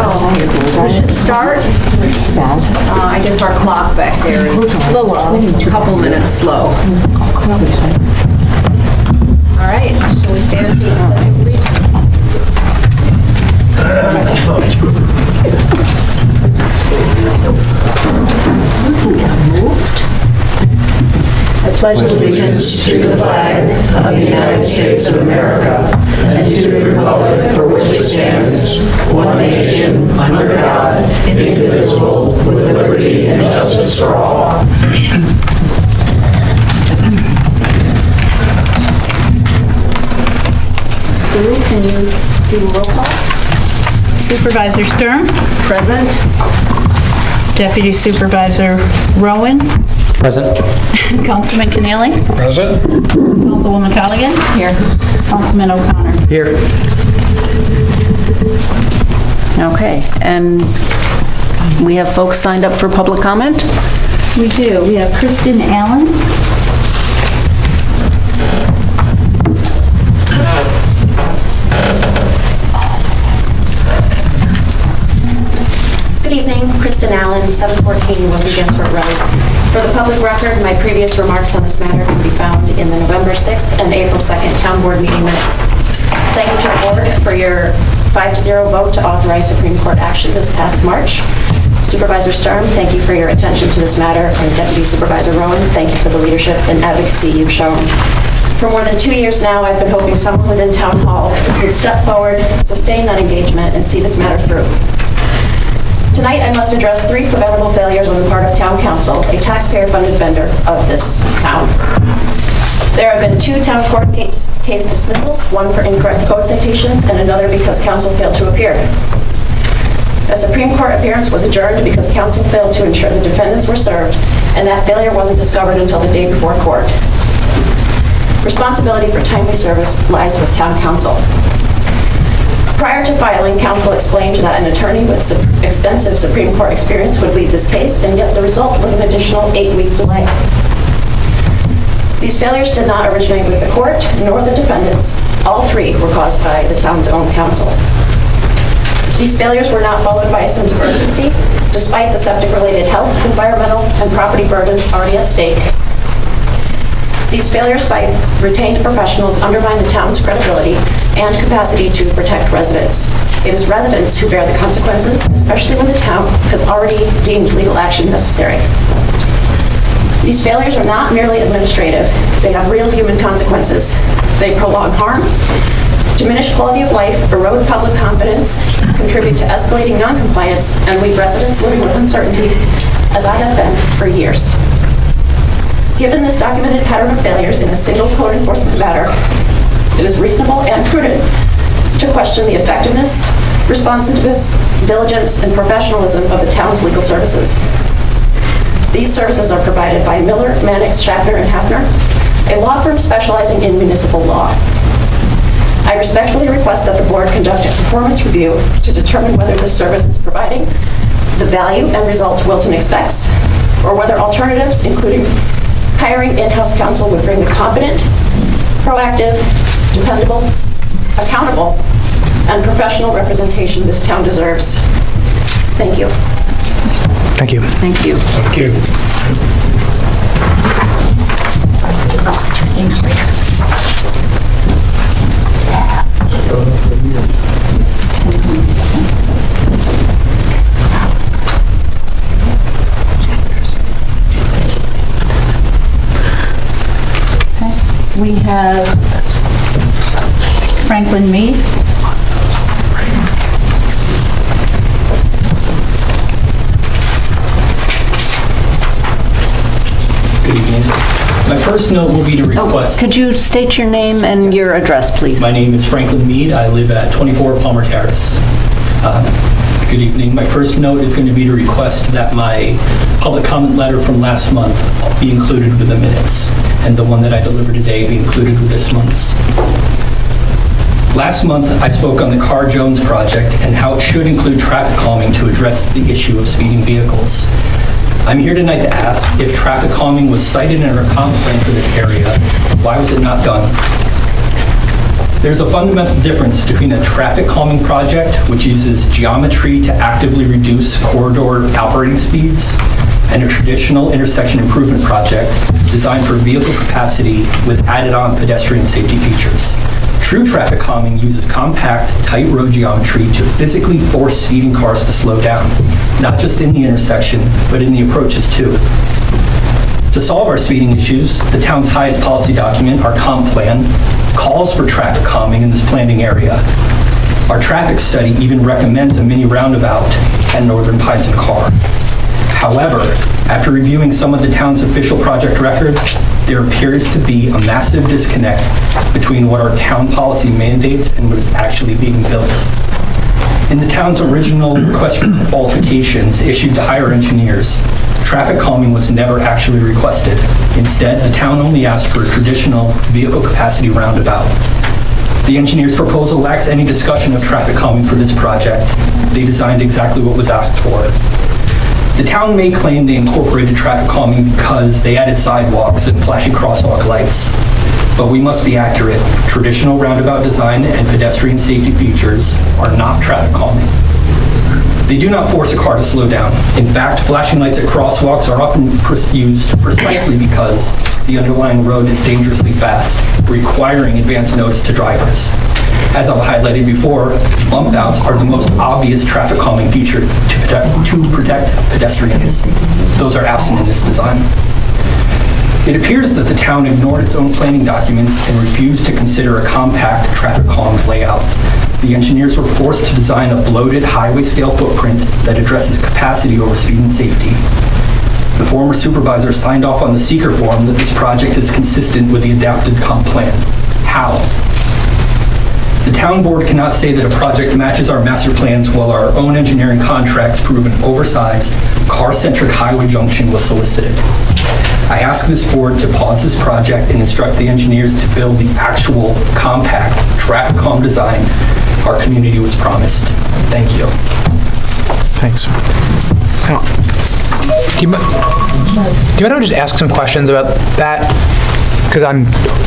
We should start. I guess our clock back there is a couple minutes slow. All right, shall we stand for the Pledge of Allegiance? I pledge allegiance to the flag of the United States of America and to the republic for which it stands, one nation, under God, indivisible, with liberty and justice for all. Sue, can you do a roll call? Supervisor Sturm, Present. Deputy Supervisor Rowan, Present. Councilman Keneally, Present. Councilwoman Colligan, Here. Councilman O'Connor. Here. Okay, and we have folks signed up for public comment? We do. We have Kristen Allen. Good evening, Kristen Allen, 714 Wilton Road. For the public record, my previous remarks on this matter can be found in the November 6th and April 2nd Town Board meeting minutes. Thank you to the board for your 5-0 vote to authorize Supreme Court action this past March. Supervisor Sturm, thank you for your attention to this matter, and Deputy Supervisor Rowan, thank you for the leadership and advocacy you've shown. For more than 2 years now, I've been hoping someone within Town Hall would step forward, sustain that engagement, and see this matter through. Tonight, I must address 3 preventable failures on the part of Town Council, a taxpayer-funded vendor of this town. There have been 2 town court case dismissals, one for incorrect code citations and another because council failed to appear. A Supreme Court appearance was adjourned because council failed to ensure the defendants were served, and that failure wasn't discovered until the day before court. Responsibility for timely service lies with Town Council. Prior to filing, council explained that an attorney with extensive Supreme Court experience would lead this case, and yet the result was an additional 8-week delay. These failures did not originate with the court, nor the defendants. All 3 were caused by the town's own council. These failures were not followed by a sense of urgency, despite the septic-related health, environmental, and property burdens already at stake. These failures by retained professionals undermine the town's credibility and capacity to protect residents. It is residents who bear the consequences, especially when the town has already deemed legal action necessary. These failures are not merely administrative. They have real human consequences. They prolong harm, diminish quality of life, erode public confidence, contribute to escalating noncompliance, and leave residents living with uncertainty, as I have been for years. Given this documented pattern of failures in a single code enforcement matter, it is reasonable and prudent to question the effectiveness, responsiveness, diligence, and professionalism of the town's legal services. These services are provided by Miller, Mannix, Schaffner, and Hafner, a law firm specializing in municipal law. I respectfully request that the board conduct a performance review to determine whether this service is providing the value and results Wilton expects, or whether alternatives, including hiring in-house counsel, would bring the competent, proactive, dependable, accountable, and professional representation this town deserves. Thank you. Thank you. Thank you. Thank you. I'll set your name, please. We have Franklin Mead. Good evening. My first note will be to request... Could you state your name and your address, please? My name is Franklin Mead. I live at 24 Palmer Terrace. Good evening. My first note is going to be to request that my public comment letter from last month be included with the minutes, and the one that I delivered today be included with this month's. Last month, I spoke on the Carr Jones project and how it should include traffic calming to address the issue of speeding vehicles. I'm here tonight to ask if traffic calming was cited in our comp plan for this area, why was it not done? There's a fundamental difference between a traffic calming project, which uses geometry to actively reduce corridor operating speeds, and a traditional intersection improvement project designed for vehicle capacity with added-on pedestrian safety features. True traffic calming uses compact, tight road geometry to physically force speeding cars to slow down, not just in the intersection, but in the approaches too. To solve our speeding issues, the town's highest policy document, our comp plan, calls for traffic calming in this planning area. Our traffic study even recommends a mini roundabout at Northern Pines and Carr. However, after reviewing some of the town's official project records, there appears to be a massive disconnect between what our town policy mandates and what is actually being built. In the town's original request for qualifications issued to hire engineers, traffic calming was never actually requested. Instead, the town only asked for a traditional vehicle capacity roundabout. The engineer's proposal lacks any discussion of traffic calming for this project. They designed exactly what was asked for. The town may claim they incorporated traffic calming because they added sidewalks and flashing crosswalk lights. But we must be accurate. Traditional roundabout design and pedestrian safety features are not traffic calming. They do not force a car to slow down. In fact, flashing lights at crosswalks are often used precisely because the underlying road is dangerously fast, requiring advance notice to drivers. As I've highlighted before, bump outs are the most obvious traffic calming feature to protect pedestrians. Those are absent in this design. It appears that the town ignored its own planning documents and refused to consider a compact, traffic-calmed layout. The engineers were forced to design a bloated highway-scale footprint that addresses capacity over speed and safety. The former supervisor signed off on the seeker form that this project is consistent with the adapted comp plan. How? The town board cannot say that a project matches our master plans while our own engineering contracts prove an oversized, car-centric highway junction was solicited. I ask this board to pause this project and instruct the engineers to build the actual compact, traffic calm design our community was promised. Thank you. Thanks. Do you mind if I just ask some questions about that? Because I'm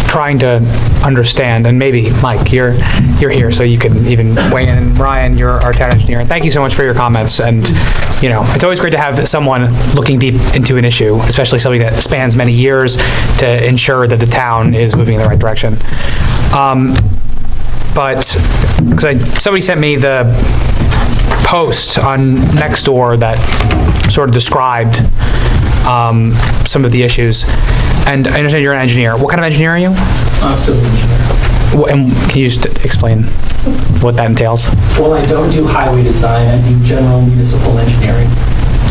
trying to understand, and maybe, Mike, you're here, so you can even weigh in. And Ryan, you're our town engineer, and thank you so much for your comments. And, you know, it's always great to have someone looking deep into an issue, especially something that spans many years, to ensure that the town is moving in the right direction. But, somebody sent me the post on Nextdoor that sort of described some of the issues. And I understand you're an engineer. What kind of engineer are you? I'm a civil engineer. And can you just explain what that entails? Well, I don't do highway design. I do general municipal engineering.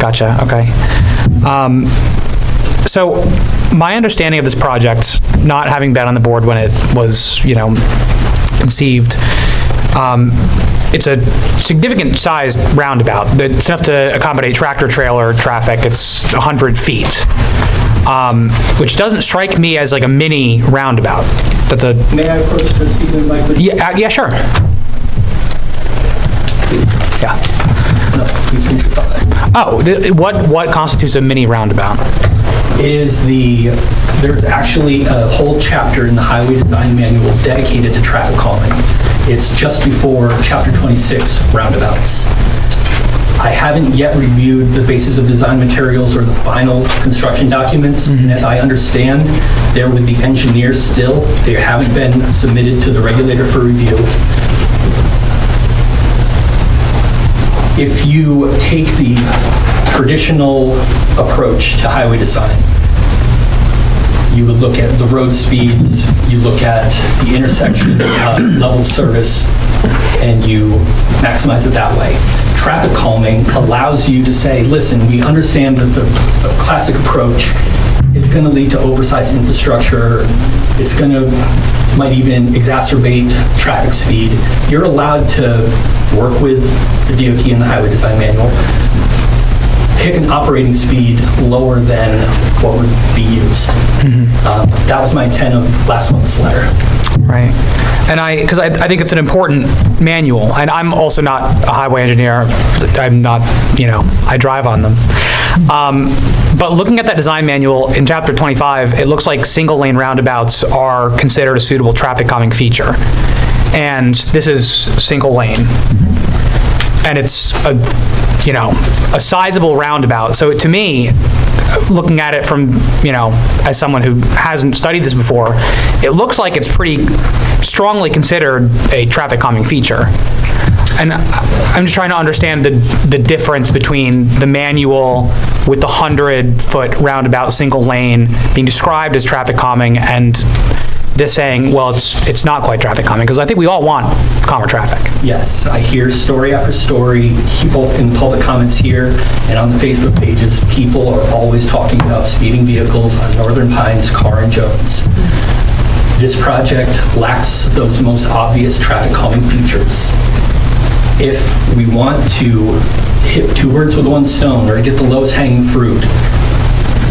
Gotcha, okay. So my understanding of this project, not having been on the board when it was, you know, conceived, it's a significant sized roundabout. It's enough to accommodate tractor trailer traffic. It's 100 feet, which doesn't strike me as like a mini roundabout. That's a... May I approach the speaker mic? Yeah, sure. Please. Yeah. No, please finish your thought. Oh, what constitutes a mini roundabout? There's actually a whole chapter in the Highway Design Manual dedicated to traffic calming. It's just before Chapter 26, roundabouts. I haven't yet reviewed the basis of design materials or the final construction documents, and as I understand, they're with the engineers still. They haven't been submitted to the regulator for review. If you take the traditional approach to highway design, you would look at the road speeds, you look at the intersection level of service, and you maximize it that way. Traffic calming allows you to say, listen, we understand that the classic approach is going to lead to oversized infrastructure. It's going to, might even exacerbate traffic speed. You're allowed to work with the DOT and the Highway Design Manual, pick an operating speed lower than what would be used. That was my intent of last month's letter. Right. And because I think it's an important manual, and I'm also not a highway engineer. I'm not, you know, I drive on them. But looking at that design manual in Chapter 25, it looks like single lane roundabouts are considered a suitable traffic calming feature. and this is single lane. And it's a sizable roundabout. So to me, looking at it from, as someone who hasn't studied this before, it looks like it's pretty strongly considered a traffic calming feature. And I'm just trying to understand the difference between the manual with the 100-foot roundabout single lane being described as traffic calming and this saying, well, it's not quite traffic calming, because I think we all want calmer traffic. Yes, I hear story after story, both in public comments here and on the Facebook pages. People are always talking about speeding vehicles on Northern Pines, Carr, and Jones. This project lacks those most obvious traffic calming features. If we want to hit two birds with one stone, or to get the lowest hanging fruit,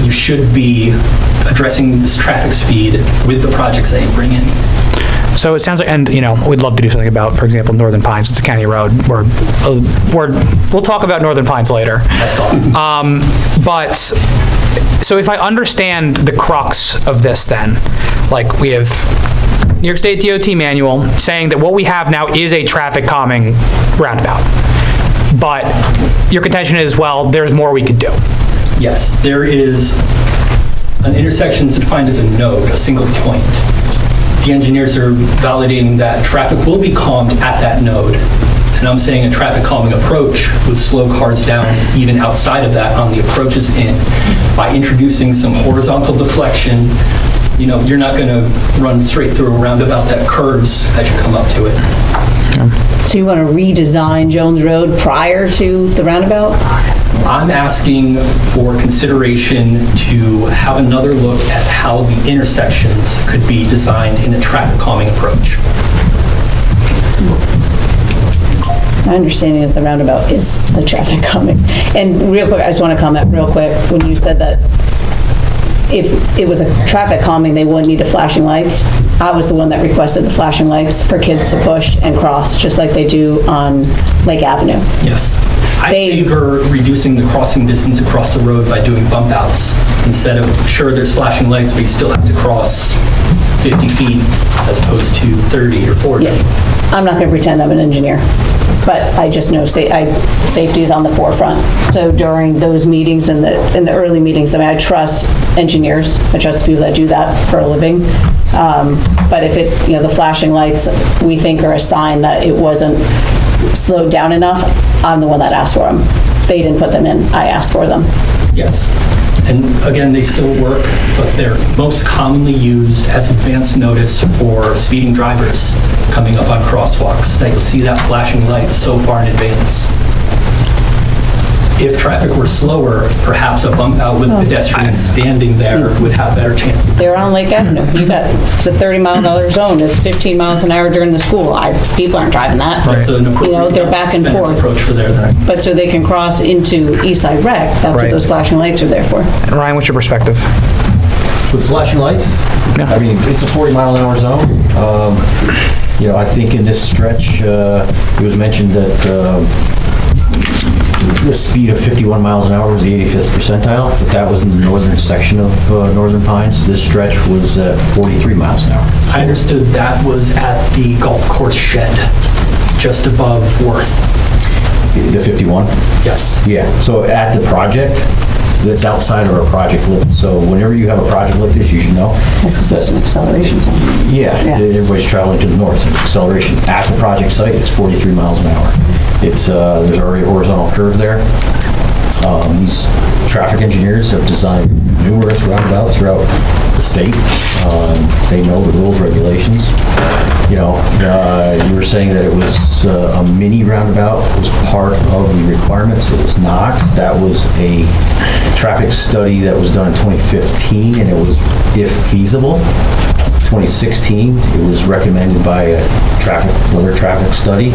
you should be addressing this traffic speed with the projects that you bring in. So it sounds like, and we'd love to do something about, for example, Northern Pines. It's a county road. We'll talk about Northern Pines later. That's all. But so if I understand the crux of this, then, like, we have New York State DOT manual saying that what we have now is a traffic calming roundabout. But your contention is, well, there's more we could do. Yes, there is an intersection that's defined as a node, a single point. The engineers are validating that traffic will be calmed at that node. And I'm saying a traffic calming approach would slow cars down even outside of that on the approaches in. By introducing some horizontal deflection, you're not going to run straight through a roundabout that curves as you come up to it. So you want to redesign Jones Road prior to the roundabout? I'm asking for consideration to have another look at how the intersections could be designed in a traffic calming approach. My understanding is the roundabout is the traffic calming. And real quick, I just want to comment real quick, when you said that if it was a traffic calming, they wouldn't need the flashing lights. I was the one that requested the flashing lights for kids to push and cross, just like they do on Lake Avenue. Yes. I favor reducing the crossing distance across the road by doing bump outs instead of, sure, there's flashing lights, but you still have to cross 50 feet as opposed to 30 or 40. Yeah. I'm not going to pretend I'm an engineer, but I just know safety is on the forefront. So during those meetings and in the early meetings, I trust engineers. I trust the people that do that for a living. But if the flashing lights we think are a sign that it wasn't slowed down enough, I'm the one that asked for them. They didn't put them in, I asked for them. Yes. And again, they still work, but they're most commonly used as advance notice for speeding drivers coming up on crosswalks, that you'll see that flashing light so far in advance. If traffic were slower, perhaps a bump out with pedestrians standing there would have better chances. They're on Lake Avenue. It's a 30-mile-an-hour zone. It's 15 miles an hour during the school. People aren't driving that. That's an appropriate they're back and forth. approach for there. But so they can cross into East Side Rec. That's what those flashing lights are there for. And Ryan, what's your perspective? With flashing lights? Yeah. I mean, it's a 40-mile-an-hour zone. I think in this stretch, it was mentioned that the speed of 51 miles an hour was the 85th percentile, but that was in the northern section of Northern Pines. This stretch was at 43 miles an hour. I understood that was at the golf course shed, just above Worth. The 51? Yes. Yeah, so at the project, that's outside of our project limit. So whenever you have a project like this, you should know. That's because it's an acceleration zone. Yeah, everybody's traveling to the north. Acceleration at the project site, it's 43 miles an hour. There's already a horizontal curve there. These traffic engineers have designed numerous roundabouts throughout the state. They know the rules, regulations. You were saying that it was a mini roundabout was part of the requirements. It was not. That was a traffic study that was done in 2015, and it was, if feasible, 2016, it was recommended by another traffic study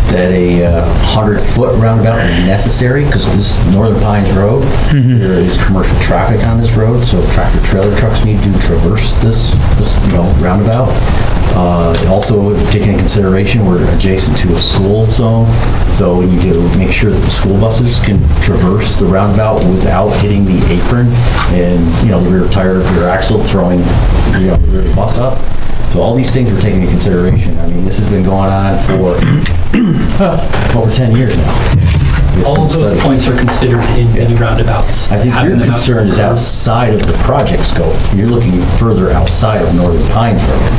that a 100-foot roundabout is necessary because this Northern Pines Road, there is commercial traffic on this road, so tractor trailer trucks need to traverse this roundabout. Also, taking into consideration, we're adjacent to a school zone, so we need to make sure that the school buses can traverse the roundabout without hitting the apron and, the rear tire of your axle throwing, the rear bus up. So all these things were taken into consideration. I mean, this has been going on for over 10 years now. It's All been of those studied. points are considered in many roundabouts. I think your Having them out concern is for- outside of the project scope. You're looking further outside of Northern Pines Road.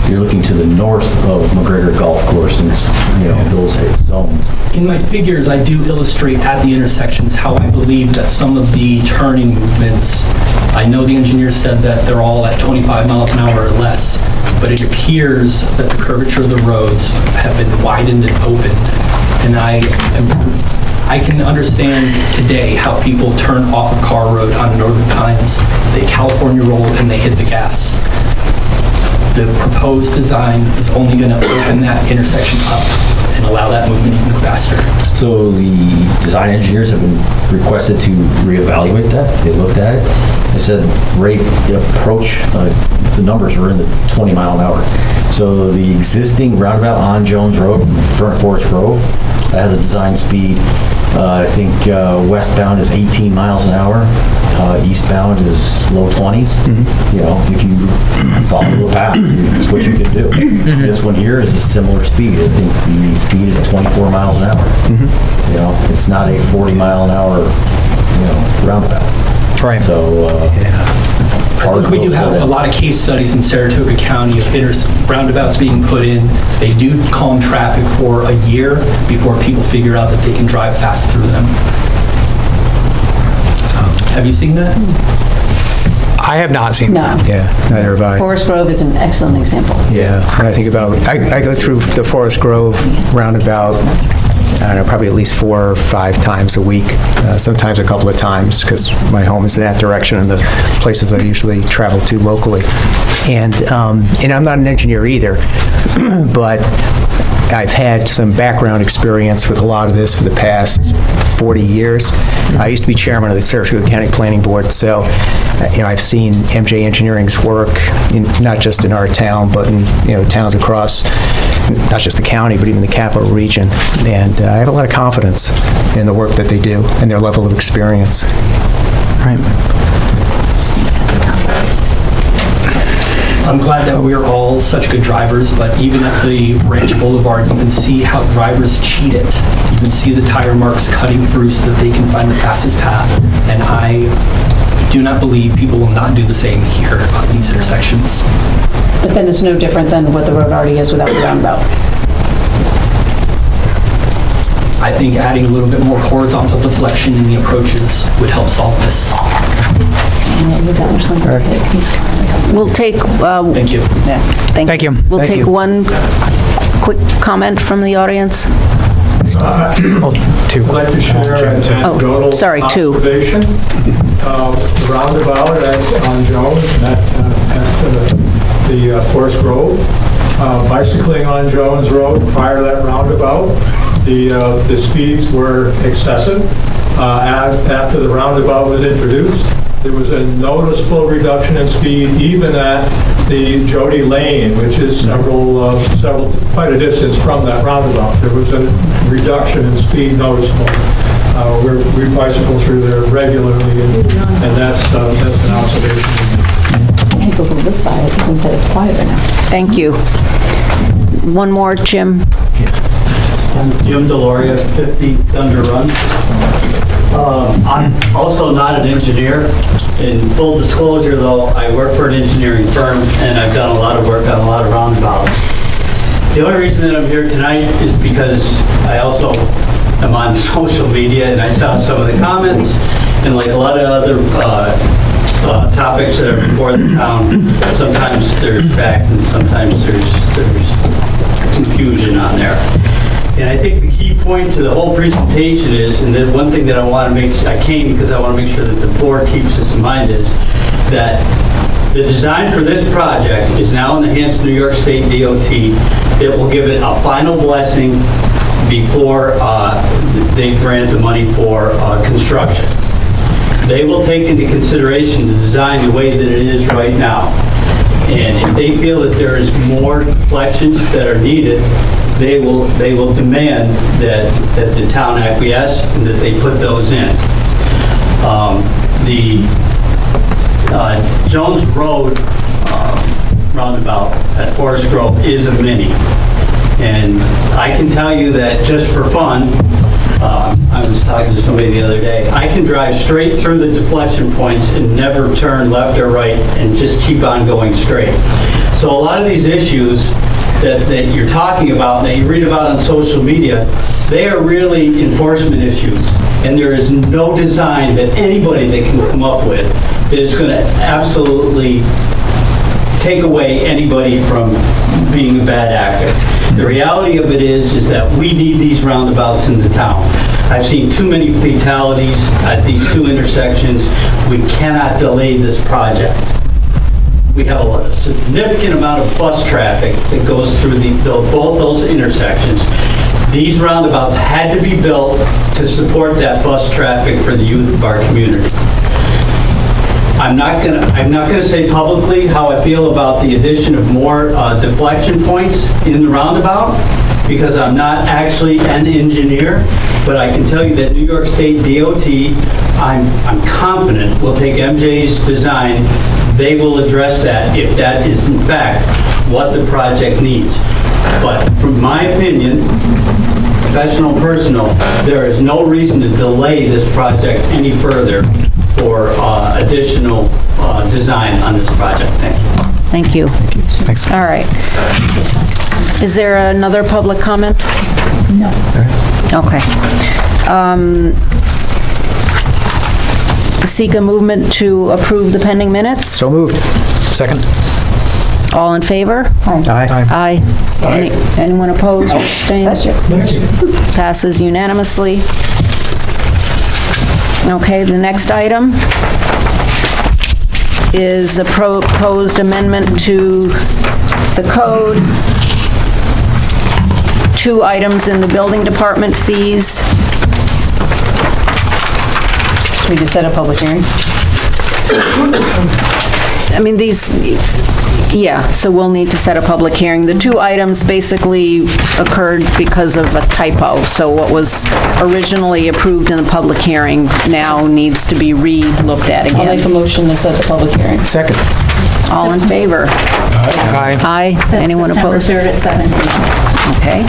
You're looking to the north of McGregor Golf Course and, those zones. In my figures, I do illustrate at the intersections how I believe that some of the turning movements, I know the engineer said that they're all at 25 miles an hour or less, but it appears that the curvature of the roads have been widened and opened. And I can understand today how people turn off a car road on Northern Pines, they California roll and they hit the gas. The proposed design is only going to open that intersection up and allow that movement even faster. So the design engineers have been requested to reevaluate that. They looked at it. They said rate approach, the numbers were in the 20 mile an hour. So the existing roundabout on Jones Road, Fern Forest Grove, that has a design speed. I think westbound is 18 miles an hour. Eastbound is low 20s. If you follow the path, that's what you can do. This one here is a similar speed. I think the speed is 24 miles an hour. It's not a 40 mile an hour, roundabout. Right. So, Look, we do have a lot of case studies in Saratoga County of roundabouts being put in. They do calm traffic for a year before people figure out that they can drive fast through them. Have you seen that? I have not seen No. that. Yeah, neither have I. Forest Grove is an excellent example. Yeah, when I think about, I go through the Forest Grove roundabout, I don't know, probably at least 4 or 5 times a week, sometimes a couple of times, because my home is in that direction and the places that I usually travel to locally. And I'm not an engineer either, but I've had some background experience with a lot of this for the past 40 years. I used to be chairman of the Saratoga County Planning Board, so I've seen MJ Engineering's work, not just in our town, but in towns across, not just the county, but even the capital region. And I have a lot of confidence in the work that they do and their level of experience. Right. I'm glad that we're all such good drivers, but even at the Ranch Boulevard, you can see how drivers cheat it. You can see the tire marks cutting through so that they can find the fastest path. And I do not believe people will not do the same here on these intersections. But then it's no different than what the road already is without the roundabout. I think adding a little bit more horizontal deflection in the approaches would help solve this. We'll take, Thank you. Thank you. We'll Thank take you. one quick comment from the audience. Oh, 2. I'd like to share an anecdotal sorry, 2. observation. Roundabout on Jones at the Forest Grove. Bicycling on Jones Road prior to that roundabout, the speeds were excessive. After the roundabout was introduced, there was a noticeable reduction in speed even at the Jody Lane, which is quite a distance from that roundabout. There was a reduction in speed noticeable. We bicycle through there regularly, and that's an observation. People who live by it can say it's quieter now. Thank you. One more, Jim. Jim Deloria, 50 Thunder Run. I'm also not an engineer. In full disclosure, though, I work for an engineering firm, and I've done a lot of work on a lot of roundabouts. The only reason that I'm here tonight is because I also am on social media, and I saw some of the comments, and like a lot of other topics that are before the town, sometimes there's fact and sometimes there's confusion on there. And I think the key point to the whole presentation is, and the one thing that I want to make, I came because I want to make sure that the board keeps this in mind, is that the design for this project is now in the hands of New York State DOT. It will give it a final blessing before they grant the money for construction. They will take into consideration the design the way that it is right now. And if they feel that there is more deflections that are needed, they will demand that the town acquiesce and that they put those in. The Jones Road roundabout at Forest Grove is a mini. And I can tell you that just for fun, I was talking to somebody the other day, I can drive straight through the deflection points and never turn left or right and just keep on going straight. So a lot of these issues that you're talking about, that you read about on social media, they are really enforcement issues. And there is no design that anybody that can come up with that is going to absolutely take away anybody from being a bad actor. The reality of it is that we need these roundabouts in the town. I've seen too many fatalities at these two intersections. We cannot delay this project. We have a significant amount of bus traffic that goes through both those intersections. These roundabouts had to be built to support that bus traffic for the youth of our community. I'm not gonna say publicly how I feel about the addition of more deflection points in the roundabout, because I'm not actually an engineer, but I can tell you that New York State DOT, I'm confident, will take MJ's design. They will address that if that is in fact what the project needs. But from my opinion, professional, personal, there is no reason to delay this project any further for additional design on this project. Thank you. Thank you. Thanks. All right. Is there another public comment? No. Okay. Seek a movement to approve the pending minutes? So moved. Second? All in favor? Aye. Aye. Anyone opposed or abstained? Passes unanimously. Okay, the next item is a proposed amendment to the code. 2 items in the building department fees. We just set a public hearing. I mean, so we'll need to set a public hearing. The 2 items basically occurred because of a typo. So what was originally approved in the public hearing now needs to be re-looked at I'll make a again. motion to set the public hearing. Second. All in favor? Aye. Aye. Anyone opposed? September 3rd at 7 p.m. Okay,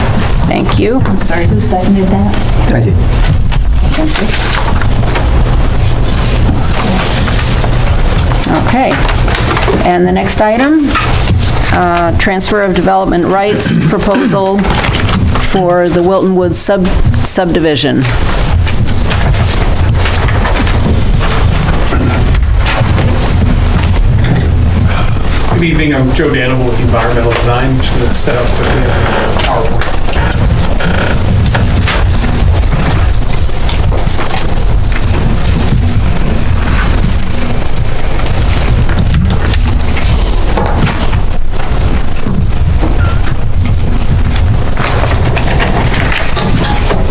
thank you. I'm sorry, who seconded that? I did. Okay, and the next item, transfer of development rights proposal for the Wilton Woods subdivision. Good evening, I'm Joe Danimal with Environmental Design. I'm just going to set up quickly a PowerPoint.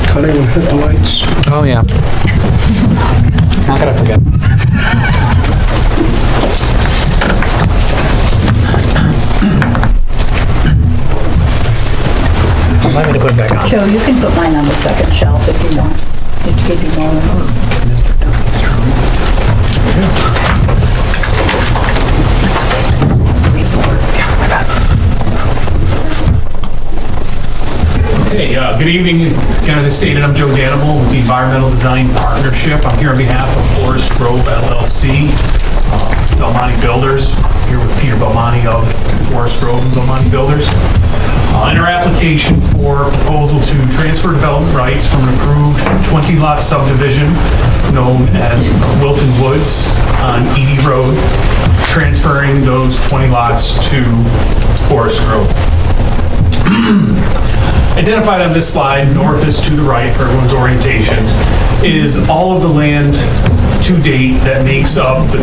Cutting and hit the lights. Oh, yeah. Not gonna forget. Remind me to put it back on. Joe, you can put mine on the second shelf if you want. Did you give you more? Hey, good evening. Again, as I stated, I'm Joe Danimal with the Environmental Design Partnership. I'm here on behalf of Forest Grove LLC, Belmonte Builders. I'm here with Peter Belmonte of Forest Grove and Belmonte Builders. In our application for proposal to transfer development rights from an approved 20-lot subdivision known as Wilton Woods on Edie Road, transferring those 20 lots to Forest Grove. Identified on this slide, north is to the right for everyone's orientation, is all of the land to date that makes up the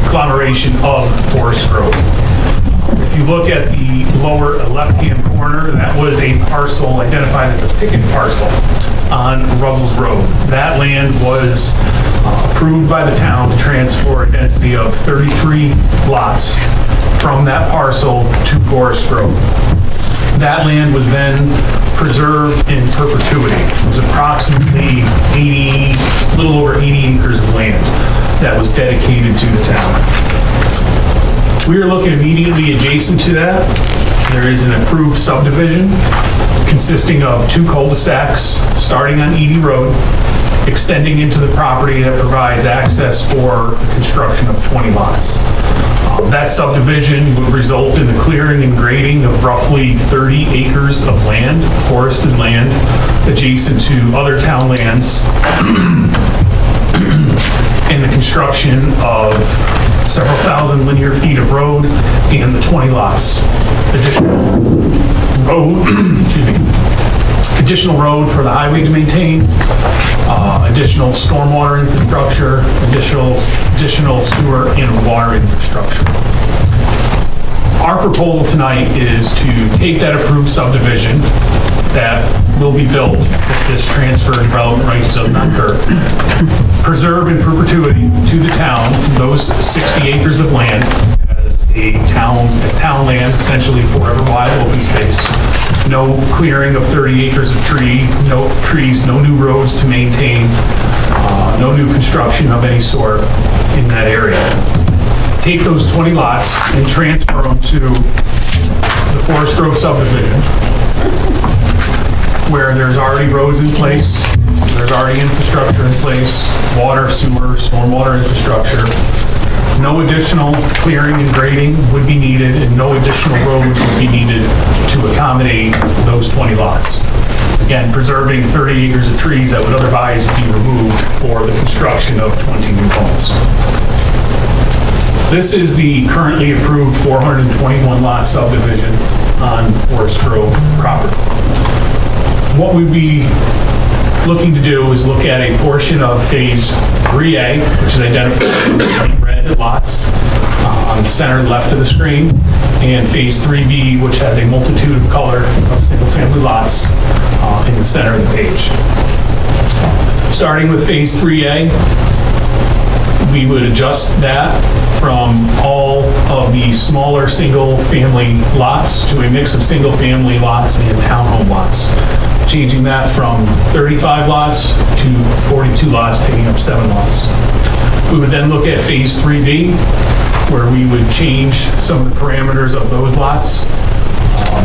conglomeration of Forest Grove. If you look at the lower left-hand corner, that was a parcel identified as the Pickett parcel on Ruggles Road. That land was approved by the town to transfer a density of 33 lots from that parcel to Forest Grove. That land was then preserved in perpetuity. It was approximately a little over 80 acres of land that was dedicated to the town. We are looking immediately adjacent to that. There is an approved subdivision consisting of 2 cul-de-sacs starting on Edie Road, extending into the property that provides access for the construction of 20 lots. That subdivision would result in the clearing and grading of roughly 30 acres of land, forested land, adjacent to other town lands, and the construction of several thousand linear feet of road and the 20 lots. Additional road, excuse me, additional road for the highway to maintain, additional stormwater infrastructure, additional sewer and water infrastructure. Our proposal tonight is to take that approved subdivision that will be built if this transfer of development rights does not occur, preserve in perpetuity to the town those 60 acres of land as town land, essentially forever wild open space. No clearing of 30 acres of no trees, no new roads to maintain, no new construction of any sort in that area. Take those 20 lots and transfer them to the Forest Grove subdivision, where there's already roads in place, there's already infrastructure in place, water, sewer, stormwater infrastructure. No additional clearing and grading would be needed, and no additional roads would be needed to accommodate those 20 lots. Again, preserving 30 acres of trees that would otherwise be removed for the construction of 20 new homes. This is the currently approved 421 lot subdivision on Forest Grove property. What we'd be looking to do is look at a portion of Phase 3A, which is identified in red lots on the center left of the screen, and Phase 3B, which has a multitude of color of single-family lots in the center of the page. Starting with Phase 3A, we would adjust that from all of the smaller single-family lots to a mix of single-family lots and townhome lots, changing that from 35 lots to 42 lots, picking up 7 lots. We would then look at Phase 3B, where we would change some of the parameters of those lots,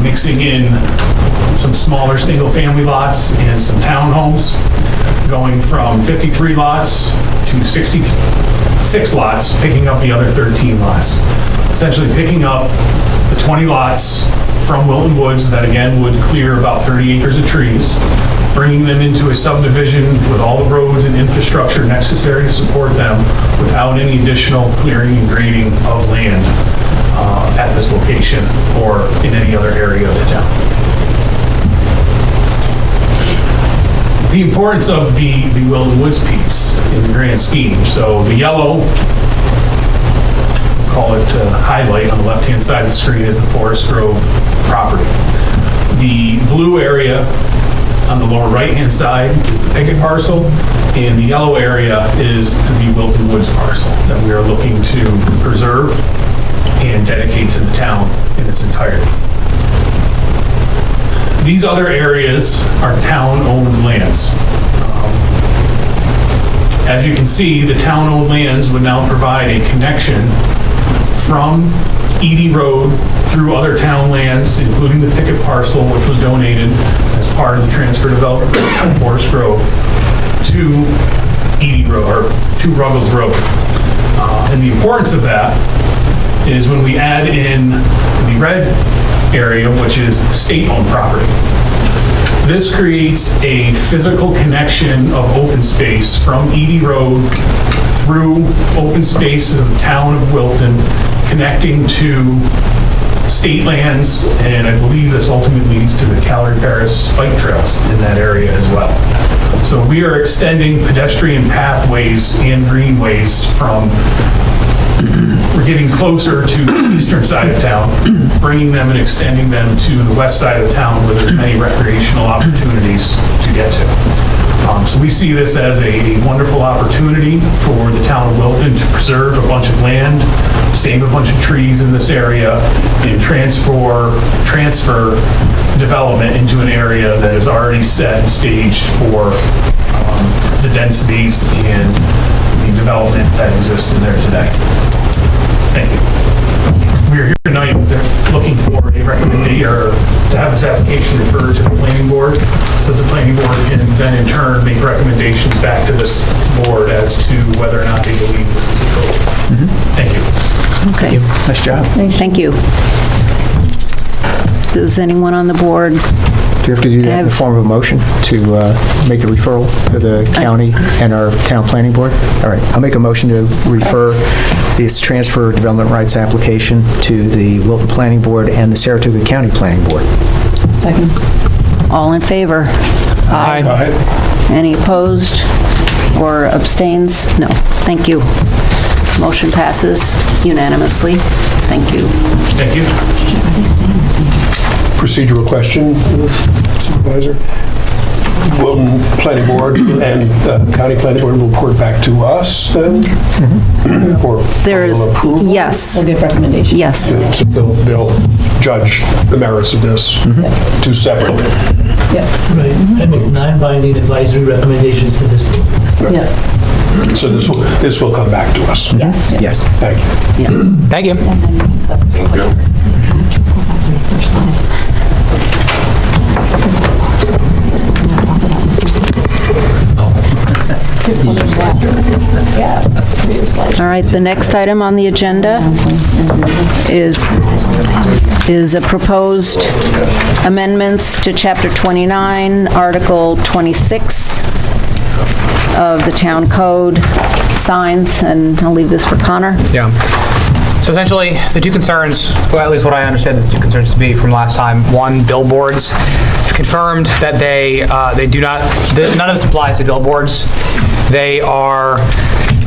mixing in some smaller single-family lots and some townhomes, going from 53 lots to 66 lots, picking up the other 13 lots. Essentially picking up the 20 lots from Wilton Woods that again would clear about 30 acres of trees, bringing them into a subdivision with all the roads and infrastructure necessary to support them without any additional clearing and grading of land at this location or in any other area of the town. The importance of the Wilton Woods piece in the grand scheme. So the yellow, call it highlight on the left-hand side of the screen, is the Forest Grove property. The blue area on the lower right-hand side is the picket parcel, and the yellow area is the Wilton Woods parcel that we are looking to preserve and dedicate to the town in its entirety. These other areas are town-owned lands. As you can see, the town-owned lands would now provide a connection from Edie Road through other town lands, including the picket parcel, which was donated as part of the transfer development of Forest Grove, to Edie Road, or to Ruggles Road. And the importance of that is when we add in the red area, which is state-owned property. This creates a physical connection of open space from Edie Road through open space of the town of Wilton, connecting to state lands, and I believe this ultimately leads to the Calgary Paris bike trails in that area as well. So we are extending pedestrian pathways and greenways from, we're getting closer to the eastern side of town, bringing them and extending them to the west side of town where there's many recreational opportunities to get to. So we see this as a wonderful opportunity for the town of Wilton to preserve a bunch of land, save a bunch of trees in this area, and transfer development into an area that is already set and staged for the densities and the development that exists in there today. Thank you. we're here tonight, they're looking for a recommendation, or to have this application referred to the planning board, so the planning board can then in turn make recommendations back to this board as to whether or not they believe this is appropriate. Thank you. Okay, Nice job. thank you. Does anyone on the board? Do you have to do that in the form of a motion to make the referral to the county and our town planning board? All right, I'll make a motion to refer this transfer development rights application to the Wilton Planning Board and the Saratoga County Planning Board. Second. All in favor? Aye. Any opposed or abstains? No. Thank you. Motion passes unanimously. Thank you. Thank you. Procedural question, Supervisor. Wilton Planning Board and County Planning Board will report back to us then? For There is, final approval? yes, We'll give recommendations. yes. So they'll judge the merits of this two separately. Right, and make non-binding advisory recommendations to this board. Yeah. So this will come back to us. Yes. Yes. Thank you. Thank you. Thank you. All right, the next item on the agenda is a proposed amendments to Chapter 29, Article 26 of the Town Code, signs, and I'll leave this for Connor. Yeah. So essentially, the two concerns, well, at least what I understand the two concerns to be from last time. One, billboards. It's confirmed that they do not, none of this applies to billboards. They are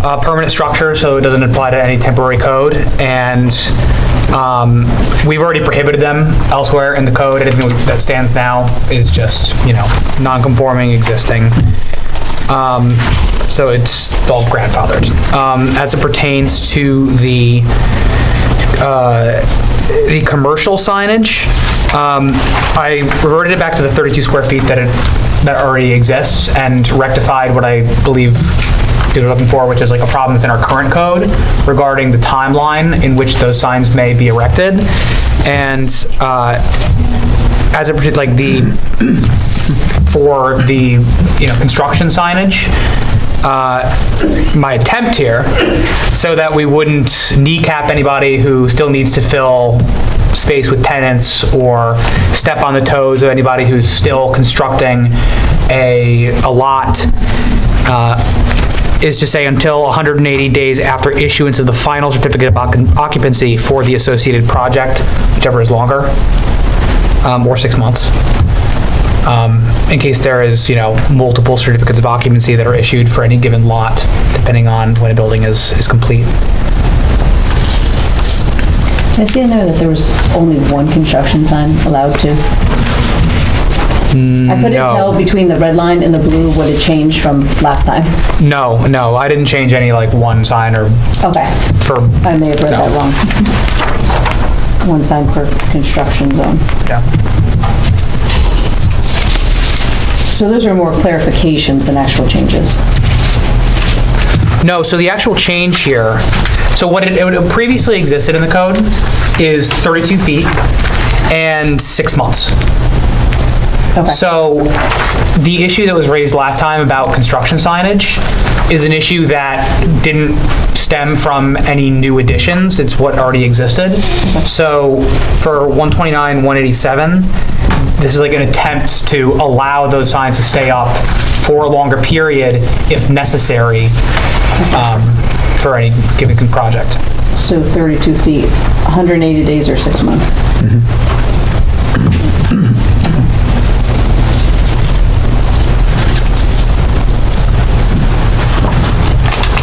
a permanent structure, so it doesn't apply to any temporary code. And we've already prohibited them elsewhere in the code. Anything that stands now is just, non-conforming, existing. So it's all grandfathered. As it pertains to the commercial signage, I reverted it back to the 32 square feet that already exists and rectified what I believe you're looking for, which is like a problem within our current code regarding the timeline in which those signs may be erected. And as it pertains, like for the construction signage, my attempt here, so that we wouldn't kneecap anybody who still needs to fill space with tenants or step on the toes of anybody who's still constructing a lot, is to say until 180 days after issuance of the final certificate of occupancy for the associated project, whichever is longer, or 6 months. In case there is, multiple certificates of occupancy that are issued for any given lot, depending on when a building is complete. Did I see in there that there was only one construction sign allowed to? I couldn't tell between the red line and the blue what had changed from last time. No, I didn't change any one sign or Okay, I may have read that wrong. One sign per construction zone. Yeah. So those are more clarifications than actual changes. No, so the actual change here, so what it previously existed in the code is 32 feet and 6 months. Okay. So the issue that was raised last time about construction signage is an issue that didn't stem from any new additions. It's what already existed. So for 129, 187, this is like an attempt to allow those signs to stay up for a longer period if necessary for any given project. So 32 feet, 180 days or 6 months.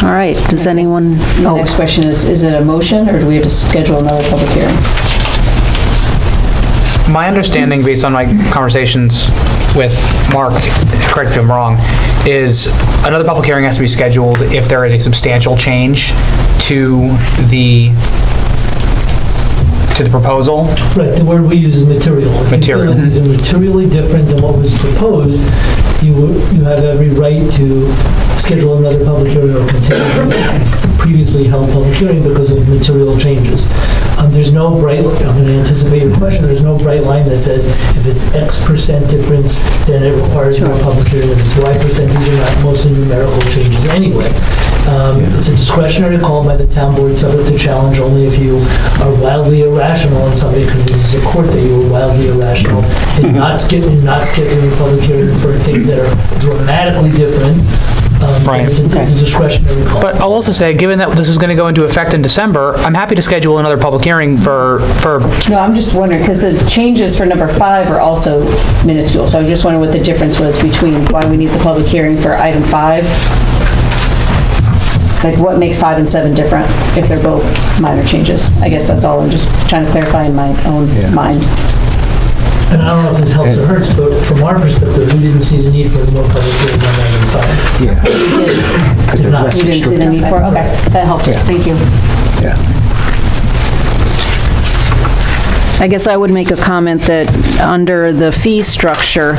All right, does anyone? The next question is it a motion or do we have to schedule another public hearing? My understanding, based on my conversations with Mark, correct me if I'm wrong, is another public hearing has to be scheduled if there is a substantial change to the proposal. Right, the word we use is material. If you feel that these are materially different than what was proposed, you have every right to schedule another public hearing or continue the previously held public hearing because of material changes. There's no bright, I'm going to anticipate your question, there's no bright line that says if it's X% difference, then it requires more public hearing. If it's Y%, these are not mostly numerical changes anyway. It's a discretionary call by the town board, subject to challenge only if you are wildly irrational in somebody, because this is a court that you were wildly irrational in not scheduling a public hearing for things that are dramatically different. Right. It's a discretionary call. But I'll also say, given that this is going to go into effect in December, I'm happy to schedule another public hearing for No, I'm just wondering, because the changes for number 5 are also minuscule, so I was just wondering what the difference was between why we need the public hearing for item 5. Like, what makes 5 and 7 different if they're both minor changes? I guess that's all I'm just trying to clarify in my own mind. And I don't know if this helps or hurts, but from our perspective, we didn't see the need for more public hearing on item 5. Yeah. Did not. You didn't see the need for it? Okay, that helps. Thank you. Yeah. I guess I would make a comment that under the fee structure,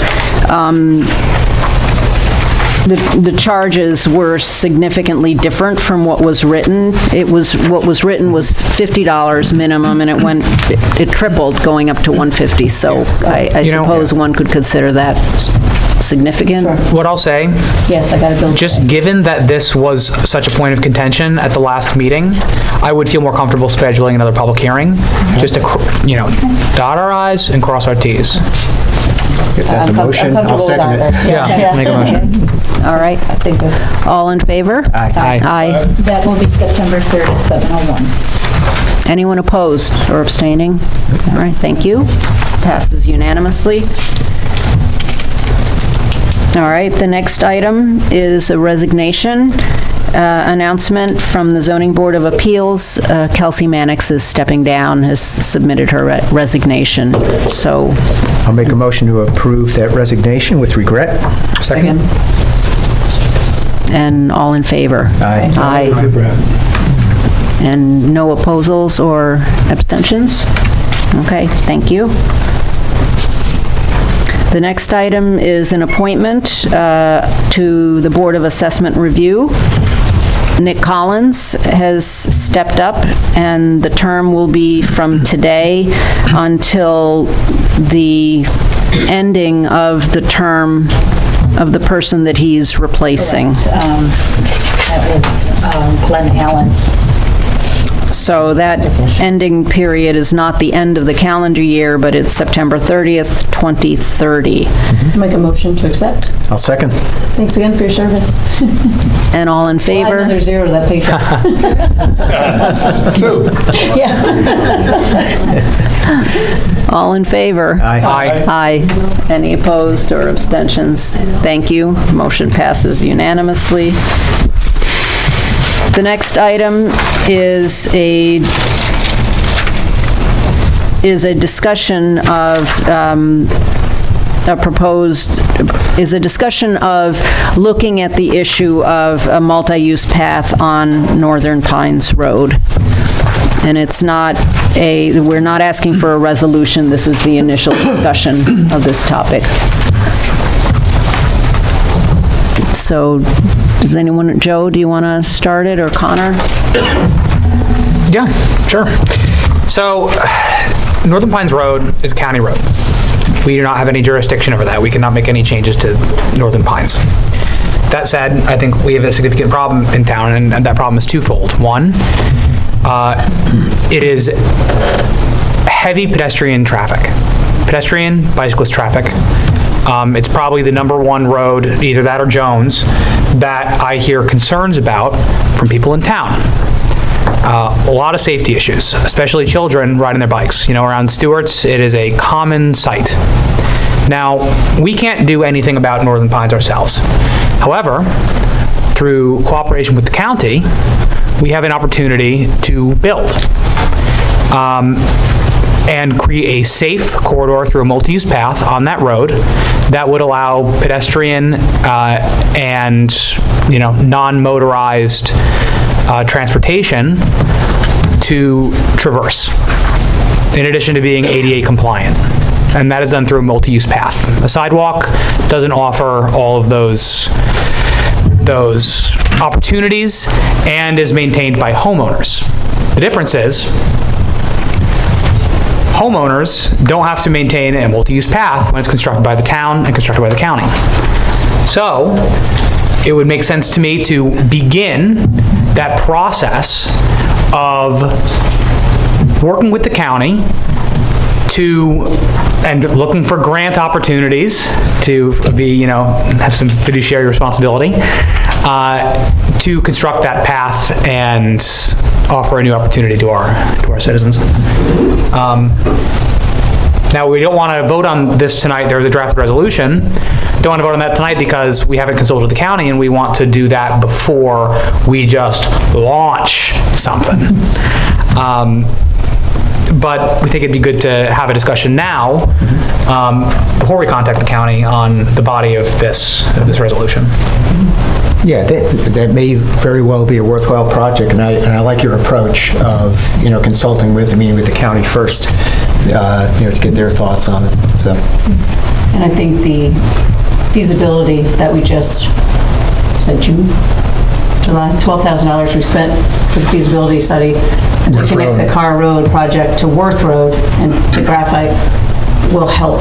the charges were significantly different from what was written. What was written was $50 minimum, and it tripled going up to $150. So I suppose one could consider that significant. what I'll say. Yes, I got a bill. Just given that this was such a point of contention at the last meeting, I would feel more comfortable scheduling another public hearing, just to, dot our i's and cross our t's. If that's a motion, I'll second it. Yeah, make a motion. All right. I think that's... All in favor? Aye. Aye. That will be September 3rd at 7:01. Anyone opposed or abstaining? All right, thank you. Passes unanimously. All right, the next item is a resignation announcement from the Zoning Board of Appeals. Kelsey Mannix is stepping down, has submitted her resignation, so... I'll make a motion to approve that resignation with regret. Second. And all in favor? Aye. Aye. And no opposals or abstentions? Okay, thank you. The next item is an appointment to the Board of Assessment Review. Nick Collins has stepped up, and the term will be from today until the ending of the term of the person that he's replacing. That was Glenn Allen. So that ending period is not the end of the calendar year, but it's September 30th, 2030. Make a motion to accept. I'll second. Thanks again for your service. And all in Well, favor? another zero to that paycheck. Yeah. All in favor? Aye. Aye. Any opposed or abstentions? Thank you. Motion passes unanimously. The next item is a discussion of a discussion of looking at the issue of a multi-use path on Northern Pines Road. And it's not we're not asking for a resolution, this is the initial discussion of this topic. So, does anyone, Joe, do you want to start it, or Connor? Yeah, sure. So, Northern Pines Road is a county road. We do not have any jurisdiction over that. We cannot make any changes to Northern Pines. That said, I think we have a significant problem in town, and that problem is twofold. One, it is heavy pedestrian traffic. Pedestrian, bicyclist traffic. It's probably the number one road, either that or Jones, that I hear concerns about from people in town. A lot of safety issues, especially children riding their bikes. Around Stewart's, it is a common sight. Now, we can't do anything about Northern Pines ourselves. However, through cooperation with the county, we have an opportunity to build and create a safe corridor through a multi-use path on that road that would allow pedestrian and non-motorized transportation to traverse, in addition to being ADA compliant. And that is done through a multi-use path. A sidewalk doesn't offer all of those opportunities and is maintained by homeowners. The difference is homeowners don't have to maintain a multi-use path when it's constructed by the town and constructed by the county. So it would make sense to me to begin that process of working with the county and looking for grant opportunities to be, have some fiduciary responsibility, to construct that path and offer a new opportunity to our citizens. Now, we don't want to vote on this tonight. There's a draft resolution. Don't want to vote on that tonight because we haven't consulted the county, and we want to do that before we just launch something. But we think it'd be good to have a discussion now, before we contact the county on the body of this resolution. Yeah, that may very well be a worthwhile project, and I like your approach of, consulting with, meeting with the county first, to get their thoughts on it, so. And I think the feasibility that we just, said July, $12,000 we spent for the feasibility study to connect the Carr Road project to Worth Road and to Graphite will help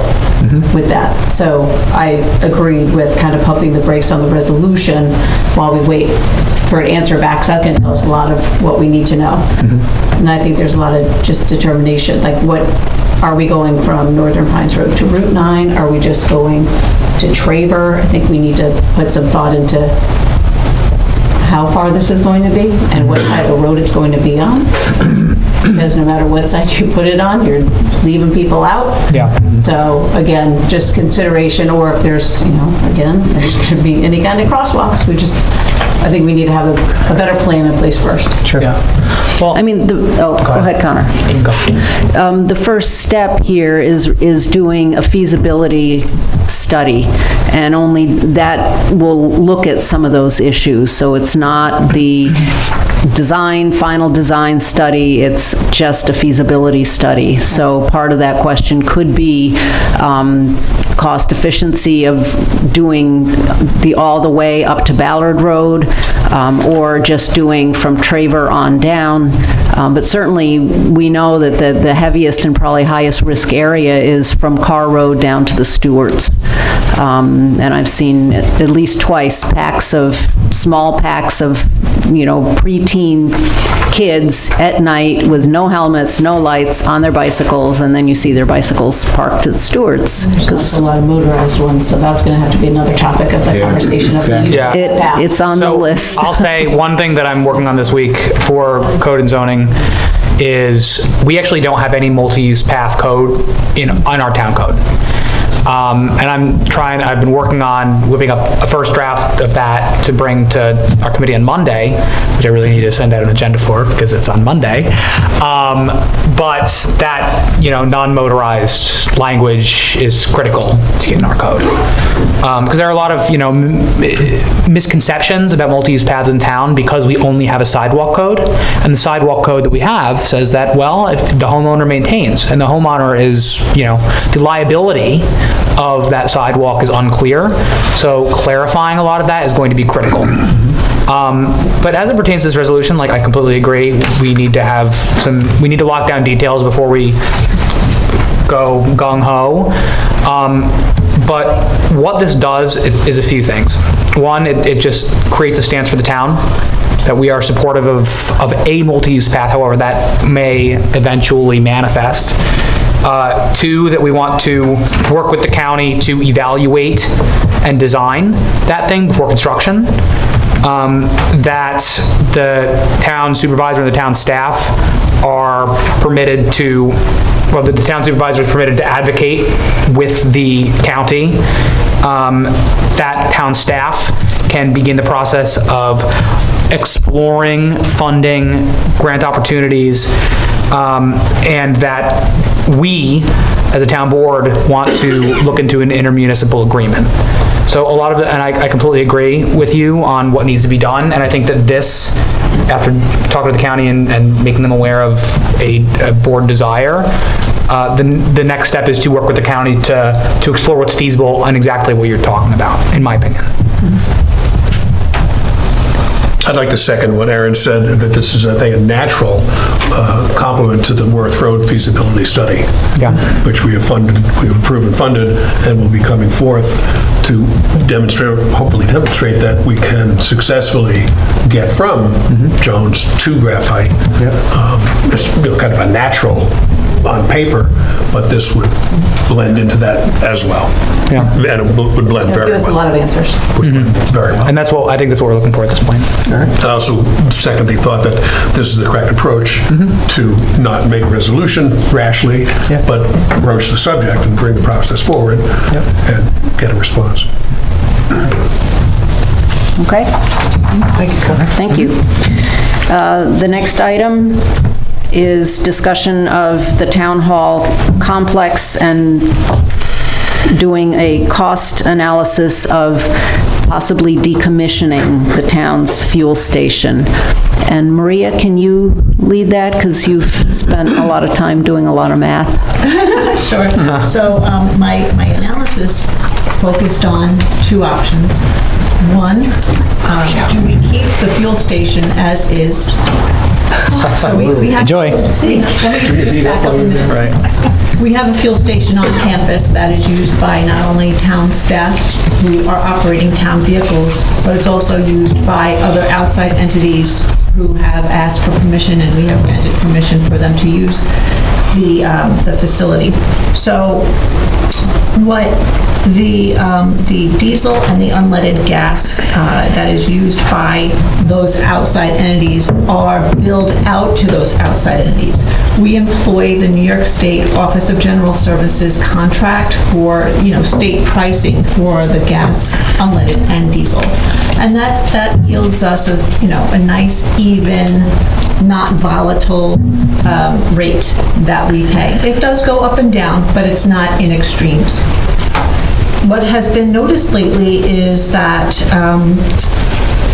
with that. So I agreed with kind of pumping the brakes on the resolution while we wait for an answer back, so that can tell us a lot of what we need to know. And I think there's a lot of just determination, like what, are we going from Northern Pines Road to Route 9? Are we just going to Traver? I think we need to put some thought into how far this is going to be and what type of road it's going to be on. Because no matter what side you put it on, you're leaving people out. Yeah. So again, just consideration, or if there's, again, there could be any kind of crosswalks. I think we need to have a better plan in place first. Sure. Yeah. Well, I mean, go ahead, Connor. The first step here is doing a feasibility study, and only that will look at some of those issues. So it's not the final design study, it's just a feasibility study. So part of that question could be cost efficiency of doing all the way up to Ballard Road, or just doing from Traver on down. But certainly, we know that the heaviest and probably highest risk area is from Carr Road down to the Stewarts. And I've seen at least twice small packs of, preteen kids at night with no helmets, no lights, on their bicycles, and then you see their bicycles parked at the Stewarts. There's also a lot of motorized ones, so that's going to have to be another topic of the conversation. Exactly. It's on the list. I'll say one thing that I'm working on this week for code and zoning is we actually don't have any multi-use path code on our town code. And I've been working on whipping up a first draft of that to bring to our committee on Monday, which I really need to send out an agenda for because it's on Monday. But that, non-motorized language is critical to get in our code. Because there are a lot of, misconceptions about multi-use paths in town because we only have a sidewalk code. And the sidewalk code that we have says that, well, if the homeowner maintains, and the homeowner is, the liability of that sidewalk is unclear. So clarifying a lot of that is going to be critical. But as it pertains to this resolution, I completely agree. We need to lock down details before we go gung-ho. But what this does is a few things. One, it just creates a stance for the town that we are supportive of a multi-use path, however that may eventually manifest. Two, that we want to work with the county to evaluate and design that thing before construction. That the town supervisor and the town staff are permitted to, the town supervisor is permitted to advocate with the county. That town staff can begin the process of exploring funding, grant opportunities, and that we, as a town board, want to look into an intermunicipal agreement. So a lot of and I completely agree with you on what needs to be done, and I think that this, after talking to the county and making them aware of a board desire, the next step is to work with the county to explore what's feasible and exactly what you're talking about, in my opinion. I'd like to second what Aaron said, that this is, I think, a natural complement to the Worth Road feasibility study, which we have funded, we have approved and funded, and will be coming forth to demonstrate, hopefully demonstrate that we can successfully get from Jones to Graphite. It's kind of a natural on paper, but this would blend into that as well. And it would blend very well. Give us a lot of answers. Very well. And I think that's what we're looking for at this point. I also second the thought that this is the correct approach to not make a resolution rashly, but broach the subject and bring the process forward and get a response. Okay? Thank you, Connor. Thank you. The next item is discussion of the town hall complex and doing a cost analysis of possibly decommissioning the town's fuel station. And Maria, can you lead that? Because you've spent a lot of time doing a lot of math. Sure. So my analysis focused on two options. One, do we keep the fuel station as is? So we have, Enjoy. See, let me just back up a minute. Right. We have a fuel station on campus that is used by not only town staff who are operating town vehicles, but it's also used by other outside entities who have asked for permission, and we have granted permission for them to use the facility. So what the diesel and the unleaded gas that is used by those outside entities are billed out to those outside entities. We employ the New York State Office of General Services contract for, state pricing for the gas, unleaded, and diesel. And that yields us a nice, even, not volatile rate that we pay. It does go up and down, but it's not in extremes. What has been noticed lately is that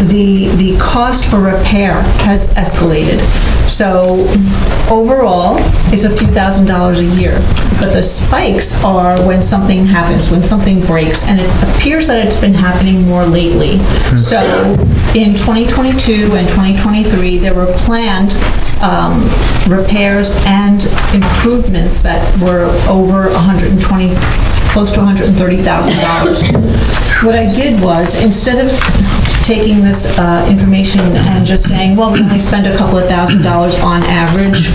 the cost for repair has escalated. So overall, it's a few $1,000s a year. But the spikes are when something happens, when something breaks, and it appears that it's been happening more lately. So in 2022 and 2023, there were planned repairs and improvements that were over close to $130,000. What I did was, instead of taking this information and just saying, well, we only spend a couple of $1,000s on average,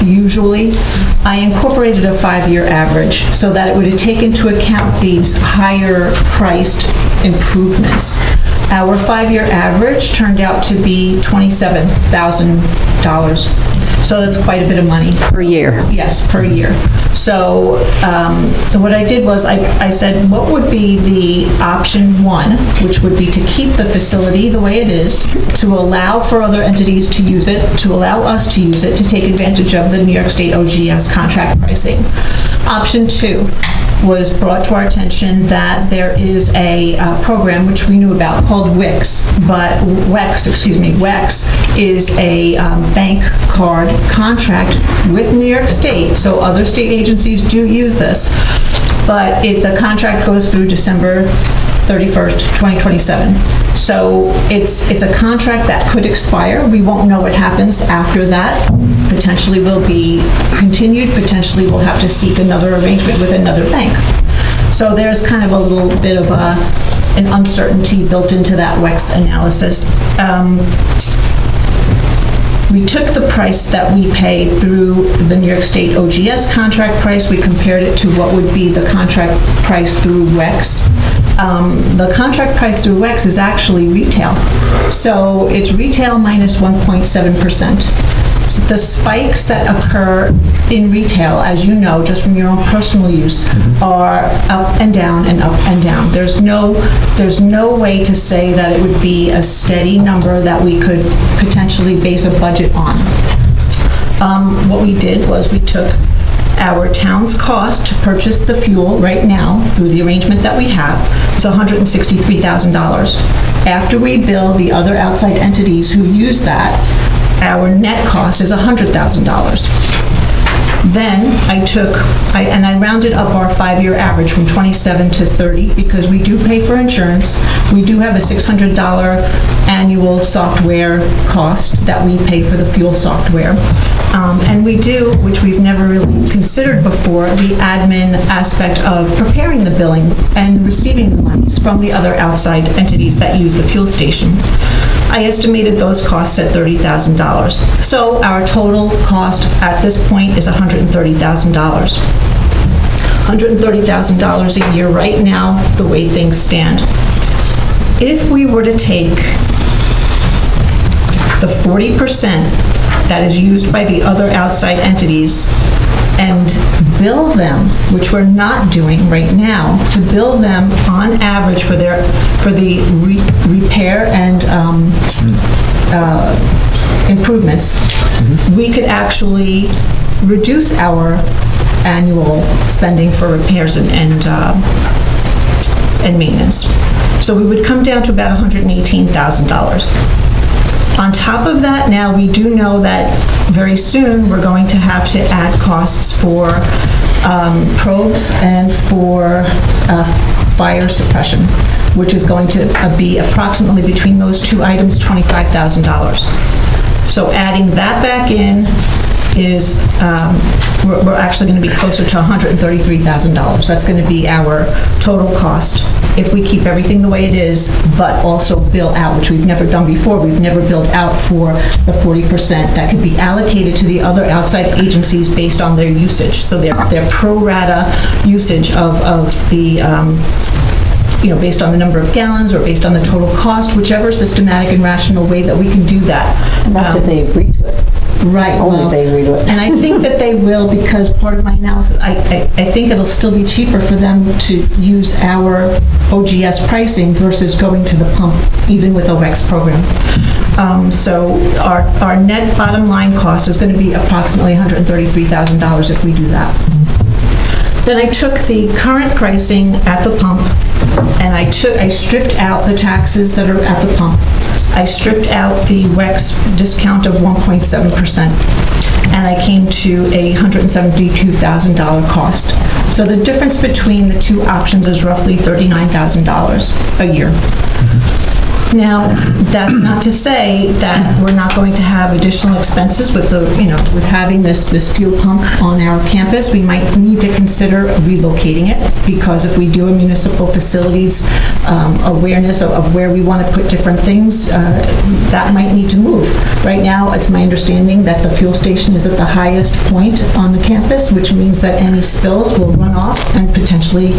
usually, I incorporated a 5-year average so that it would take into account these higher priced improvements. Our 5-year average turned out to be $27,000. So that's quite a bit of money. Per year? Yes, per year. So what I did was I said, what would be the option one, which would be to keep the facility the way it is, to allow for other entities to use it, to allow us to use it, to take advantage of the New York State OGS contract pricing. Option two was brought to our attention that there is a program which we knew about called WEX, but WEX is a bank card contract with New York State, so other state agencies do use this, but the contract goes through December 31st, 2027. So it's a contract that could expire. We won't know what happens after that. Potentially will be continued, potentially we'll have to seek another arrangement with another bank. So there's kind of a little bit of an uncertainty built into that WEX analysis. We took the price that we pay through the New York State OGS contract price, we compared it to what would be the contract price through WEX. The contract price through WEX is actually retail. So it's retail minus 1.7%. The spikes that occur in retail, as you know, just from your own personal use, are up and down and up and down. There's no way to say that it would be a steady number that we could potentially base a budget on. What we did was we took our town's cost to purchase the fuel right now through the arrangement that we have is $163,000. After we bill the other outside entities who use that, our net cost is $100,000. Then I rounded up our 5-year average from 27 to 30 because we do pay for insurance. We do have a $600 annual software cost that we pay for the fuel software. And we do, which we've never really considered before, the admin aspect of preparing the billing and receiving the monies from the other outside entities that use the fuel station. I estimated those costs at $30,000. So our total cost at this point is $130,000. $130,000 a year right now, the way things stand. If we were to take the 40% that is used by the other outside entities and bill them, which we're not doing right now, to bill them on average for the repair and improvements, we could actually reduce our annual spending for repairs and maintenance. So we would come down to about $118,000. On top of that, now we do know that very soon we're going to have to add costs for probes and for fire suppression, which is going to be approximately, between those two items, $25,000. So adding that back in is, we're actually going to be closer to $133,000. That's going to be our total cost if we keep everything the way it is, but also bill out, which we've never done before. We've never billed out for the 40% that could be allocated to the other outside agencies based on their usage. So their pro rata usage of the, based on the number of gallons or based on the total cost, whichever systematic and rational way that we can do that. And that's if they agree to it. Right. Only if they agree to it. And I think that they will, because part of my analysis, I think it'll still be cheaper for them to use our OGS pricing versus going to the pump, even with a REX program. So our net bottom line cost is going to be approximately $133,000 if we do that. Then I took the current pricing at the pump, and I stripped out the taxes that are at the pump. I stripped out the REX discount of 1.7%, and I came to a $172,000 cost. So the difference between the two options is roughly $39,000 a year. Now, that's not to say that we're not going to have additional expenses with with having this fuel pump on our campus. We might need to consider relocating it, because if we do a municipal facilities awareness of where we want to put different things, that might need to move. Right now, it's my understanding that the fuel station is at the highest point on the campus, which means that any spills will run off and potentially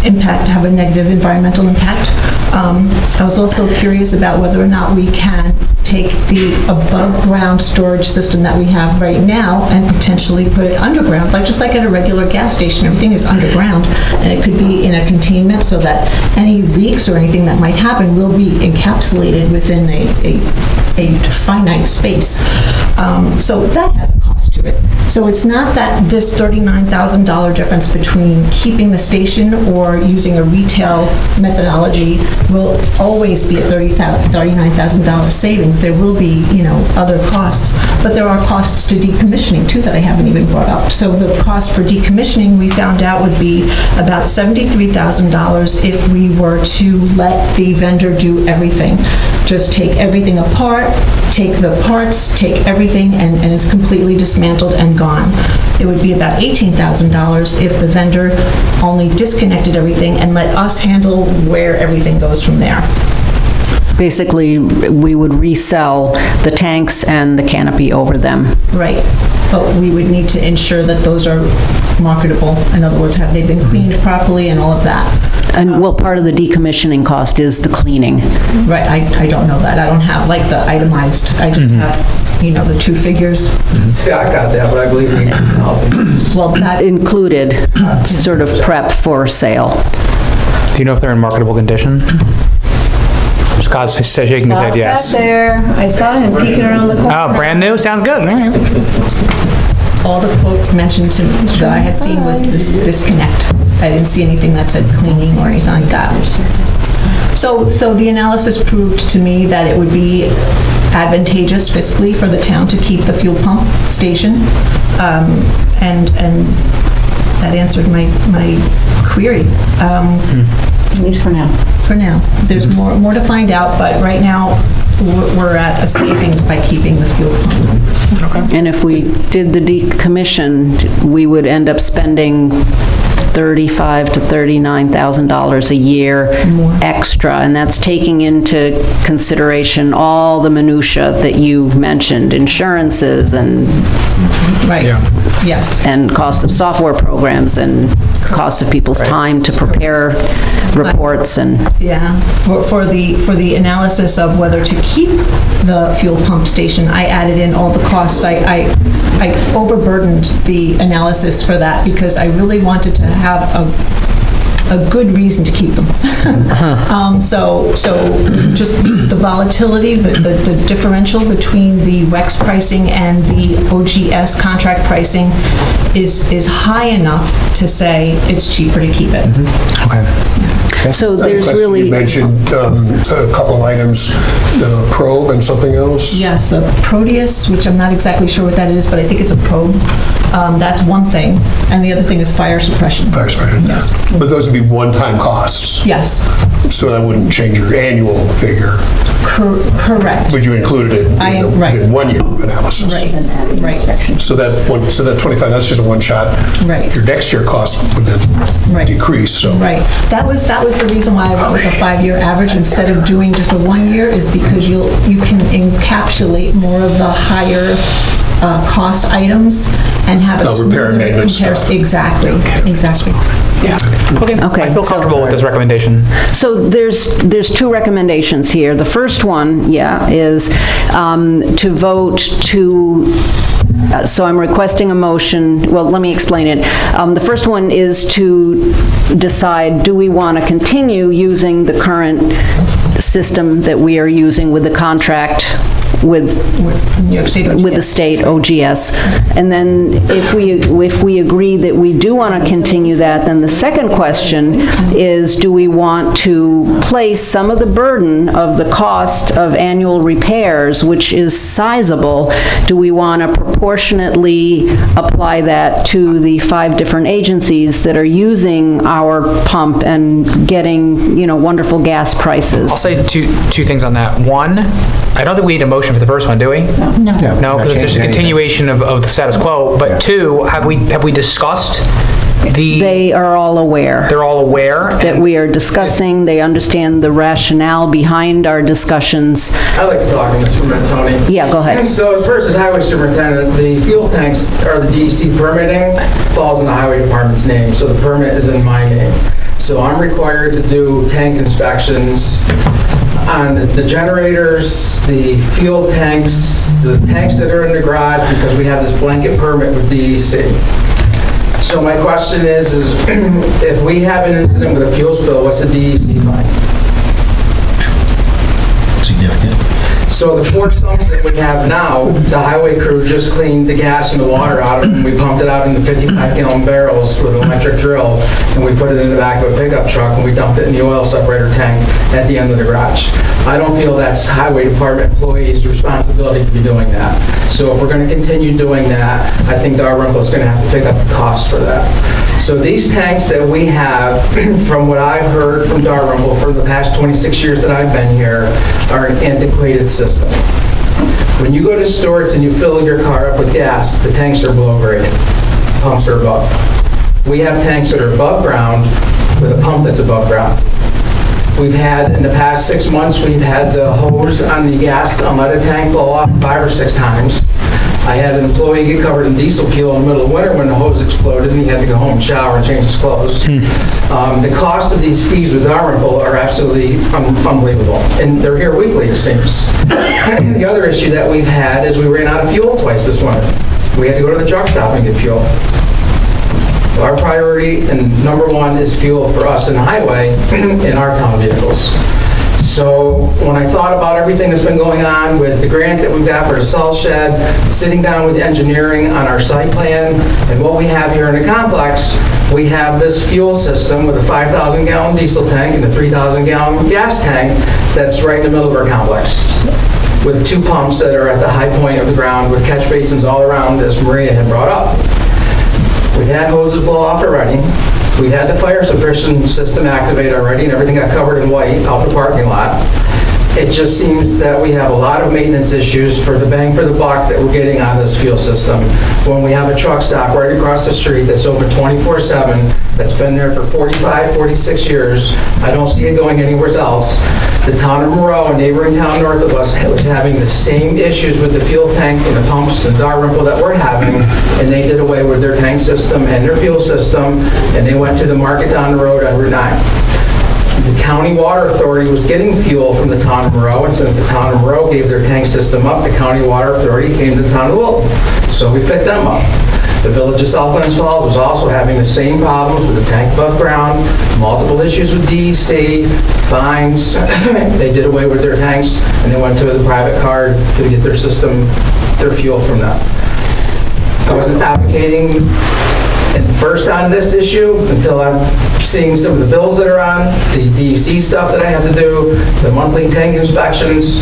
have a negative environmental impact. I was also curious about whether or not we can take the above-ground storage system that we have right now and potentially put it underground, just like at a regular gas station. Everything is underground, and it could be in a containment so that any leaks or anything that might happen will be encapsulated within a finite space. So that has a cost to it. So it's not that this $39,000 difference between keeping the station or using a retail methodology will always be a $39,000 savings. There will be, other costs, but there are costs to decommissioning too that I haven't even brought up. So the cost for decommissioning, we found out, would be about $73,000 if we were to let the vendor do everything. Just take everything apart, take the parts, take everything, and it's completely dismantled and gone. It would be about $18,000 if the vendor only disconnected everything and let us handle where everything goes from there. Basically, we would resell the tanks and the canopy over them. Right, but we would need to ensure that those are marketable. In other words, have they been cleaned properly and all of that. And, part of the decommissioning cost is the cleaning. Right, I don't know that. I don't have the itemized, I just have, the two figures. See, I got that, but I believe we Well, that included sort of prep for sale. Do you know if they're in marketable condition? Scott's shaking his head yes. Back there, I saw him peeking around the corner. Oh, brand new? Sounds good. All right. all the quotes mentioned that I had seen was disconnect. I didn't see anything that said cleaning or anything like that. So the analysis proved to me that it would be advantageous fiscally for the town to keep the fuel pump station. And that answered my query. At least for now. For now. There's more to find out, but right now, we're at a savings by keeping the fuel pump. And if we did the decommission, we would end up spending $35,000 to $39,000 a year extra, and that's taking into consideration all the minutia that you mentioned, insurances and Right. Yes. and cost of software programs and cost of people's time to prepare reports and... Yeah, for the analysis of whether to keep the fuel pump station, I added in all the costs. I overburdened the analysis for that because I really wanted to have a good reason to keep them. So just the volatility, the differential between the WEX pricing and the OGS contract pricing is high enough to say it's cheaper to keep it. Okay. So there's Question, really... You mentioned a couple of items, the probe and something else? Yes, a Proteus, which I'm not exactly sure what that is, but I think it's a probe. That's one thing. And the other thing is fire suppression. Fire suppression? Yes. But those would be one-time costs? Yes. So that wouldn't change your annual figure? Correct. But you included it in one-year analysis? Right. So that 25, that's just a one-shot? Right. Your next year cost would then decrease, so... Right. That was the reason why I went with a 5-year average instead of doing just a 1 year, is because you can encapsulate more of the higher cost items and have a repair and maintenance stuff. Exactly. Yeah. Okay. I feel comfortable with this recommendation. So there's two recommendations here. The first one, is to vote to, so I'm requesting a motion, well, let me explain it. The first one is to decide, do we want to continue using the current system that we are using with the contract with New York State OGS. With the state OGS. And then if we agree that we do want to continue that, then the second question is, do we want to place some of the burden of the cost of annual repairs, which is sizable, do we want to proportionately apply that to the 5 different agencies that are using our pump and getting, wonderful gas prices? I'll say two things on that. One, I don't think we need a motion for the first one, do we? No. No, because it's just a continuation of the status quo. But two, have we discussed They are all aware. They're all aware? That we are discussing, they understand the rationale behind our discussions. I'd like to talk on this for a minute, Tony. Yeah, go ahead. So first, as Highway Superintendent, the fuel tanks, or the DEC permitting, falls in the Highway Department's name, so the permit is in my name. So I'm required to do tank inspections on the generators, the fuel tanks, the tanks that are in the garage, because we have this blanket permit with DEC. So my question is if we have an incident with a fuel spill, what's the DEC fine? Significant. So the 4 sumps that we have now, the highway crew just cleaned the gas and the water out of them. We pumped it out into 55-gallon barrels with an electric drill, and we put it in the back of a pickup truck, and we dumped it in the oil separator tank at the end of the garage. I don't feel that's highway department employees' responsibility to be doing that. So if we're going to continue doing that, I think Dalrymple is going to have to pick up the cost for that. So these tanks that we have, from what I've heard from Dalrymple for the past 26 years that I've been here, are an antiquated system. When you go to Stewart's and you fill your car up with gas, the tanks are below grade, pumps are above. We have tanks that are above ground with a pump that's above ground. We've had, in the past 6 months, we've had the hose on the gas unleaded tank blow off 5 or 6 times. I had an employee get covered in diesel fuel in the middle of winter when the hose exploded, and he had to go home and shower and change his clothes. The cost of these fees with Dalrymple are absolutely unbelievable, and they're here weekly, it seems. The other issue that we've had is we ran out of fuel twice this winter. We had to go to the truck stop and get fuel. Our priority and number one is fuel for us in the highway in our town vehicles. So when I thought about everything that's been going on with the grant that we've got for the salt shed, sitting down with engineering on our site plan, and what we have here in the complex, we have this fuel system with a 5,000 gallon diesel tank and a 3,000 gallon gas tank that's right in the middle of our complex, with 2 pumps that are at the high point of the ground with catch basins all around, as Maria had brought up. We had hoses blow off already. We had the fire suppression system activate already, and everything got covered in white out in the parking lot. It just seems that we have a lot of maintenance issues for the bang for the buck that we're getting on this fuel system. When we have a truck stop right across the street that's open 24/7, that's been there for 45, 46 years, I don't see it going anywhere else. The town of Monroe, a neighboring town north of us, was having the same issues with the fuel tank and the pumps and Dalrymple that we're having, and they did away with their tank system and their fuel system, and they went to the market down the road on Route 9. The county water authority was getting fuel from the town of Monroe, and since the town of Monroe gave their tank system up, the county water authority came to the town of Wilton. So we picked them up. The village of South Glens Falls was also having the same problems with the tank above ground, multiple issues with DEC, fines. They did away with their tanks, and they went to the private card to get their system, their fuel from them. I wasn't advocating first on this issue until I'm seeing some of the bills that are on, the DEC stuff that I have to do, the monthly tank inspections.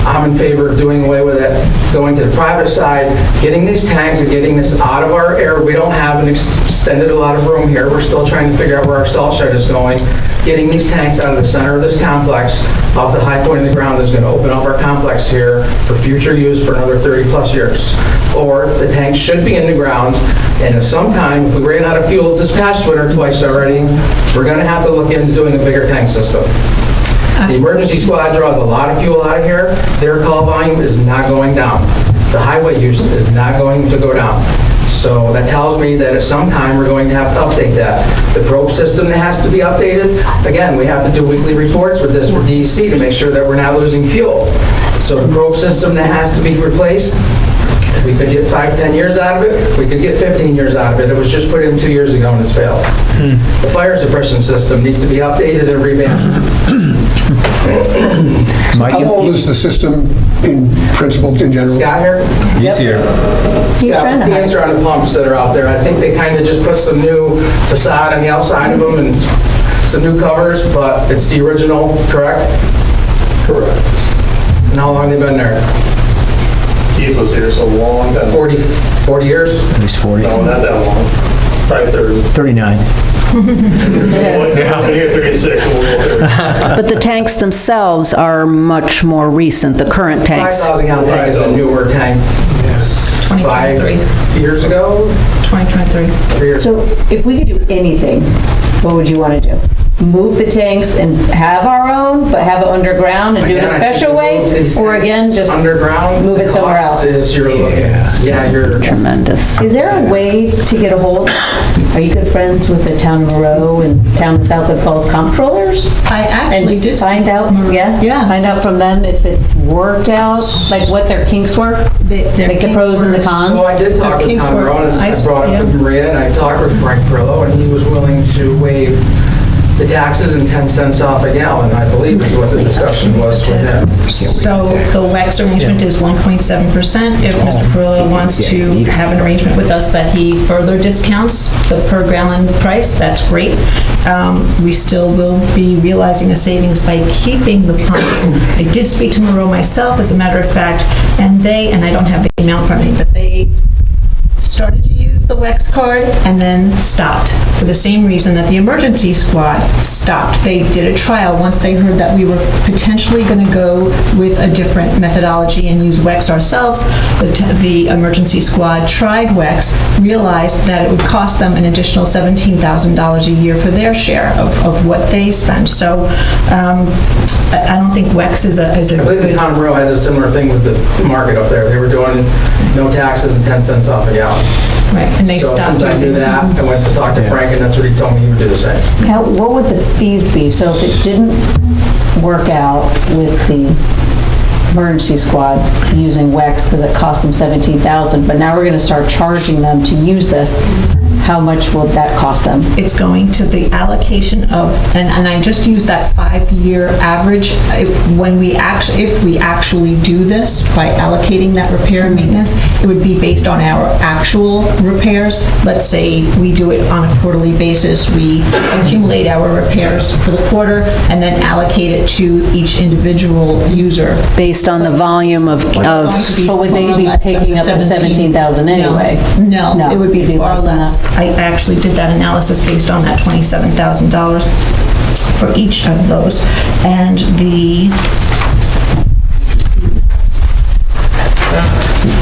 I'm in favor of doing away with it, going to the private side, getting these tanks and getting this out of our area. We don't have an extended a lot of room here. We're still trying to figure out where our salt shed is going. Getting these tanks out of the center of this complex, off the high point of the ground, is going to open up our complex here for future use for another 30+ years. Or the tanks should be in the ground, and if sometime, if we ran out of fuel this past winter twice already, we're going to have to look into doing a bigger tank system. The emergency squad draws a lot of fuel out of here. Their call volume is not going down. The highway use is not going to go down. So that tells me that at some time we're going to have to update that. The probe system that has to be updated, again, we have to do weekly reports with this with DEC to make sure that we're not losing fuel. So the probe system that has to be replaced, we could get 5-10 years out of it. We could get 15 years out of it. It was just put in 2 years ago and it's failed. The fire suppression system needs to be updated and revamped. How old is the system in principle, in general? Scott here? He's here. Yeah, the answer on the pumps that are out there. I think they kind of just put some new facade on the outside of them and some new covers, but it's the original, correct? Correct. And how long have they been there? Keith was here so long. 40 years? At least 40. No, not that long. Probably 30. 39. We'll be here 36, and we'll go 30. But the tanks themselves are much more recent, the current tanks. 5,000 gallon tank is a newer tank. 5 years ago? 2023. 3 years. So if we could do anything, what would you want to do? Move the tanks and have our own, but have it underground and do it a special way? Or again, just underground, move it somewhere else? is you're you're Tremendous. Is there a way to get a hold? Are you good friends with the town of Monroe and town of South Glens Falls comptrollers? I actually And did. find out, Yeah. find out from them if it's worked out, like what their kinks were? Like the pros and the cons? So I did talk with Tom Rowan, and I brought up with Maria, and I talked with Frank Perillo, and he was willing to waive the taxes and 10 cents off a gallon, I believe is what the discussion was with him. So the WEX arrangement is 1.7%. If Mr. Perillo wants to have an arrangement with us that he further discounts the per gallon price, that's great. We still will be realizing a savings by keeping the pumps. I did speak to Monroe myself, as a matter of fact, and I don't have the amount from me, but they started to use the WEX card and then stopped for the same reason that the emergency squad stopped. They did a trial once they heard that we were potentially going to go with a different methodology and use WEX ourselves. The emergency squad tried WEX, realized that it would cost them an additional $17,000 a year for their share of what they spend. So I don't think WEX is a I believe the town of Monroe had a similar thing with the market up there. They were doing no taxes and 10 cents off a gallon. Right, and they So stopped since I using knew that, I went to talk to Frank, and that's what he told me he would do the same. What would the fees be? So if it didn't work out with the emergency squad using WEX because it cost them $17,000, but now we're going to start charging them to use this, How much will that cost them? It's going to the allocation of, and I just use that 5-year average. If we actually do this by allocating that repair and maintenance, it would be based on our actual repairs. Let's say we do it on a quarterly basis. We accumulate our repairs for the quarter and then allocate it to each individual user. Based on the volume of, But would they be taking up the 17,000 anyway? No, it would be far less than less. I actually did that analysis based on that $27,000 for each of those. And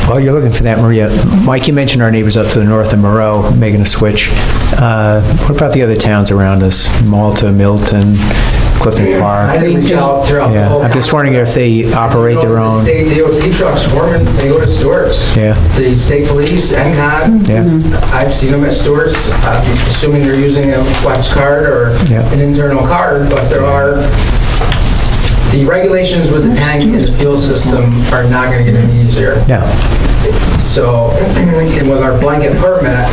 While you're looking for that, Maria, Mike, you mentioned our neighbors up to the north of Moreau making a switch. What about the other towns around us? Malta, Milton, Clifton Park? I didn't reach out throughout the whole. Yeah, I'm just wondering if they operate their own. The state DOT trucks, Foreman, they go to Stewart's. Yeah. The state police, NCOT. Yeah. I've seen them at Stewart's, assuming they're using a flex card or an internal card, but there are, the regulations with the tank and the fuel system are not going to get any easier. Yeah. So, and with our blanket permit,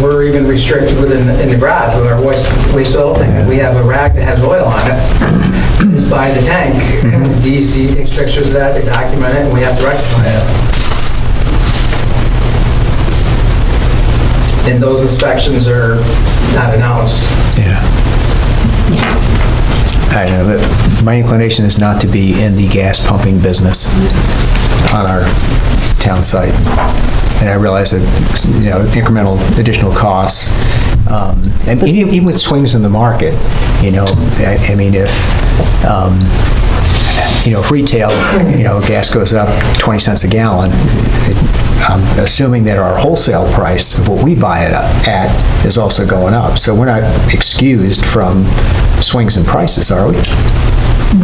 we're even restricted within in the garage with our waste oil tank. We have a rag that has oil on it. It's by the tank. DEC takes pictures of that, they document it, and we have to rectify it. And those inspections are not announced. Yeah. I don't know, but my inclination is not to be in the gas pumping business on our town site. And I realize that, incremental additional costs. And even with swings in the market, I mean, if retail, gas goes up 20 cents a gallon, I'm assuming that our wholesale price of what we buy it at is also going up. So we're not excused from swings in prices, are we?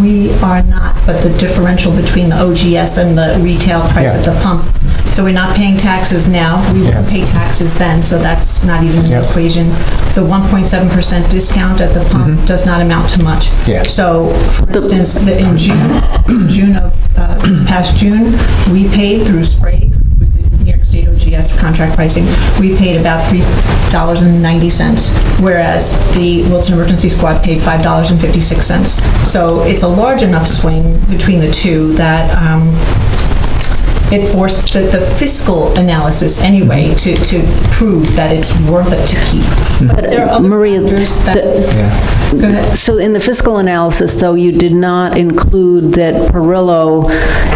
we are not, but the differential between the OGS and the retail price at the pump. So we're not paying taxes now, we won't pay taxes then, so that's not even in the equation. The 1.7% discount at the pump does not amount to much. So, for instance, in June of this past June, we paid through Sprague with the New York State OGS contract pricing, we paid about $3.90, whereas the Wilton Emergency Squad paid $5.56. So it's a large enough swing between the two that it forced the fiscal analysis anyway to prove that it's worth it to keep. But there are other factors that... Go ahead. So in the fiscal analysis, though, you did not include that Perillo,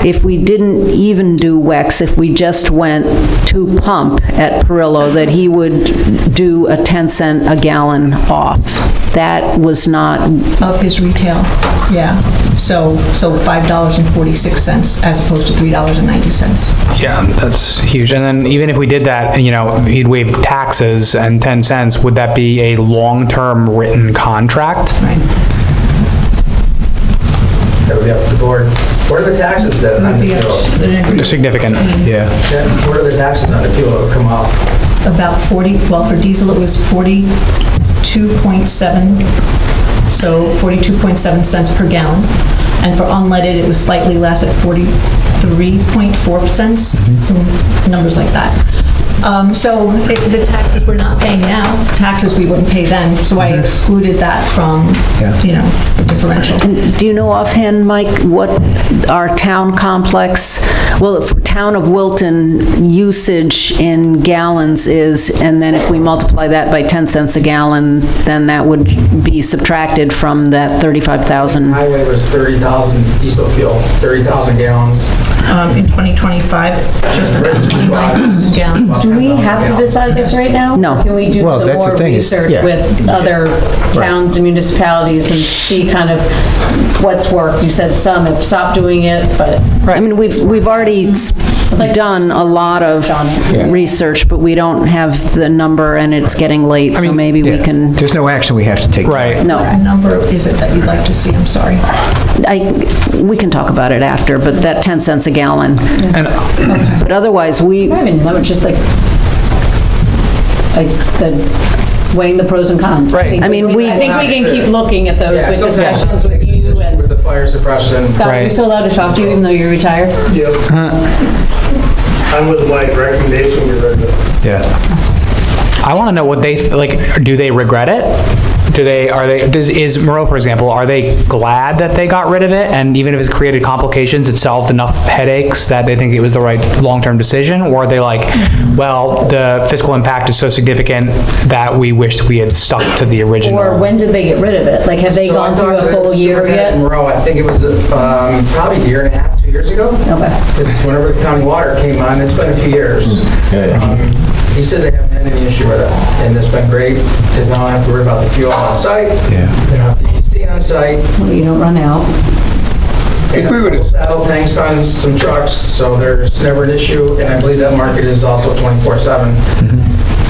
if we didn't even do WEX, if we just went to pump at Perillo, that he would do a 10 cent a gallon off. That was not... Of his retail, yeah. So $5.46 as opposed to $3.90. Yeah, that's huge. And then even if we did that, he'd waive taxes and 10 cents, would that be a long-term written contract? Right. That would be up to the board. What are the taxes that on the fuel? Significant. What are the taxes on the fuel that would come off? About 40, well, for diesel it was 42.7, so 42.7 cents per gallon. And for unleaded, it was slightly less at 43.4 cents, some numbers like that. So the taxes we're not paying now, taxes we wouldn't pay then, so I excluded that from, the differential. And do you know offhand, Mike, what our town complex, town of Wilton usage in gallons is, and then if we multiply that by 10 cents a gallon, then that would be subtracted from that 35,000. Highway was 30,000 diesel fuel, 30,000 gallons. In 2025, just about 29,000 gallons. Do we have to decide this right now? No. Can we do some more research with other towns and municipalities and see kind of what's worked? You said some have stopped doing it, but... I mean, we've already done a lot of research, but we don't have the number and it's getting late, so maybe we can... There's no action we have to take. Right. No. What number is it that you'd like to see? I'm sorry. We can talk about it after, but that 10 cents a gallon. But otherwise, we... I mean, it's just like weighing the pros and cons. Right. I think we can keep looking at those with discussions with you and... With the fire suppression. Scott, are we still allowed to talk to you even though you're retired? I'm with my recommendation, you're ready. I want to know what they, like, do they regret it? Is Moreau, for example, are they glad that they got rid of it? And even if it's created complications, it solved enough headaches that they think it was the right long-term decision? Or are they like, well, the fiscal impact is so significant that we wished we had stuck to the original? Or when did they get rid of it? Like, have they gone through a full year yet? Monroe, I think it was probably a year and a half, 2 years ago. Okay. Because whenever the county water came on, it's been a few years. He said they haven't had any issue with it, and it's been great, because now I don't have to worry about the fuel on site. Yeah. They don't have the EC on site. Well, you don't run out. If we were to, Saddle tanks on some trucks, so there's never an issue, and I believe that market is also 24/7.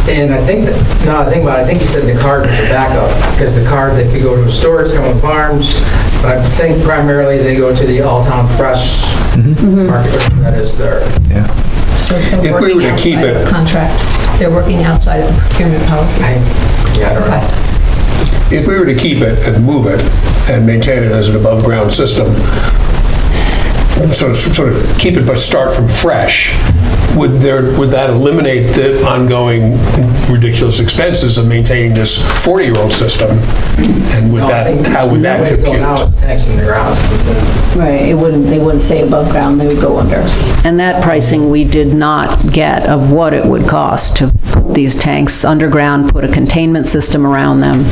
And I think that, now I think about it, I think he said the card was a backup, because the card, they could go to a store, it's coming with farms, but I think primarily they go to the All-Town Fresh market that is there. Yeah. So If they're we were working to keep outside of it- the contract. They're working outside of the procurement policy. Yeah, I don't know. if we were to keep it and move it and maintain it as an above-ground system, sort of keep it but start from fresh, would that eliminate the ongoing ridiculous expenses of maintaining this 40-year-old system? And No, I think how would that way to go compute? now with the tanks in the ground. Right, they wouldn't say above ground, they would go under. And that pricing we did not get of what it would cost to put these tanks underground, put a containment system around them.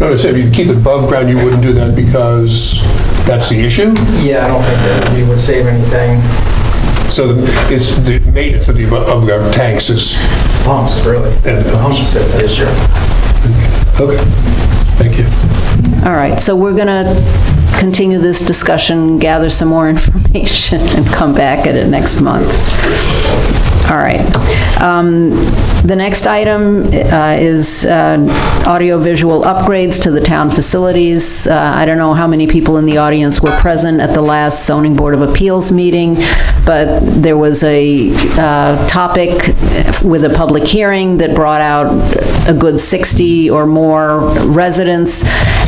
No, I said if you keep it above ground, you wouldn't do that because that's the issue? Yeah, I don't think that we would save anything. So it's the maintenance of the above-ground tanks is... Pumps, really. And The pumps, that's the issue. Okay, thank you. All right, so we're going to continue this discussion, gather some more information, and come back at it next month. All right. The next item is audiovisual upgrades to the town facilities. I don't know how many people in the audience were present at the last Zoning Board of Appeals meeting, but there was a topic with a public hearing that brought out a good 60 or more residents,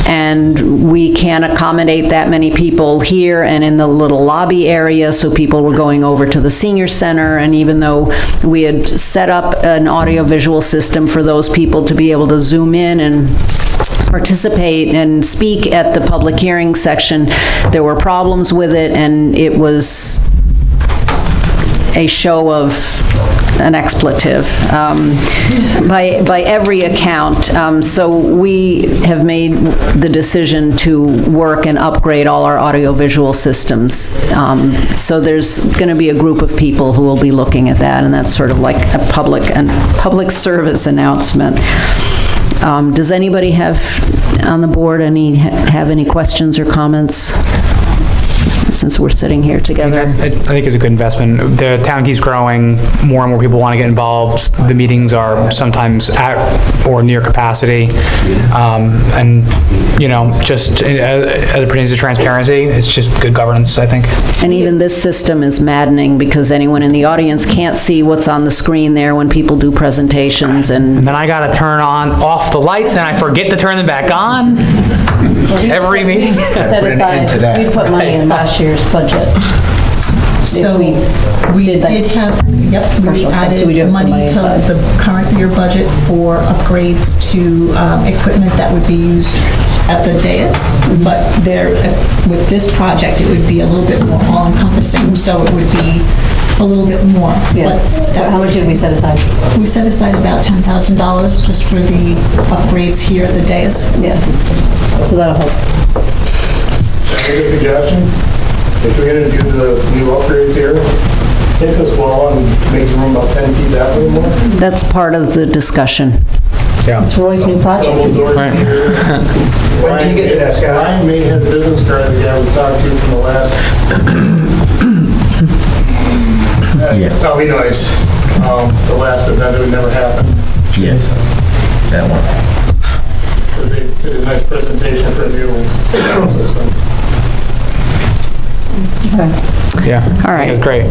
and we can't accommodate that many people here and in the little lobby area, so people were going over to the senior center, and even though we had set up an audiovisual system for those people to be able to zoom in and participate and speak at the public hearing section, there were problems with it, and it was a show of an expletive by every account. So we have made the decision to work and upgrade all our audiovisual systems. So there's going to be a group of people who will be looking at that, and that's sort of like a public service announcement. Does anybody have on the board have any questions or comments? Since we're sitting here together. I think it's a good investment. The town keeps growing, more and more people want to get involved. The meetings are sometimes at or near capacity. And, you know, just as it pertains to transparency, it's just good governance, I think. And even this system is maddening because anyone in the audience can't see what's on the screen there when people do presentations, and then I gotta turn off the lights and I forget to turn them back on every meeting. Set aside, we put money in last year's budget. So we did have, yep, we added money to the current year budget for upgrades to equipment that would be used at the dais, but with this project, it would be a little bit more all-encompassing, so it would be a little bit more. Yeah. How much did we set aside? We set aside about $10,000 just for the upgrades here at the dais. Yeah, so that'll help. Make a suggestion, if we're gonna do the new upgrades here, take this wall and make the room about 10 feet that way more. that's part of the discussion. Yeah. It's Roy's new project. Double doors Right. here. When do you get to that, Scott? Ryan may have a business card, the guy we talked to from the last. Oh, he knows, the last event that would never happen. Yes, that one. But they did a nice presentation for the new sound system. Yeah. All right. It's great.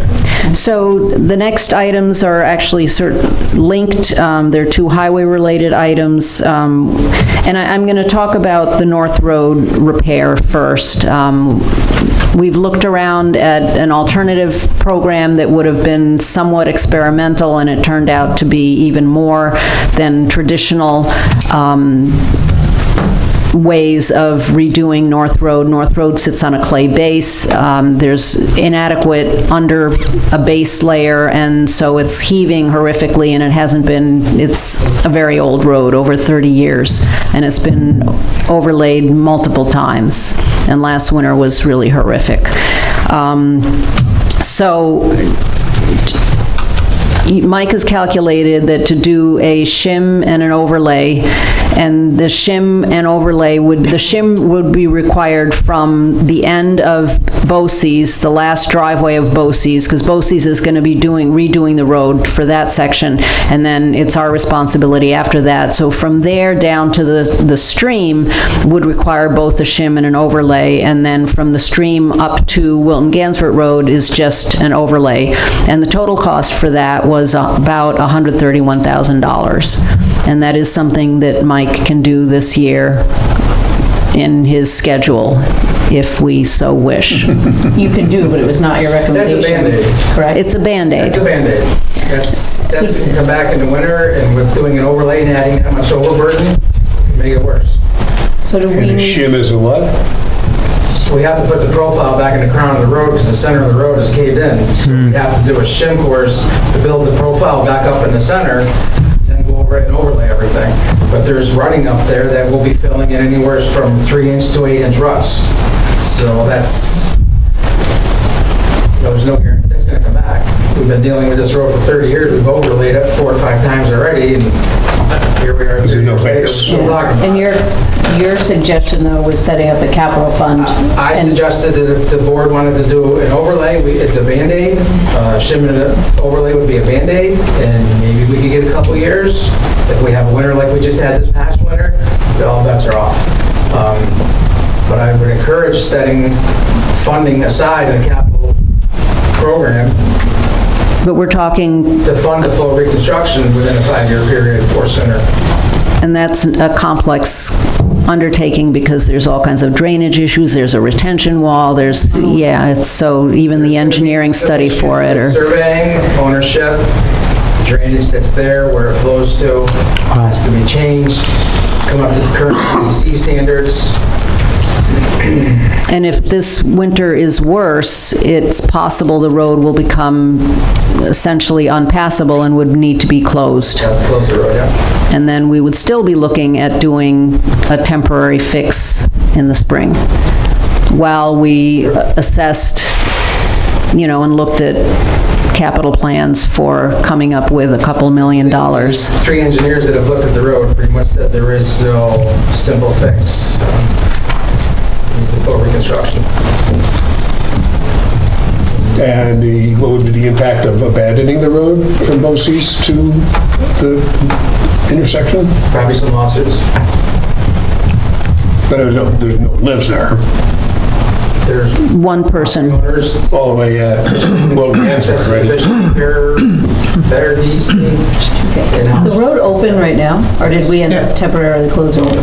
So the next items are actually sort of linked. They're two highway-related items. And I'm going to talk about the North Road repair first. We've looked around at an alternative program that would have been somewhat experimental, and it turned out to be even more than traditional ways of redoing North Road. North Road sits on a clay base. There's inadequate under a base layer, and so it's heaving horrifically, and it hasn't been, it's a very old road, over 30 years, and it's been overlaid multiple times, and last winter was really horrific. So Mike has calculated that to do a shim and an overlay, and the shim and overlay the shim would be required from the end of Bosse's, the last driveway of Bosse's, because Bosse's is going to be redoing the road for that section, and then it's our responsibility after that. So from there down to the stream would require both a shim and an overlay, and then from the stream up to Wilton Gansford Road is just an overlay. And the total cost for that was about $131,000. And that is something that Mike can do this year in his schedule, if we so wish. You can do, but it was not your recommendation. That's a Band-Aid. Correct? It's a Band-Aid. That's a Band-Aid. That's going to come back in the winter, and with doing an overlay and adding that much overburden, it can make it worse. So do we And a need... shim is a what? We have to put the profile back in the crown of the road because the center of the road is caved in. So we have to do a shim course to build the profile back up in the center, then go over it and overlay everything. But there's rutting up there that we'll be filling in anywhere from 3-inch to 8-inch ruts. So that's, there's no guarantee that's going to come back. We've been dealing with this road for 30 years. We've overlaid it 4 or 5 times already, and here we are. There's no base. We're still talking about And it. your suggestion, though, was setting up a capital fund. I and- suggested that if the board wanted to do an overlay, it's a Band-Aid. Shim and an overlay would be a Band-Aid, and maybe we could get a couple years. If we have a winter like we just had this past winter, all bets are off. But I would encourage setting funding aside in a capital program But we're talking, to fund the full reconstruction within a 5-year period or sooner. and that's a complex undertaking because there's all kinds of drainage issues, there's a retention wall, there's, yeah, it's, so even the engineering study for it, or... Surveying, ownership, drainage that's there, where it flows to, has to be changed, come up to the current CDC standards. And if this winter is worse, it's possible the road will become essentially unpassable and would need to be closed. Close the road, yeah. And then we would still be looking at doing a temporary fix in the spring, while we assessed, you know, and looked at capital plans for coming up with $2 million. 3 engineers that have looked at the road pretty much said there is no simple fix. It's a full reconstruction. And what would be the impact of abandoning the road from Bosse's to the intersection? Probably some lawsuits. But there's no one lives there. There's One person. owners, All the way at Wilton Gansford, right? their deeds. Is the road open right now, or did we end up temporarily closing it?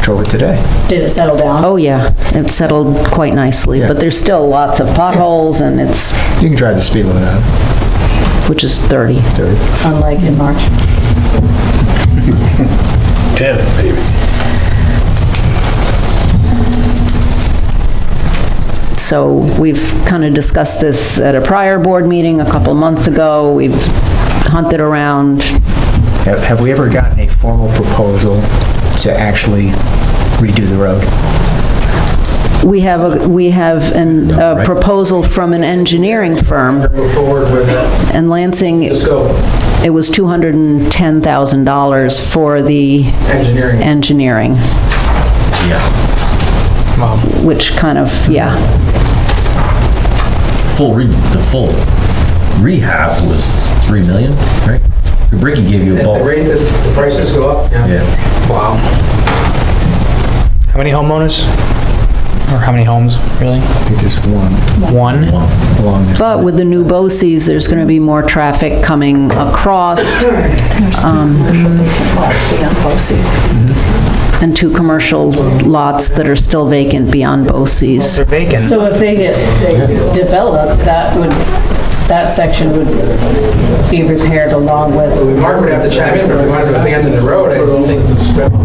Drove it today. Did it settle down? Oh, yeah, it settled quite nicely, Yeah. but there's still lots of potholes, and it's, You can drive the speed limit on which is 30. 30. Unlike in March. 10, maybe. So we've kind of discussed this at a prior board meeting a couple months ago. We've hunted around. Have we ever gotten a formal proposal to actually redo the road? We have a proposal from an engineering firm, Move forward with it. and Lansing, Let's go. it was $210,000 for the Engineering. engineering, Yeah. which kind of, yeah. The full rehab was 3 million, right? Ricky gave you a At ball. the rate that the prices go up, yeah. Yeah. Wow. How many homeowners? Or how many homes, really? I think there's one One? along there. But with the new Bosse's, there's going to be more traffic coming across. Lots beyond Bosse's. and 2 commercial lots that are still vacant beyond Bosse's. They're vacant. So if they get developed, that section would be repaired along with. Mark would have to chime in, but if we wanted to abandon the road, I don't think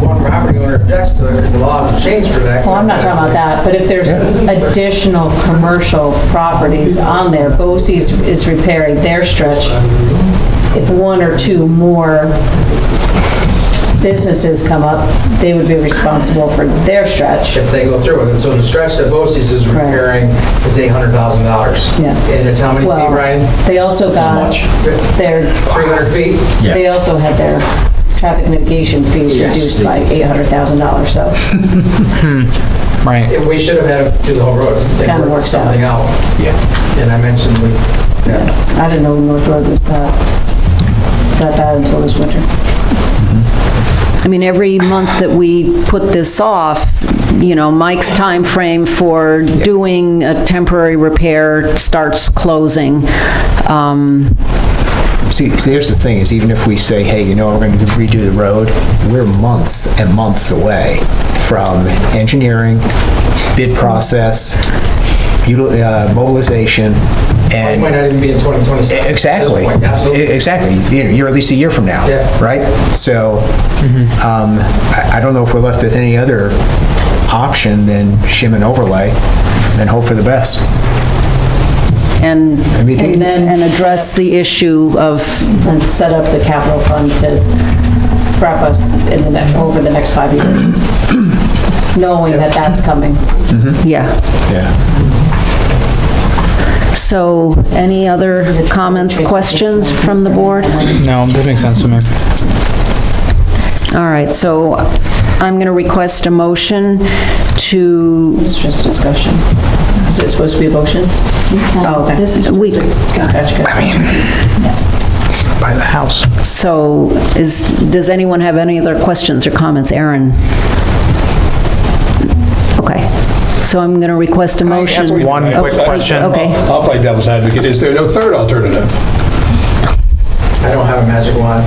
one property owner objects to it, because the laws have changed for that. Well, I'm not talking about that, but if there's additional commercial properties on there, Bosse's is repairing their stretch. If 1 or 2 more businesses come up, they would be responsible for their stretch. If they go through with it. So the stretch that Bosse's is repairing is $800,000. Yeah. And it's how many feet, Well, Brian? they also got their, 300 feet? they also had their traffic mitigation fees reduced by $800,000, so. Right. We should have had them do the whole road. They Kinda worked works out. something out. Yeah. And I mentioned, I didn't know North Road was that bad until this winter. I mean, every month that we put this off, Mike's time frame for doing a temporary repair starts closing. See, here's the thing, is even if we say, hey, we're going to redo the road, we're months and months away from engineering, bid process, mobilization, and... It might not even be in 2026. Exactly. At this point, absolutely. Exactly. You're at least a year from now, right? So, I don't know if we're left with any other option than shim and overlay and hope for the best. And address the issue of... And set up the capital fund to prep us over the next 5 years, knowing that that's coming. Yeah. So, any other comments, questions from the board? No, that makes sense to me. All right, so I'm going to request a motion to... It's just discussion. Is it supposed to be a motion? Oh, okay. Gotcha. Buy the house. So, does anyone have any other questions or comments? Aaron? Okay. So I'm going to request a motion. ask one quick question? Okay. I'll play devil's advocate. Is there no third alternative? I don't have a magic wand.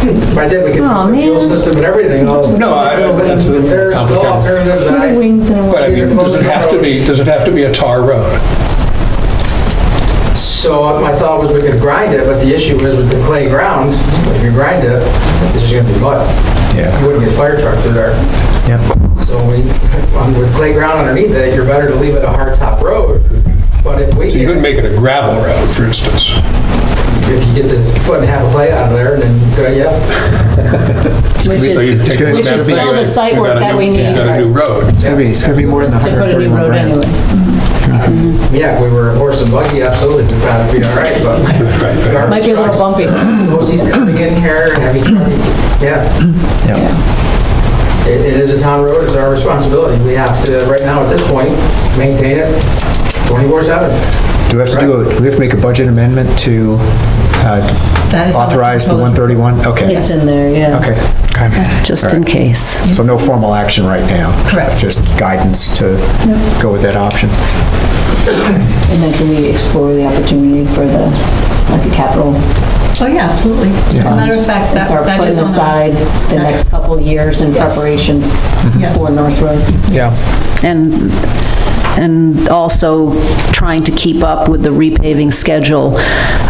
If I did, we could fix the fuel system and everything. No, that's There's no alternative that I... But I mean, does it have to be a tar road? So my thought was we could grind it, but the issue is with the clay ground, if you grind it, it's just gonna be mud. Yeah. You wouldn't get a fire truck through there. Yep. So with clay ground underneath it, you're better to leave it a hard top road. But if we... So you couldn't make it a gravel road, for instance? If you get the foot and a half of clay out of there, then Which is still the site work that we need. You got a new road. It's gonna be more than To put a new 131 road grand. anyway. Yeah, if we were horse and buggy, absolutely, we'd probably be all right, but... Might be a little bumpy. He's coming in here, heavy trucking, It is a town road, it's our responsibility. We have to, right now, at this point, maintain it 24/7. Do we have to make a budget amendment to That is on the authorize the 131? Okay. It's in there, yeah. Okay. Just in case. So no formal action right now? Correct. Just guidance to go with that option? And then can we explore the opportunity for the capital? Oh, yeah, absolutely. As a matter of fact, It's our that is putting on aside the next couple of years in preparation for North Road. Yeah. And also trying to keep up with the repaving schedule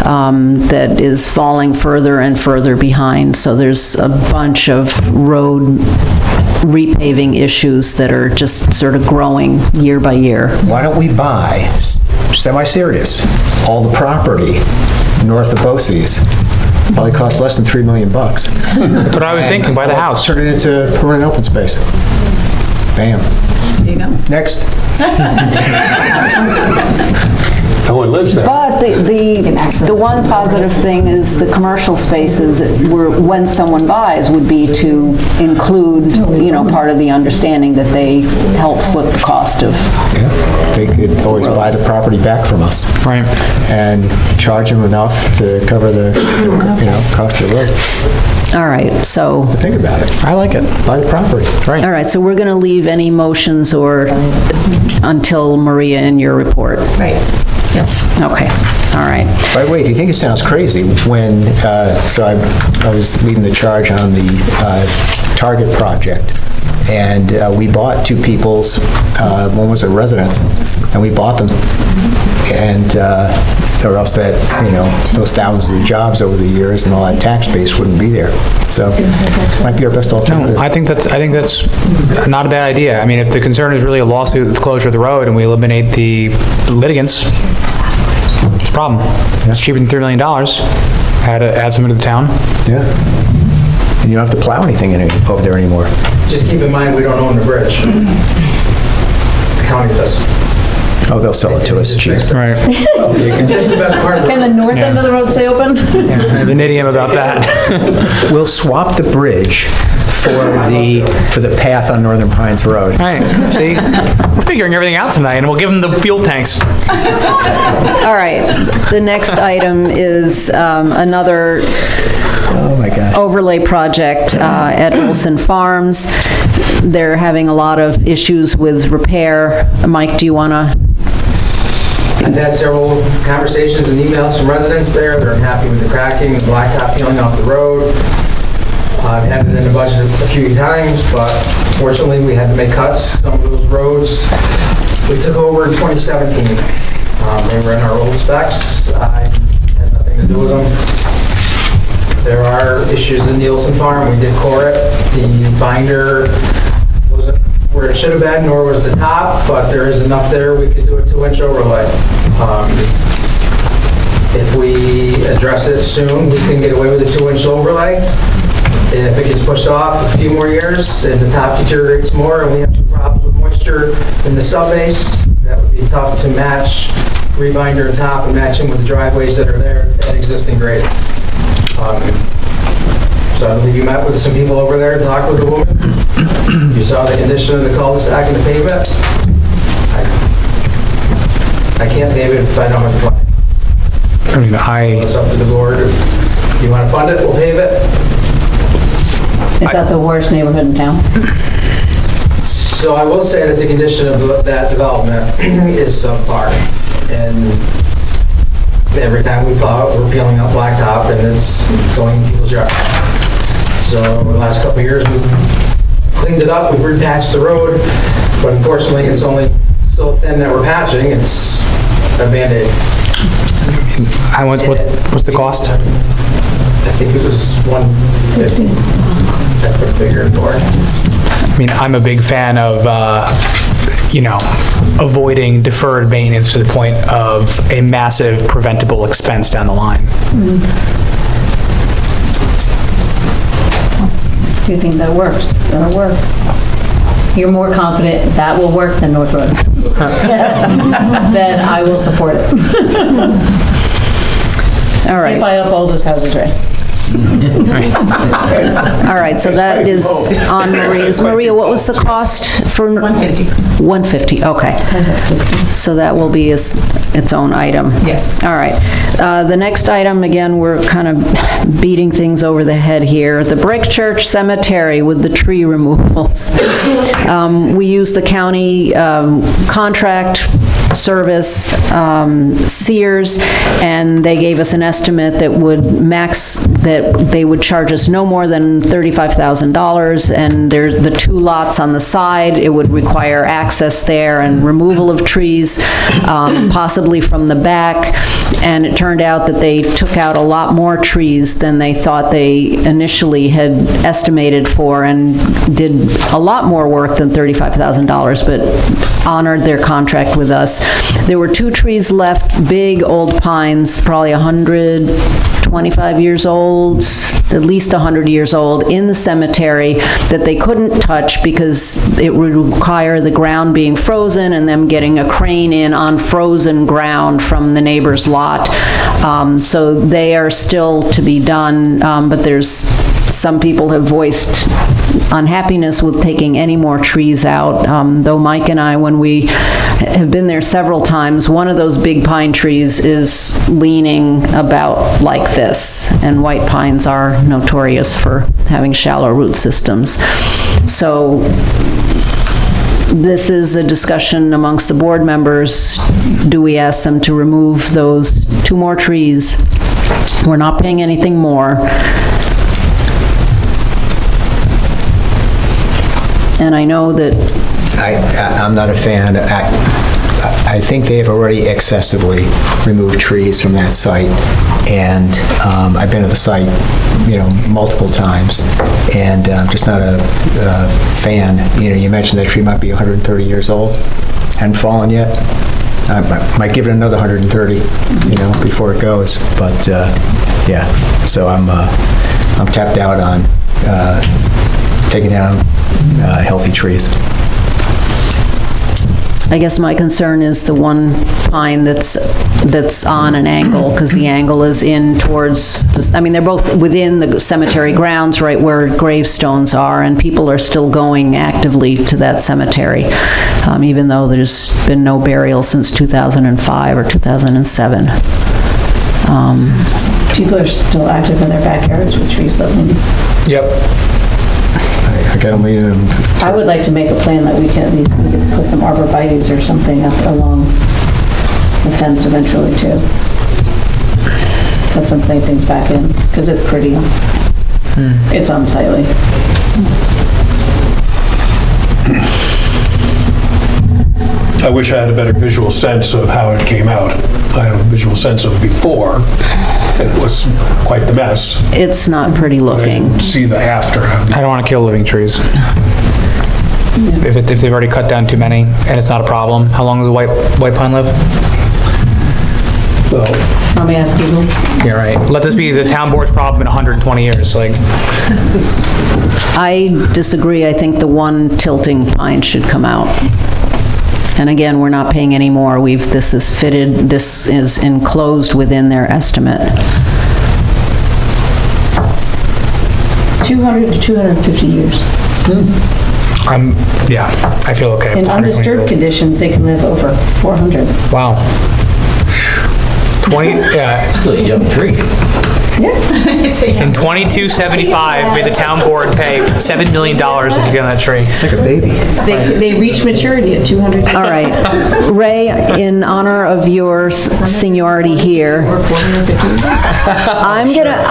that is falling further and further behind. So there's a bunch of road repaving issues that are just sort of growing year by year. Why don't we buy, semi-serious, all the property north of Bosse's? Probably cost less than $3 million. That's what I was thinking, buy the house. Turn it into permanent open space. Bam. There you go. Next. No one lives there. But the one positive thing is the commercial spaces, when someone buys, would be to include, part of the understanding that they help foot the cost of. Yeah, they could always buy the property back from us. Right. And charge them enough to cover the, cost of the road. All right, so. Think about it. I like it. Buy the property. Right. All right, so we're going to leave any motions until Maria in your report. Right. Yes. Okay, all right. By the way, do you think it sounds crazy when, so I was leading the charge on the Target project, And we bought two people's, one was a residence, and we bought them. And, or else that, those thousands of jobs over the years and all that tax base wouldn't be there. So, might be our best alternative. No, I think that's not a bad idea. I mean, if the concern is really a lawsuit with the closure of the road and we eliminate the litigants, it's a problem. It's cheaper than $3 million. Add some into the town. Yeah. And you don't have to plow anything over there anymore. Just keep in mind, we don't own the bridge. The county does. Oh, they'll sell it to us cheap. Right. That's the best part. Can the north end of the road stay open? Yeah, I have an idiom about that. We'll swap the bridge for the path on Northern Pines Road. Right, see? We're figuring everything out tonight, and we'll give them the fuel tanks. All right, the next item is another Oh my gosh. overlay project at Wilson Farms. They're having a lot of issues with repair. Mike, do you want to? I've had several conversations and emails from residents there. They're unhappy with the cracking, the blacktop peeling off the road. I've had it in the budget a few times, but fortunately we had to make cuts. Some of those roads we took over in 2017. They were in our old specs. I had nothing to do with them. There are issues in Nielsen Farm. We did core it. The binder wasn't where it should have been, nor was the top, but there is enough there. We could do a 2-inch overlay. If we address it soon, we can get away with a 2-inch overlay. If it gets pushed off a few more years and the top deteriorates more and we have some problems with moisture in the subbase, that would be tough to match rebinder and top and match them with the driveways that are there at existing grade. So I believe you met with some people over there and talked with the woman. You saw the condition of the cul-de-sac and the pavement. I can't pave it if I don't have the money. I mean, So it's up to the board. If you want to fund it, we'll pave it. Is that the worst neighborhood in town? So I will say that the condition of that development is subpar. And every time we plow it, we're peeling up blacktop and it's going in people's yards. So in the last couple of years, we've cleaned it up, we've repatched the road, but unfortunately, it's only so thin that we're patching, it's a Band-Aid. What's the cost? I think it was 150. I put a figure in for it. I mean, I'm a big fan of, avoiding deferred maintenance to the point of a massive preventable expense down the line. Do you think that works? That'll work. You're more confident that will work than North Road? Then I will support it. All right. Buy up all those houses, right? All right, so that is on Maria's. Maria, what was the cost for? 150. 150, okay. So that will be its own item. Yes. All right. The next item, again, we're kind of beating things over the head here. The Brick Church Cemetery with the tree removals. We use the county contract service, Sears, and they gave us an estimate that they would charge us no more than $35,000, and there's the 2 lots on the side. It would require access there and removal of trees, possibly from the back, and it turned out that they took out a lot more trees than they thought they initially had estimated for, and did a lot more work than $35,000, but honored their contract with us. There were 2 trees left, big old pines, probably 125 years old, at least 100 years old, in the cemetery that they couldn't touch because it would require the ground being frozen and them getting a crane in on frozen ground from the neighbor's lot. So they are still to be done, but some people have voiced unhappiness with taking any more trees out, though Mike and I, when we have been there several times, one of those big pine trees is leaning about like this, and white pines are notorious for having shallow root systems. So this is a discussion amongst the board members. Do we ask them to remove those 2 more trees? We're not paying anything more. And I know that, I'm not a fan. I think they have already excessively removed trees from that site, and I've been to the site, multiple times, and I'm just not a fan. You mentioned that tree might be 130 years old, hadn't fallen yet. I might give it another 130, before it goes. But yeah, so I'm tapped out on taking down healthy trees. I guess my concern is the one pine that's on an angle, because the angle is in towards, they're both within the cemetery grounds, right where gravestones are, and people are still going actively to that cemetery, even though there's been no burial since 2005 or 2007. People are still active in their backyards with trees living. Yep. I gotta leave them. I would like to make a plan that we could put some arborvitaes or something up along the fence eventually too. Put some plantings back in, because it's pretty. It's unsightly. I wish I had a better visual sense of how it came out. I have a visual sense of before, and it was quite the mess. It's not pretty I looking. didn't see the after. I don't want to kill living trees. If they've already cut down too many and it's not a problem, how long does the white pine live? Well, Let me ask you. Yeah, right. Let this be the town board's problem in 120 years, like. I disagree. I think the one tilting pine should come out. And again, we're not paying any more. This is enclosed within their estimate. 200 to 250 years. Yeah, I feel okay. In undisturbed conditions, they can live over 400. Wow. 20, yeah. It's still a young tree. Yeah. In 2275, made the town board pay $7 million to get on that tree. It's like a baby. They reach maturity at 200. All right. Ray, in honor of your seniority here, I'm gonna.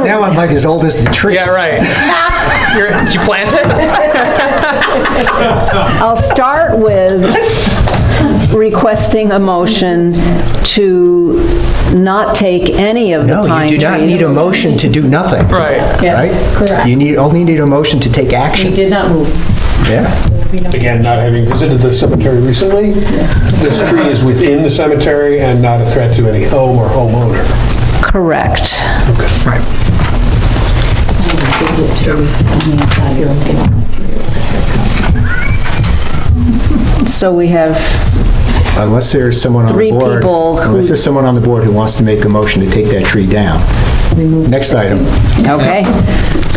Now I'm like as old as the tree. Yeah, right. Did you plant it? I'll start with requesting a motion to not take any of the pine No, you do not trees. need a motion to do nothing. Right. Yeah, Right? correct. You only need a motion to take action. We did not move. Yeah. again, not having visited the cemetery recently, this tree is within the cemetery and not a threat to any home or homeowner. Correct. Okay. Right. So we have Unless there's someone on the Three board. people who- Unless there's someone on the board who wants to make a motion to take that tree down. Next item. Okay,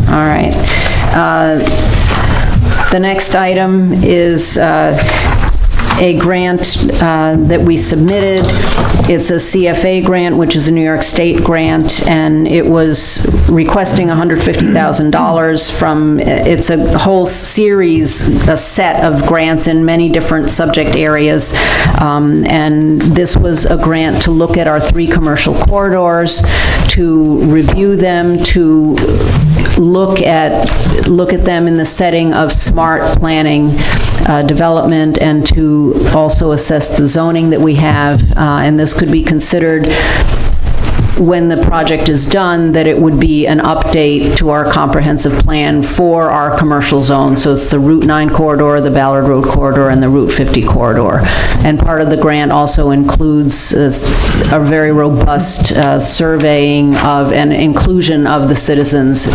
all right. The next item is a grant that we submitted. It's a CFA grant, which is a New York State grant, and it was requesting $150,000 from, it's a whole series, a set of grants in many different subject areas. And this was a grant to look at our 3 commercial corridors, to review them, to look at them in the setting of smart planning, development, and to also assess the zoning that we have. And this could be considered, when the project is done, that it would be an update to our comprehensive plan for our commercial zone. So it's the Route 9 corridor, the Ballard Road corridor, and the Route 50 corridor. And part of the grant also includes a very robust surveying of and inclusion of the citizens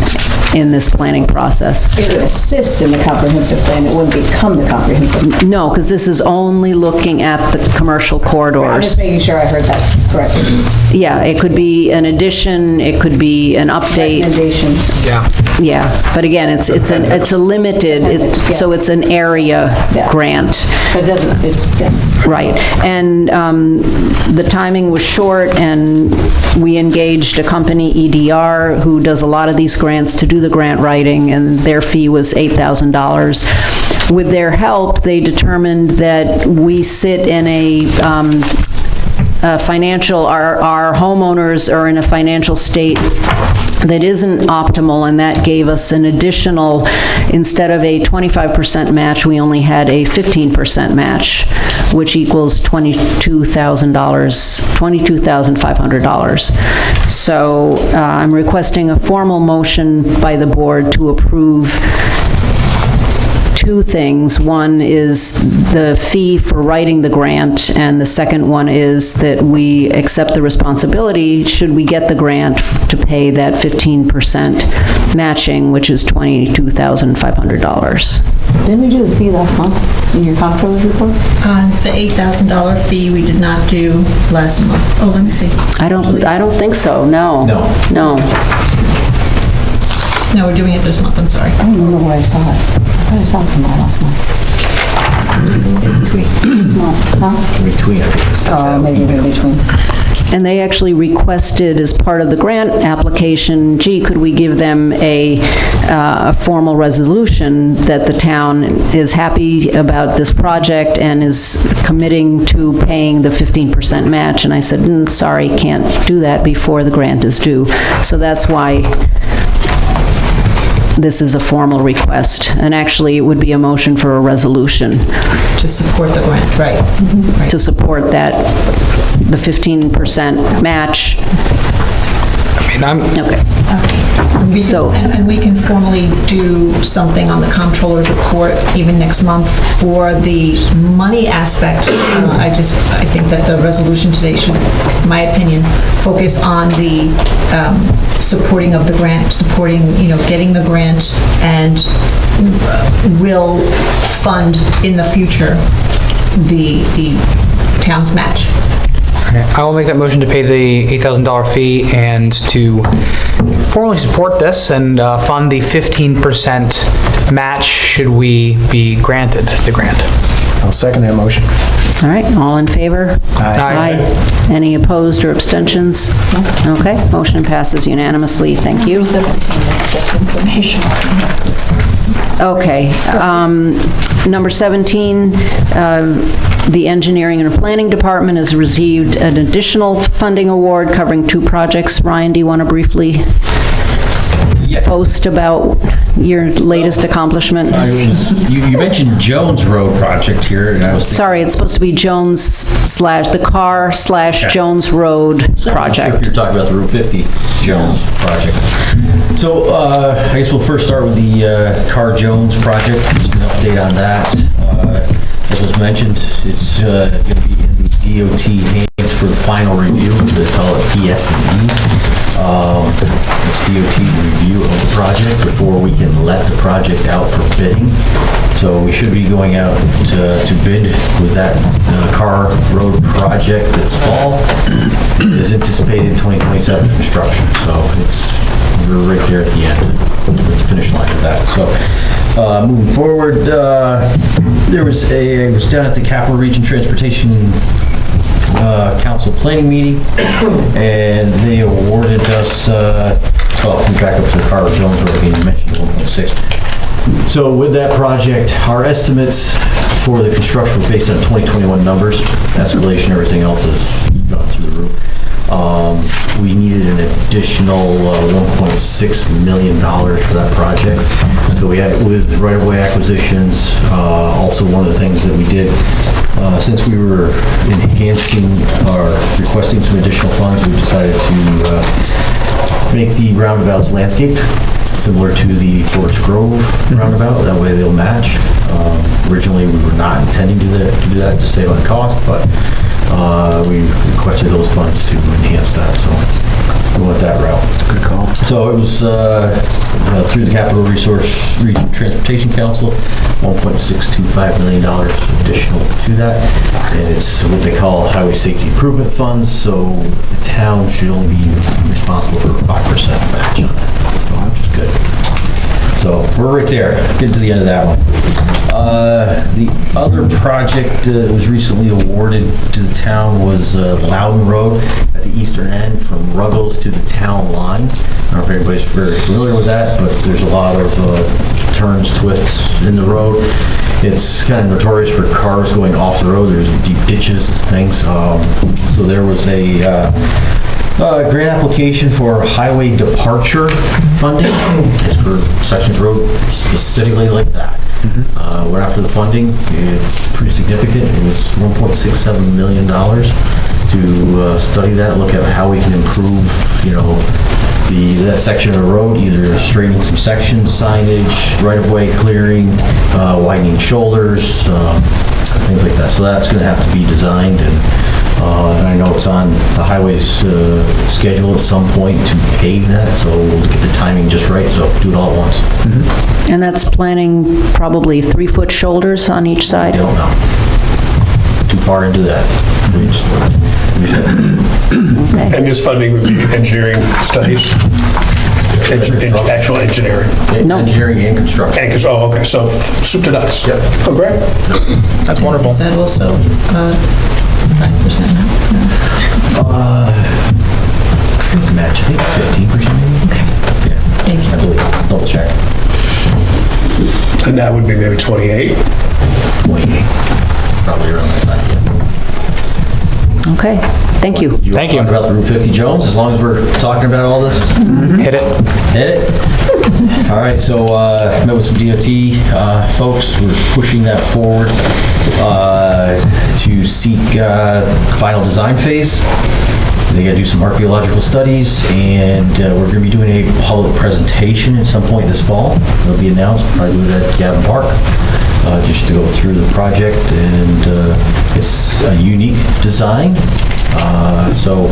in this planning process. It would assist in the comprehensive plan, it wouldn't become the comprehensive. No, because this is only looking at the commercial I'm corridors. just making sure I heard that correctly. Yeah, it could be an addition, it could be an update. Recommendations. Yeah. Yeah, but again, it's a limited, so it's an area Yeah. grant. But it doesn't, it's, yes. Right, and the timing was short, and we engaged a company, EDR, who does a lot of these grants, to do the grant writing, and their fee was $8,000. With their help, they determined that we sit in a financial, our homeowners are in a financial state that isn't optimal, and that gave us an additional, instead of a 25% match, we only had a 15% match, which equals $22,000, $22,500. So I'm requesting a formal motion by the board to approve two things. One is the fee for writing the grant, and the second one is that we accept the responsibility, should we get the grant, to pay that 15% matching, which is $22,500. Didn't we do the fee last month in your comptroller's report? On the $8,000 fee we did not do last month. Oh, let me see. I don't think so, no. No. No. No, we're doing it this month, I'm sorry. I don't remember where I saw it. I thought I saw it somewhere last month. This month, huh? Between, I think. Oh, maybe in between. And they actually requested, as part of the grant application, gee, could we give them a formal resolution that the town is happy about this project and is committing to paying the 15% match? And I said, sorry, can't do that before the grant is due. So that's why this is a formal request. And actually, it would be a motion for a resolution. To support the grant, right. To support that, the 15% match. Okay. So, and we can formally do something on the comptroller's report even next month for the money aspect. I think that the resolution today should, in my opinion, focus on the supporting of the grant, supporting, getting the grant, and will fund in the future the town's match. Okay, I will make that motion to pay the $8,000 fee and to formally support this and fund the 15% match should we be granted the grant. I'll second that motion. all right, all in favor? Aye. Any opposed or abstentions? Okay, motion passes unanimously, thank you. 17 is just information. Okay, number 17, the Engineering and Planning Department has received an additional funding award covering 2 projects. Ryan, do you want to briefly post about your latest accomplishment? You mentioned Jones Road project here, and I was thinking, Sorry, it's supposed to be the Carr/Jones Road project. if you're talking about the Route 50 Jones project. So I guess we'll first start with the Carr Jones project, just an update on that. As was mentioned, it's going to be in the DOT hands for the final review. They call it PS&E. It's DOT review of the project before we can let the project out for bidding. So we should be going out to bid with that Carr Road project this fall. It is anticipated 2027 construction, so we're right there at the end. It's the finish line of that. So moving forward, I was down at the Capital Region Transportation Council Planning meeting, and they awarded us, well, we back up to the Carr Jones Road again, you mentioned the 1.6. So with that project, our estimates for the construction were based on 2021 numbers. Escalation, everything else has gone through the roof. We needed an additional $1.6 million for that project. So we had, with right-of-way acquisitions, also one of the things that we did, since we were requesting some additional funds, we decided to make the roundabouts landscaped, similar to the Forest Grove roundabout. That way they'll match. Originally, we were not intending to do that to save on cost, but we requested those funds to enhance that, so we went that route. Good call. So it was through the Capital Region Transportation Council, $1.625 million additional to that, and it's what they call highway safety improvement funds, so the town should only be responsible for a 5% match on that, so which is good. So we're right there, getting to the end of that one. The other project that was recently awarded to the town was Loudon Road at the eastern end from Ruggles to the town line. I don't know if anybody's very familiar with that, but there's a lot of turns, twists in the road. It's kind of notorious for cars going off the road. There's deep ditches and things. So there was a Grant application for highway departure funding. It's for Sections Road specifically like that. We're after the funding. It's pretty significant. It was $1.67 million to study that, look at how we can improve, that section of the road, either straightening some sections, signage, right-of-way clearing, widening shoulders, things like that. So that's going to have to be designed, and I know it's on the highway's schedule at some point to pave that, so we'll get the timing just right, so do it all at once. And that's planning probably 3-foot shoulders on each side? I don't know. Too far into that. And this funding would be engineering studies? Actual engineering? No. Engineering and construction. Oh, okay, so soup to nuts. Yep. Oh, great. That's wonderful. Is that also 5% now? Match, I think 15% maybe? Okay. Yeah, Thank you. I believe. Double check. And that would be maybe 28? 28. Probably around that time. Okay, thank you. Thank you. Talk about the Route 50, Jones, as long as we're talking about all this? Hit it. Hit it? All right, so met with some DOT folks. We're pushing that forward to seek final design phase. They got to do some archaeological studies, and we're going to be doing a public presentation at some point this fall. It'll be announced, probably do it at Gavin Park, just to go through the project, and it's a unique design. So,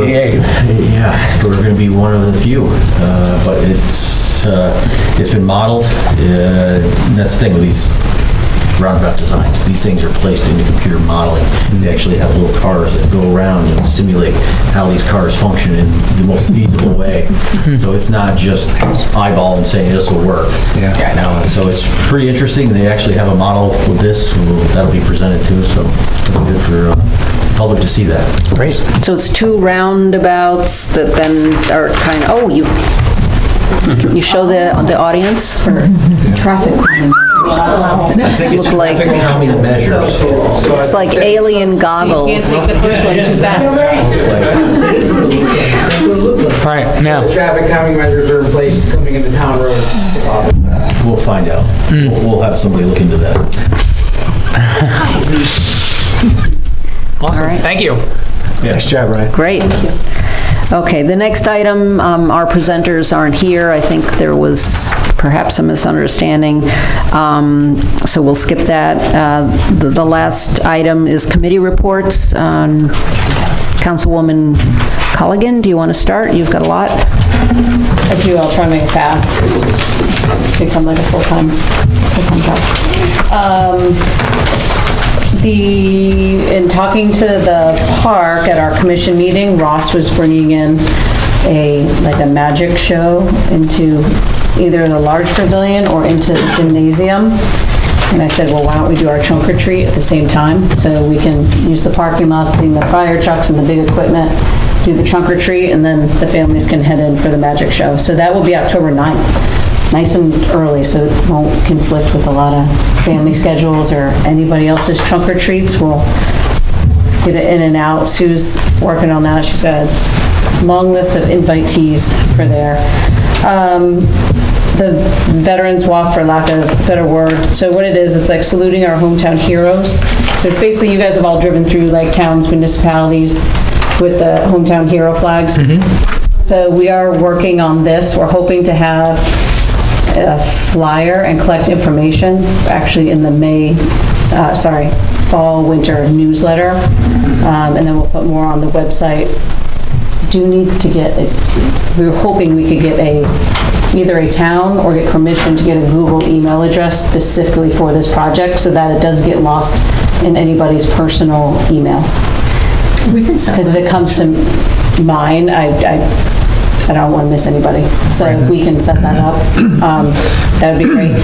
yeah, we're going to be one of the few, but it's been modeled. And that's the thing with these roundabout designs. These things are placed into computer modeling. They actually have little cars that go around and simulate how these cars function in the most feasible way. So it's not just eyeballing saying this will work. Yeah. So it's pretty interesting. They actually have a model with this that'll be presented too. So it's pretty good for public to see that. Great. So it's 2 roundabouts that then are kind of, you show the audience? Traffic. I think it's Look like- traffic calming measures. It's like alien goggles. Can't take the first one too fast. All right, now, The traffic calming measures are in place coming into town roads. We'll find out. We'll have somebody look into that. awesome. right. Thank you. Nice job, Ryan. Great. Okay, the next item, our presenters aren't here. I think there was perhaps a misunderstanding, so we'll skip that. The last item is committee reports. Councilwoman Culligan, do you want to start? You've got a lot. I do, I'll try to make it fast. It's become like a full-time job. In talking to the park at our commission meeting, Ross was bringing in a magic show into either the large pavilion or into the gymnasium. And I said, well, why don't we do our trunk or treat at the same time? So we can use the parking lots, being the fire trucks and the big equipment, do the trunk or treat, and then the families can head in for the magic show. So that will be October 9th. Nice and early, so it won't conflict with a lot of family schedules or anybody else's trunk or treats. We'll get it in and out. Sue's working on that. She's got a long list of invitees for there. The Veterans Walk, for lack of a better word. So what it is, it's like saluting our hometown heroes. So it's basically, you guys have all driven through like towns, municipalities with the hometown hero flags. So we are working on this. We're hoping to have a flyer and collect information actually in the fall, winter newsletter. And then we'll put more on the website. Do need to get, we were hoping we could get either a town or get permission to get a Google email address specifically for this project so that it doesn't get lost in anybody's personal emails. We can sell Because if it comes to mine, I don't want to miss anybody. So if we can set that up, that would be great.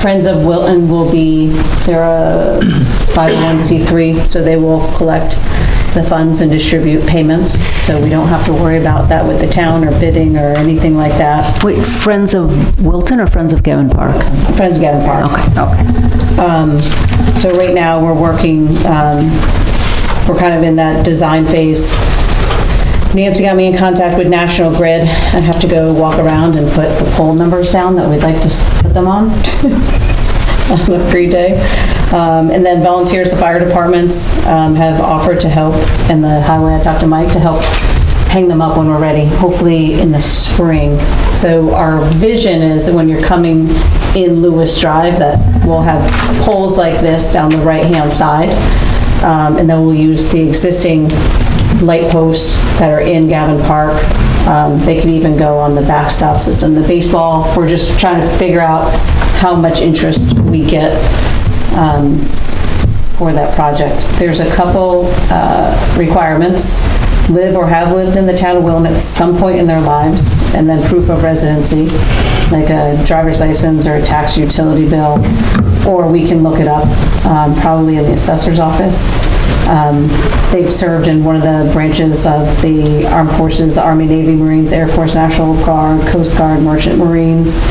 Friends of Wilton will be, they're a 501c3, so they will collect the funds and distribute payments. So we don't have to worry about that with the town or bidding or anything like that. Wait, Friends of Wilton or Friends of Gavin Park? Friends of Gavin Park. Okay. So right now we're working, we're kind of in that design phase. Nancy got me in contact with National Grid. I have to go walk around and put the poll numbers down that we'd like to put them on on a free day. And then volunteers, the fire departments have offered to help, and the highway, I talked to Mike to help hang them up when we're ready, hopefully in the spring. So our vision is that when you're coming in Lewis Drive, that we'll have poles like this down the right-hand side, and then we'll use the existing light posts that are in Gavin Park. They can even go on the backstops. And the baseball, we're just trying to figure out how much interest we get for that project. There's a couple requirements: live or have lived in the town of Wilton at some point in their lives, and then proof of residency, like a driver's license or a tax utility bill, or we can look it up, probably in the assessor's office. They've served in one of the branches of the armed forces, the Army, Navy, Marines, Air Force, National Guard, Coast Guard, Merchant Marines.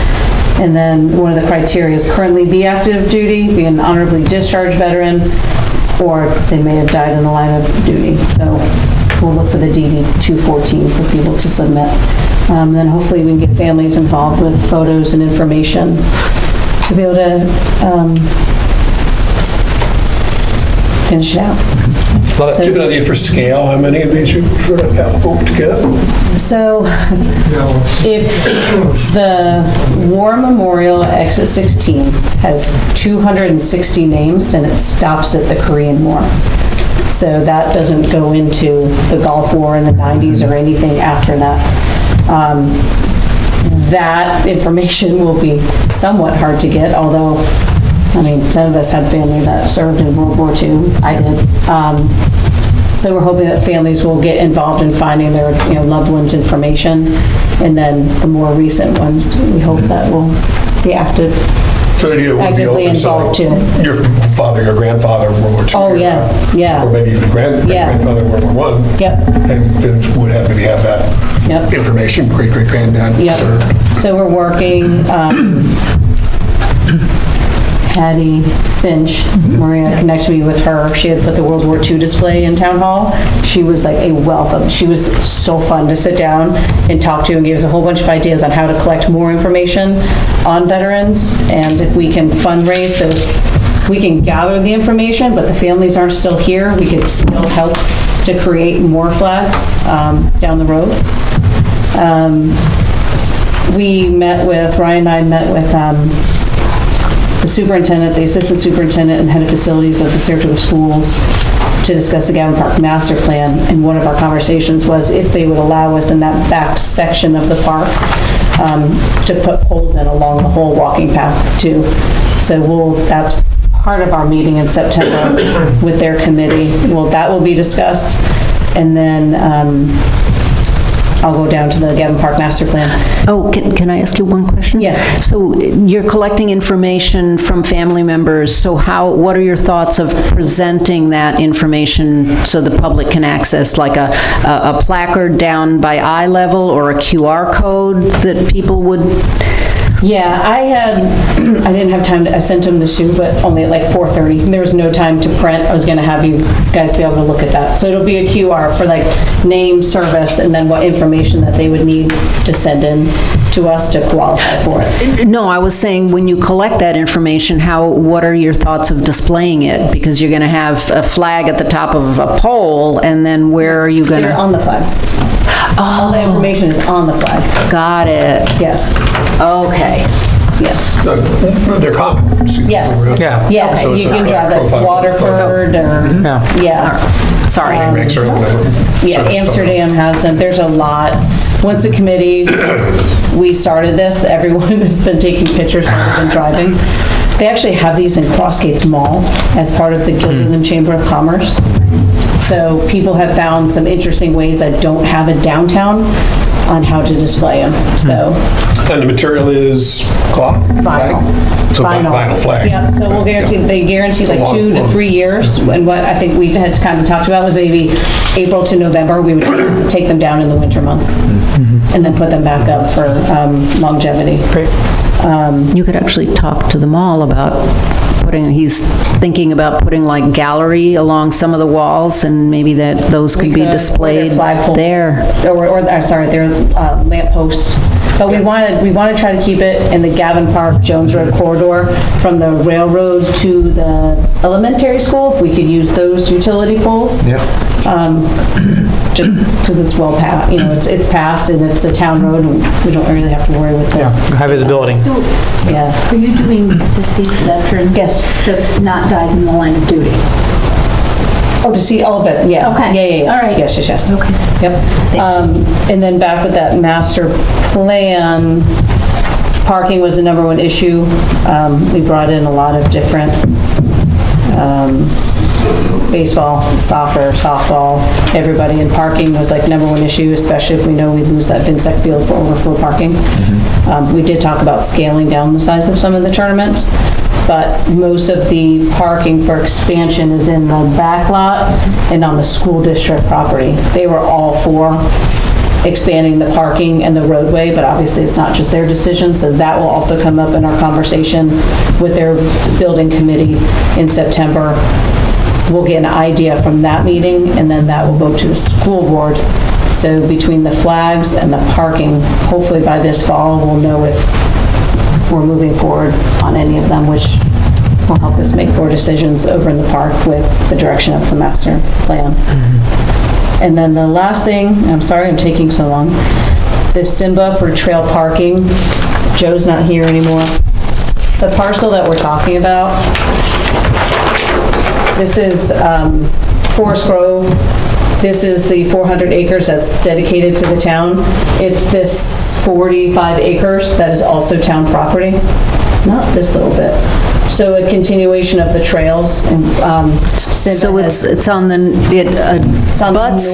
And then one of the criteria is currently be active duty, be an honorably discharged veteran, or they may have died in the line of duty. So we'll look for the DD 214 for people to submit. Then hopefully we can get families involved with photos and information to be able to finish it out. Do you have an idea for scale, how many of these you sort of have hoped to get? So if the War Memorial Exit 16 has 260 names, and it stops at the Korean War. So that doesn't go into the Gulf War in the 90s or anything after that. That information will be somewhat hard to get, although, I mean, some of us had family that served in World War II. I did. So we're hoping that families will get involved in finding their loved ones' information. And then the more recent ones, we hope that will be actively involved too. Your father, your grandfather, World War II. Oh, yeah. Or maybe even grandfather, World War I. Yep. And then would have maybe have that information, great-great-granddad served. So we're working, Patty Finch, Maria connected me with her. She had put the World War II display in Town Hall. She was like a wealth of, she was so fun to sit down and talk to, and gave us a whole bunch of ideas on how to collect more information on veterans. And if we can fundraise, so we can gather the information, but the families aren't still here, we could still help to create more flags down the road. Ryan and I met with the superintendent, the assistant superintendent, and head of facilities of the Saratoga schools to discuss the Gavin Park master plan. And one of our conversations was if they would allow us in that back section of the park to put poles in along the whole walking path too. So that's part of our meeting in September with their committee. That will be discussed. And then I'll go down to the Gavin Park master plan. Oh, can I ask you one question? Yeah. So you're collecting information from family members, so what are your thoughts of presenting that information so the public can access, like a placard down by eye level or a QR code that people would? Yeah, I didn't have time I sent them the Sue, but only at like 4:30. There was no time to print. I was gonna have you guys be able to look at that. So it'll be a QR for like name, service, and then what information that they would need to send in to us to qualify for it. No, I was saying when you collect that information, what are your thoughts of displaying it? Because you're gonna have a flag at the top of a pole, and then where are you gonna? They're on the flag. All the information is on the flag. Got it. Yes. Okay. Yes. They're common. Yes. Yeah. Yeah, So it's you can not drive like profile Waterford or, yeah. Sorry. Ranks or whatever. Yeah, Amsterdam has them. There's a lot. Once the committee, we started this, everyone has been taking pictures while they've been driving. They actually have these in Crossgates Mall as part of the Gilderland Chamber of Commerce. So people have found some interesting ways that don't have it downtown on how to display them, so. And the material is cloth? Vinyl. Flag? So vinyl flag. Yeah, so we'll guarantee, they guarantee like 2 to 3 years, and what I think we had kind of talked about was maybe April to November, we would take them down in the winter months, and then put them back up for longevity. Great. You could actually talk to them all about he's thinking about putting like gallery along some of the walls, and maybe that those could be displayed there. Sorry, they're lamp posts. But we want to try to keep it in the Gavin Park, Jones Road corridor from the railroad to the elementary school, if we could use those utility poles. Yeah. Just because it's well past, it's passed and it's a town road, and we don't really have to worry with the... High visibility. Yeah. Are you doing deceased veterans? Yes. Just not died in the line of duty? Oh, to see all of it, yeah. Okay. Yeah. All right. Yes. Okay. Yep. And then back with that master plan, parking was the #1 issue. We brought in a lot of different baseball, soccer, softball, everybody, and parking was like #1 issue, especially if we know we lose that Vinsec field for overflow parking. We did talk about scaling down the size of some of the tournaments, but most of the parking for expansion is in the back lot and on the school district property. They were all for expanding the parking and the roadway, but obviously it's not just their decision, so that will also come up in our conversation with their building committee in September. We'll get an idea from that meeting, and then that will go to the school board. So between the flags and the parking, hopefully by this fall, we'll know if we're moving forward on any of them, which will help us make more decisions over in the park with the direction of the master plan. And then the last thing, I'm sorry I'm taking so long, this Simba for trail parking. Joe's not here anymore. The parcel that we're talking about, this is Forest Grove. This is the 400 acres that's dedicated to the town. It's this 45 acres that is also town property. Not this little bit. So a continuation of the trails. And, So it's on the, it butts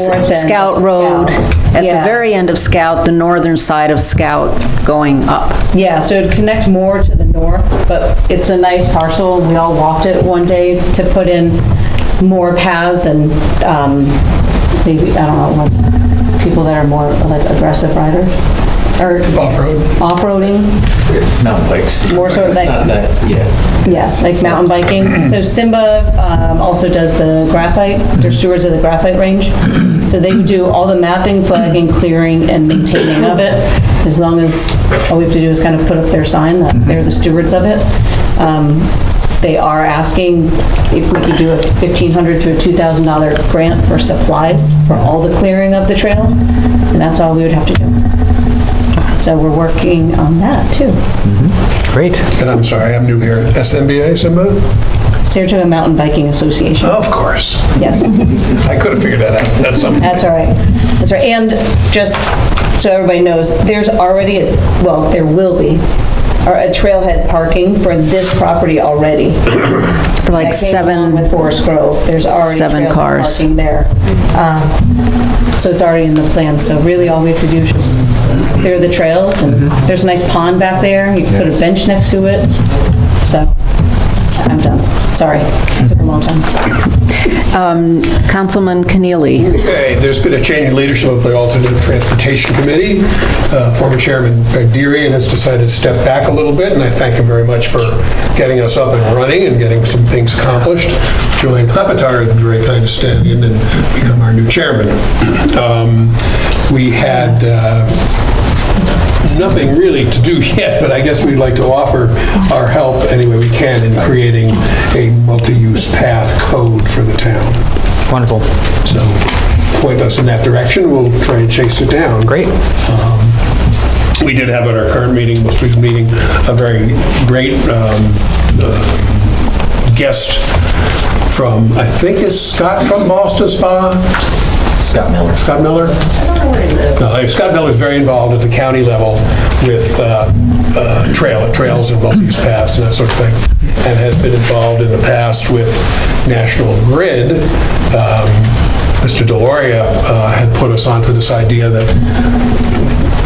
Scout Road, at the very end of Scout, the northern side of Scout going up. Yeah, so it'd connect more to the north, but it's a nice parcel. We all walked it one day to put in more paths and maybe, I don't know, people that are more like aggressive riders. Or off-roading. Mountain bikes. More sort of like, like mountain biking. So Simba also does the graphite. They're stewards of the graphite range. So they do all the mapping, flagging, clearing, and maintaining of it. As long as all we have to do is kind of put up their sign that they're the stewards of it. They are asking if we could do a $1,500 to a $2,000 grant for supplies for all the clearing of the trails, and that's all we would have to do. So we're working on that too. Great. And I'm sorry, I'm new here. SMBA, Simba? Saratoga Mountain Biking Association. Of course. Yes. I could have figured that out. That's all right. That's right. And just so everybody knows, there's already, there will be a trailhead parking for this property already. For like 7 with Forest Grove. There's already 7 cars parking there. So it's already in the plan. So really all we have to do is just clear the trails, and there's a nice pond back there. You can put a bench next to it. So I'm done. Sorry, it took a long time. Councilman Keneally. Okay, there's been a change in leadership of the alternate transportation committee. Former chairman Deary has decided to step back a little bit, and I thank him very much for getting us up and running and getting some things accomplished. Joanne Klepetar has been very kind to stand in and become our new chairman. We had nothing really to do yet, but I guess we'd like to offer our help any way we can in creating a multi-use path code for the town. Wonderful. So point us in that direction. We'll try and chase it down. Great. We did have at our current meeting, most recent meeting, a very great guest from, I think is Scott from Boston Spa? Scott Miller. Scott Miller? I don't know where he lives. No, Scott Miller is very involved at the county level with trails and multi-use paths and that sort of thing, and has been involved in the past with National Grid. Mr. Deloria had put us onto this idea that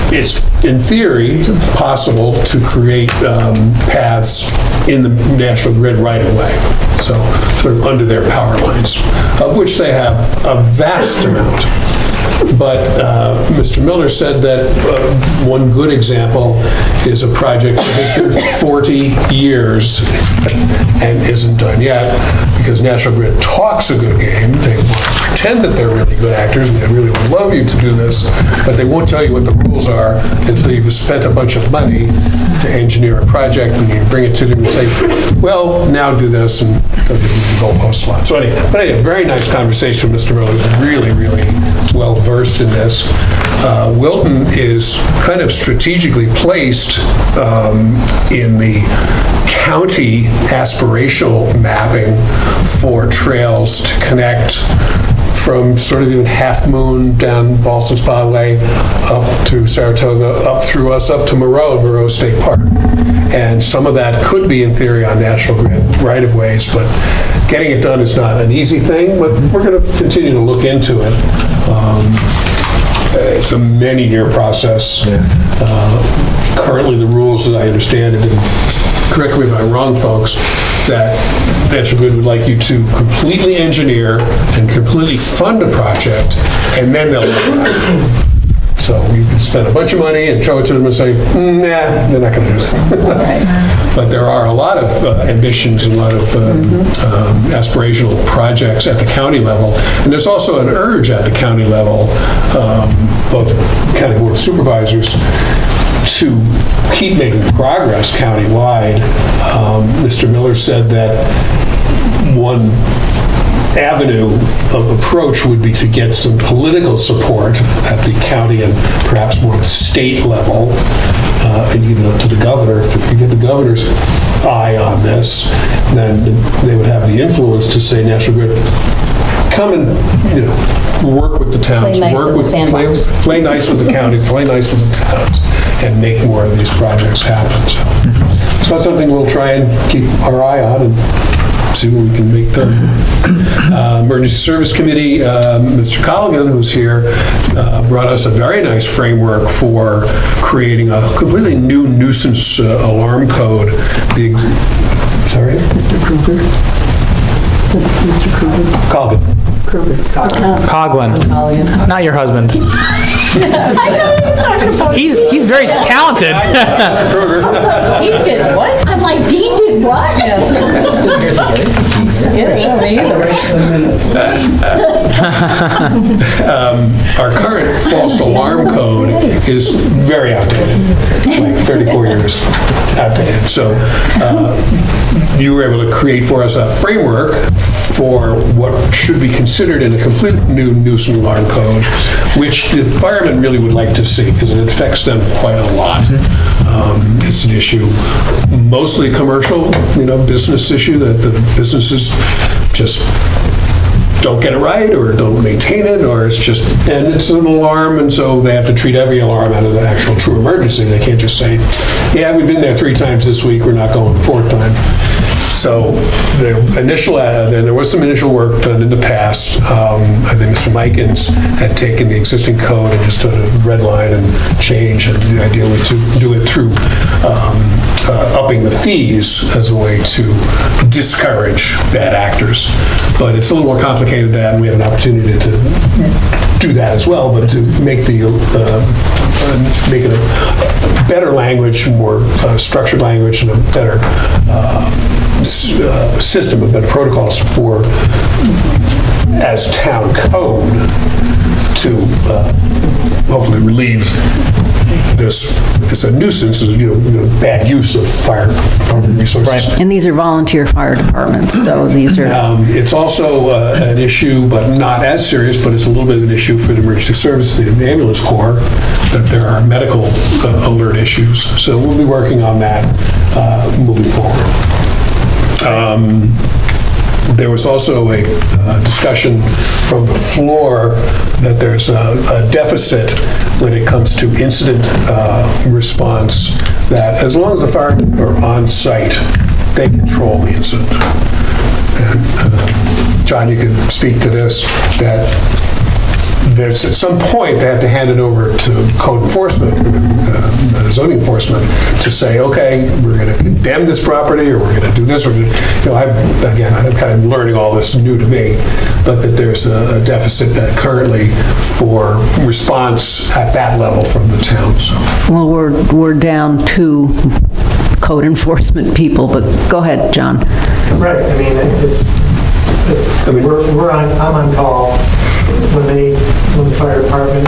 it's, in theory, possible to create paths in the National Grid right away, so sort of under their power lines, of which they have a vast amount. But Mr. Miller said that one good example is a project that has been 40 years and isn't done yet, because National Grid talks a good game. They want to pretend that they're really good actors, and they really would love you to do this, but they won't tell you what the rules are until you've spent a bunch of money to engineer a project, and you bring it to them and say, well, now do this, and they'll give you the goalpost lot. So anyway, very nice conversation with Mr. Miller, really, really well versed in this. Wilton is kind of strategically placed in the county aspirational mapping for trails to connect from sort of even Half Moon down Boston Spa Way up to Saratoga, up through us, up to Moreau State Park. And some of that could be in theory on National Grid right-of-ways, but getting it done is not an easy thing, but we're going to continue to look into it. It's a many-year process. Currently, the rules, as I understand it, and correct me if I'm wrong, folks, that National Grid would like you to completely engineer and completely fund a project, and then they'll look at it. So you can spend a bunch of money and throw it to them and say, nah, they're not going to do it. But there are a lot of ambitions and a lot of aspirational projects at the county level. And there's also an urge at the county level, both county board of supervisors, to keep making progress countywide. Mr. Miller said that one avenue of approach would be to get some political support at the county and perhaps more state level, and even up to the governor. If you get the governor's eye on this, then they would have the influence to say, National Grid, come and work with the towns, Play nice work with the sandbox. play nice with the county, play nice with the towns, and make more of these projects happen. So it's something we'll try and keep our eye on and see what we can make done. Emergency Service Committee, Mr. Colligan, who's here, brought us a very nice framework for creating a completely new nuisance alarm code. Sorry? Mr. Kruger? Mr. Kruger? Colligan. Coglin, not your husband. He's very talented. He did what? I'm like, Dean did what? Our current false alarm code is very outdated, like 34 years outdated. So you were able to create for us a framework for what should be considered in a complete new nuisance alarm code, which the firemen really would like to see because it affects them quite a lot. It's an issue, mostly commercial, business issue that the businesses just don't get it right or don't maintain it, or and it's an alarm, and so they have to treat every alarm out of the actual true emergency. They can't just say, yeah, we've been there 3 times this week, we're not going the 4th time. So there was some initial work done in the past. I think Mr. Mikens had taken the existing code and just done a red line and change, and ideally to do it through upping the fees as a way to discourage bad actors. But it's a little more complicated than that, and we have an opportunity to do that as well, but to make it a better language, more structured language, and a better system of better protocols for, as town code, to hopefully relieve this. It's a nuisance, bad use of fire department resources. Right. And these are volunteer fire departments, so these are... It's also an issue, but not as serious, but it's a little bit of an issue for the emergency services, the ambulance corps, that there are medical alert issues. So we'll be working on that moving forward. There was also a discussion from the floor that there's a deficit when it comes to incident response, that as long as the firemen are on site, they control the incident. And John, you can speak to this, that there's at some point they have to hand it over to code enforcement, zoning enforcement, to say, okay, we're going to condemn this property, or we're going to do this, or I'm kind of learning all this new to me. but that there's a deficit currently for response at that level from the town, so. Well, we're down 2 code enforcement people, but go ahead, John. Right, I mean, I'm on call when the fire department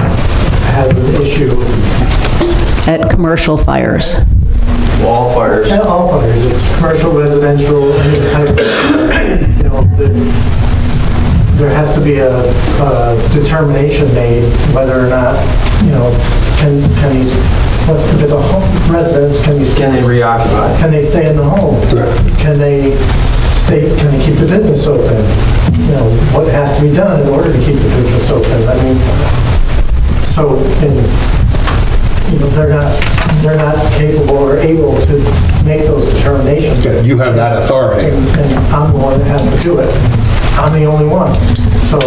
has an issue. At commercial fires. All fires. Yeah, all fires, it's commercial, residential, any type of, you know, there has to be a determination made whether or not, you know, can these, if it's a home residence, can they reoccupy? Can they stay in the home? Can they keep the business open? You know, what has to be done in order to keep the business open? I mean, so, you know, they're not capable or able to make those determinations. Yeah, you have that authority. And I'm the one that has to do it. I'm the only one. So,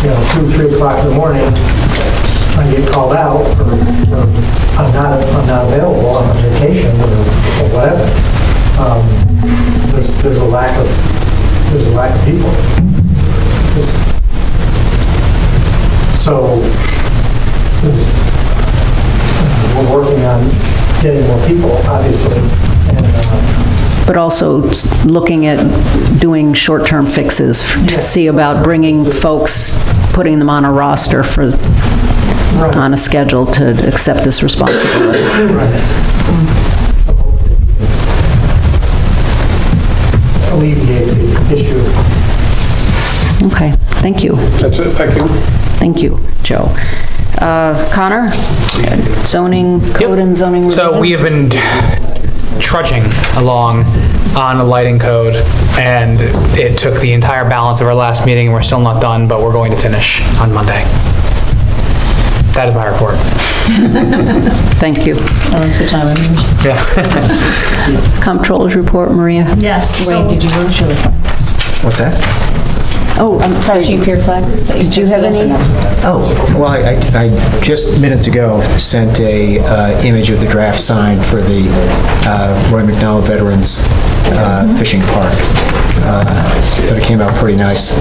you know, 2, 3 o'clock in the morning, I get called out, or I'm not available, I'm on vacation, or whatever. There's a lack of people. So we're working on getting more people, obviously, and But also looking at doing short-term fixes to see about bringing folks, putting them on a roster for, on a schedule to accept this responsibility. alleviate the issue. Okay, thank you. That's it, thank you. Thank you, Joe. Connor, zoning, code and zoning revision? So we have been trudging along on a lighting code, and it took the entire balance of our last meeting, and we're still not done, but we're going to finish on Monday. That is my report. Thank you. The time of Yeah. Comptroller's report, Maria? Yes. Wait, did you want to show the flag? What's that? Oh, I'm sorry. Sheep here flag? Did you have any? Oh, well, I just minutes ago sent a image of the draft sign for the Roy McDonald Veterans Fishing Park. But it came out pretty nice.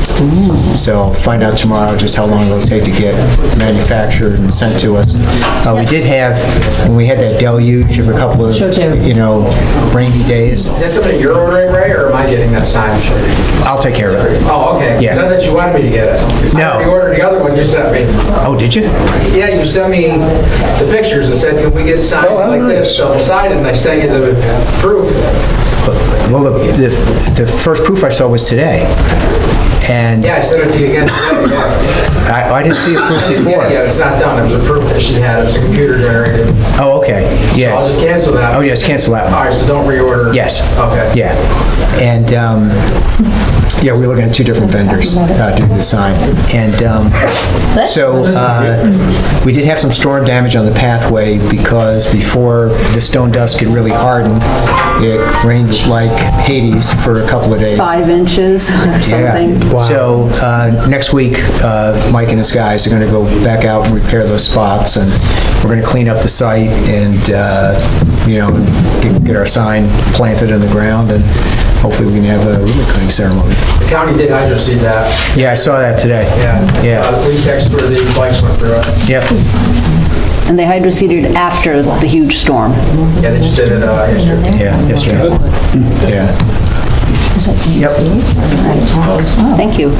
So I'll find out tomorrow just how long it'll take to get manufactured and sent to us. We did have, when we had that deluge of a couple of, you know, rainy days. Is that something you're ordering, Ray, or am I getting that sign? I'll take care of it. Oh, okay. Yeah. I thought that you wanted me to get it. No. I already ordered the other one you sent me. Oh, did you? Yeah, you sent me the pictures and said, can we get signs like this double-sided, and I sent you the proof. Well, the first proof I saw was today. And Yeah, I sent it to you again today, yeah. I didn't see a proof before. Yeah, it's not done. It was a proof that she had. It was a computer generated. Oh, okay, yeah. So I'll just cancel that. Oh, yes, cancel that one. All right, so don't reorder. Yes. Okay. Yeah. And, yeah, we're looking at 2 different vendors doing the sign. And so we did have some storm damage on the pathway because before the stone dust could really harden, it rained like Hades for a couple of days. 5 inches or something? Yeah. So next week, Mike and his guys are going to go back out and repair those spots, and we're going to clean up the site and, you know, get our sign planted in the ground, and hopefully we can have a ribbon cutting ceremony. The county did hydroseed that. Yeah, I saw that today. Yeah. Yeah. The police text where the bikes went through it. Yep. And they hydroseeded after the huge storm? Yeah, they just did it yesterday. Yeah, yesterday. Yeah. Yep. Thank you.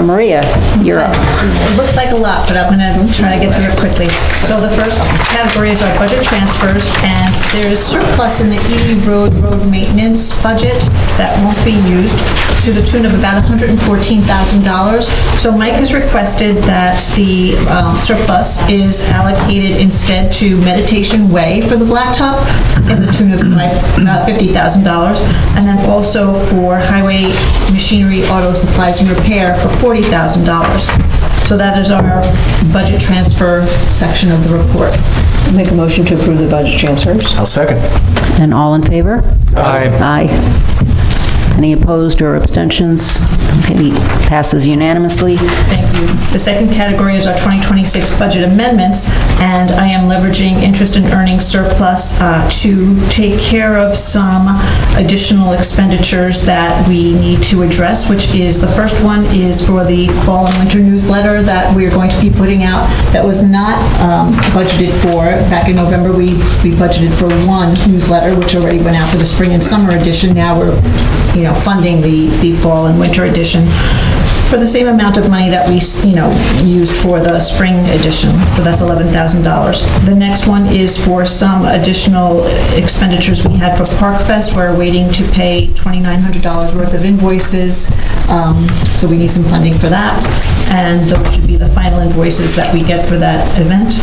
Maria, you're up. It looks like a lot, but I'm going to try to get through it quickly. So the first category is our budget transfers, and there's surplus in the E road maintenance budget that won't be used to the tune of about $114,000. So Mike has requested that the surplus is allocated instead to Meditation Way for the blacktop in the tune of $50,000, and then also for highway machinery, auto supplies, and repair for $40,000. So that is our budget transfer section of the report. Make a motion to approve the budget transfers. I'll second. And all in favor? Aye. Aye. Any opposed or abstentions? Okay, passes unanimously. Thank you. The second category is our 2026 budget amendments, and I am leveraging interest and earnings surplus to take care of some additional expenditures that we need to address, which is, the first one is for the fall and winter newsletter that we're going to be putting out that was not budgeted for. Back in November, we budgeted for one newsletter, which already went out for the spring and summer edition. Now we're, funding the fall and winter edition for the same amount of money that we, used for the spring edition. So that's $11,000. The next one is for some additional expenditures we had for Park Fest. We're waiting to pay $2,900 worth of invoices. So we need some funding for that. And those should be the final invoices that we get for that event.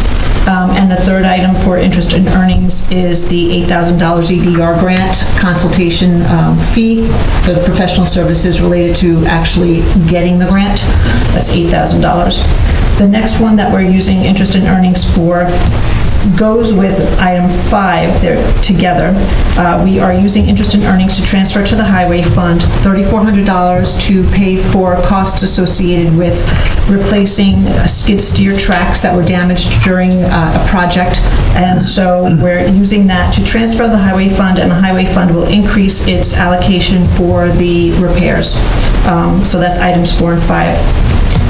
And the third item for interest and earnings is the $8,000 EDR grant consultation fee for the professional services related to actually getting the grant. That's $8,000. The next one that we're using interest and earnings for goes with item 5, they're together. We are using interest and earnings to transfer to the highway fund $3,400 to pay for costs associated with replacing skid steer tracks that were damaged during a project. And so we're using that to transfer to the highway fund, and the highway fund will increase its allocation for the repairs. So that's items 4 and 5.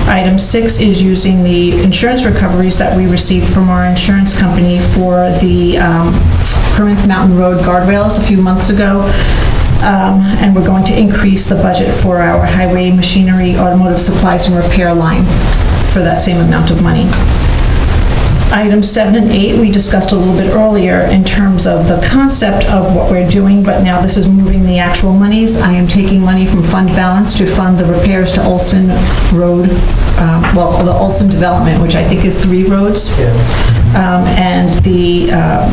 Item 6 is using the insurance recoveries that we received from our insurance company for the Permith Mountain Road guardrails a few months ago. And we're going to increase the budget for our highway machinery, automotive supplies, and repair line for that same amount of money. Items 7 and 8 we discussed a little bit earlier in terms of the concept of what we're doing, but now this is moving the actual monies. I am taking money from fund balance to fund the repairs to Olson Road, the Olson development, which I think is 3 roads, and the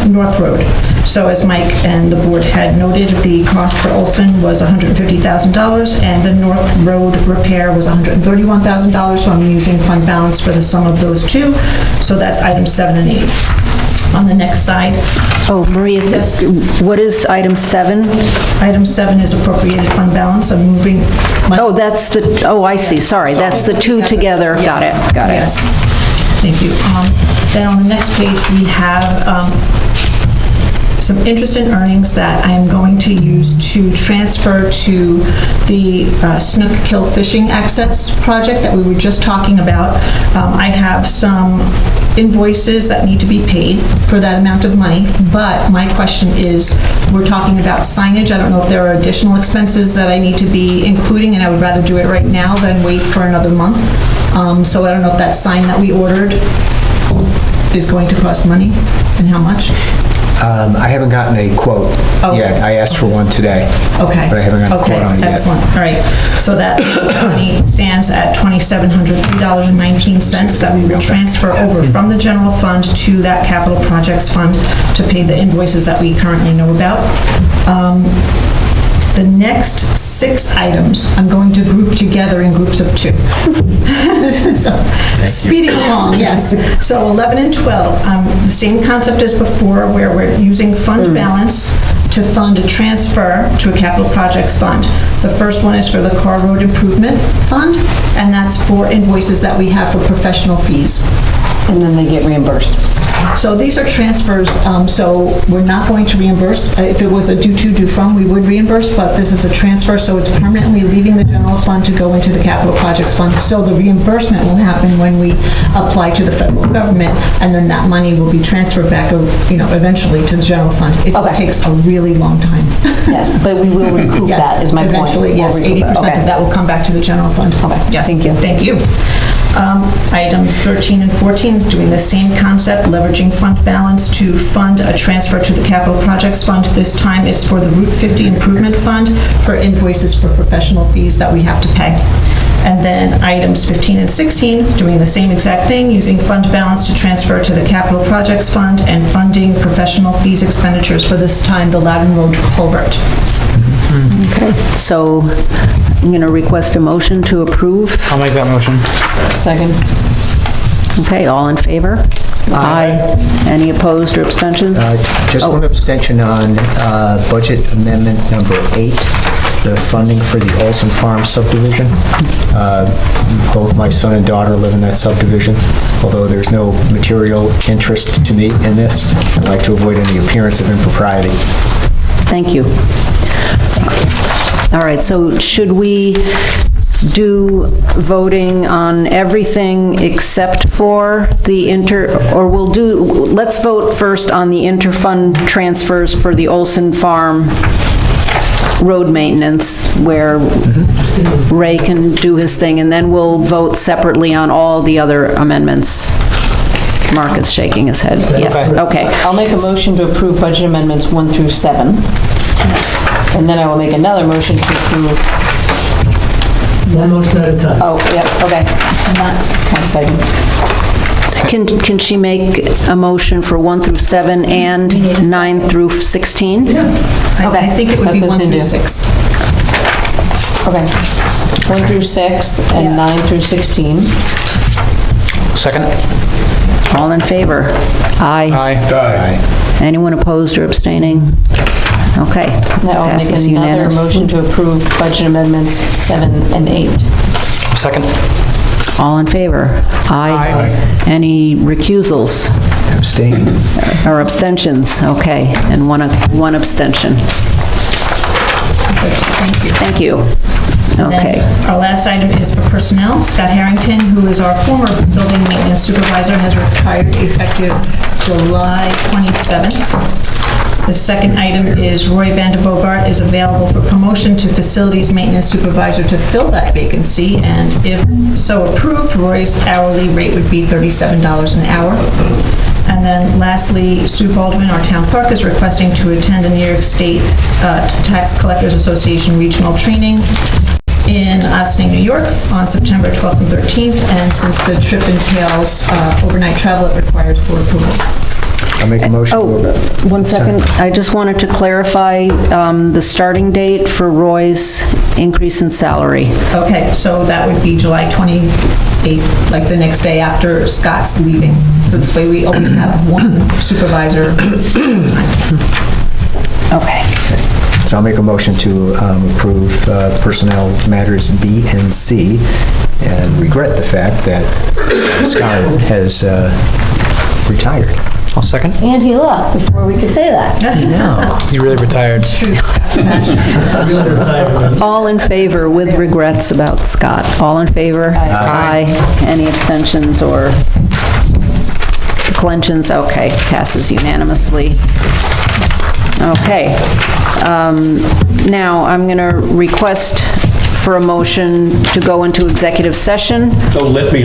North Road. So as Mike and the board had noted, the cost for Olson was $150,000, and the North Road repair was $131,000, so I'm using fund balance for the sum of those two. So that's items 7 and 8. On the next side. Oh, Maria, what is item 7? Item 7 is appropriated fund balance. I'm moving. I see, sorry, that's the two together. Got it. Yes, thank you. Then on the next page, we have some interest and earnings that I am going to use to transfer to the Snook Kill Fishing Access project that we were just talking about. I have some invoices that need to be paid for that amount of money, but my question is, we're talking about signage. I don't know if there are additional expenses that I need to be including, and I would rather do it right now than wait for another month. So I don't know if that sign that we ordered is going to cost money, and how much? I haven't gotten a quote yet. I asked for one today. Okay. But I haven't gotten a quote on it yet. Excellent. All right. So that money stands at $2,703.19 that we will transfer over from the general fund to that capital projects fund to pay the invoices that we currently know about. The next 6 items I'm going to group together in groups of 2. So, speeding along, yes. So 11 and 12, the same concept as before, where we're using fund balance to fund a transfer to a capital projects fund. The first one is for the Car Road Improvement Fund, and that's for invoices that we have for professional fees. And then they get reimbursed. So these are transfers, so we're not going to reimburse. If it was a due to, due from, we would reimburse, but this is a transfer, so it's permanently leaving the general fund to go into the capital projects fund. So the reimbursement will happen when we apply to the federal government, and then that money will be transferred back, eventually to the general fund. It just takes a really long time. Yes, but we will recoup that, is my point. Eventually, yes, 80% of that will come back to the general fund. Okay, yes. thank you. Thank you. Items 13 and 14, doing the same concept, leveraging fund balance to fund a transfer to the capital projects fund. This time it's for the Route 50 Improvement Fund for invoices for professional fees that we have to pay. And then items 15 and 16, doing the same exact thing, using fund balance to transfer to the capital projects fund and funding professional fees expenditures, for this time the Loudon Road culvert. Okay, so I'm going to request a motion to approve. I'll make that motion. Second. Okay, all in favor? Aye. Any opposed or abstentions? Just one abstention on budget amendment number 8. the funding for the Olson Farm subdivision. Both my son and daughter live in that subdivision. Although there's no material interest to me in this, I'd like to avoid any appearance of impropriety. Thank you. All right, so should we do voting on everything except for the let's vote first on the interfund transfers for the Olson Farm road maintenance, where Ray can do his thing, and then we'll vote separately on all the other amendments. Mark is shaking his head. Yes, okay. I'll make a motion to approve budget amendments 1 through 7. And then I will make another motion to approve. One motion at a time. Oh, yeah, okay. 1 second. Can she make a motion for 1 through 7 and 9 through 16? I think it would be That's what 1 through we do. 6. Okay. 1 through 6 and 9 through 16. Second? All in favor? Aye. Aye. Anyone opposed or abstaining? Okay. Now I'll make Passes another unanimous. motion to approve budget amendments 7 and 8. Second? All in favor? Aye. Any recusals Abstain. or abstentions? Okay, and one abstention. Thank you. Okay. Then our last item is for personnel. Scott Harrington, who is our former building maintenance supervisor, has retired effective July 27th. The second item is Roy Vanderbogart is available for promotion to facilities maintenance supervisor to fill that vacancy, and if so approved, Roy's hourly rate would be $37 an hour. And then lastly, Sue Baldwin, our town clerk, is requesting to attend the New York State Tax Collectors Association Regional Training in Austining, New York on September 12th and 13th, and since the trip entails overnight travel, it requires board approval. I'll make a motion. Oh, 1 second. I just wanted to clarify the starting date for Roy's increase in salary. Okay, so that would be July 28th, like the next day after Scott's leaving. So this way we always have one supervisor. Okay. So I'll make a motion to approve personnel matters B and C, and regret the fact that Scott has retired. I'll second. And he left before we could say that. No. You really retired. All in favor with regrets about Scott? All in favor? Aye. Any abstentions or declensions? Okay, passes unanimously. Okay. Now, I'm going to request for a motion to go into executive session. Don't let me.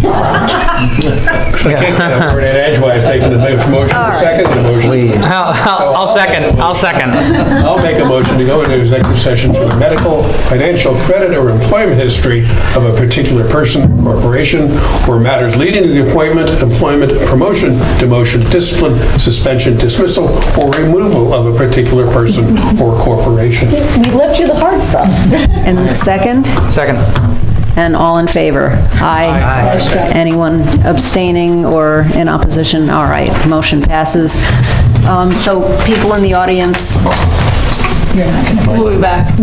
I can't get a word in edgewise, taking the motion, the second motion. Please. I'll second. I'll second. I'll make a motion to go into executive session for the medical, financial, credit, or employment history of a particular person, corporation, or matters leading to the appointment, employment, promotion, demotion, discipline, suspension, dismissal, or removal of a particular person or corporation. We left you the hard stuff. And second? Second. And all in favor? Aye. Anyone abstaining or in opposition? All right, motion passes. So people in the audience, We'll be back.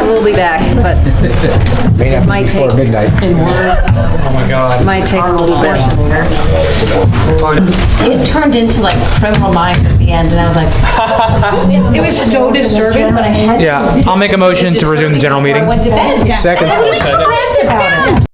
we'll be back, but May not might be before take- midnight. Oh my God. might take a little bit. It turned into like Criminal Minds at the end, and I was like, it was so disturbing, but I had to. Yeah, I'll make a motion to resume the general meeting. I went to bed. Second. I was stressed about it.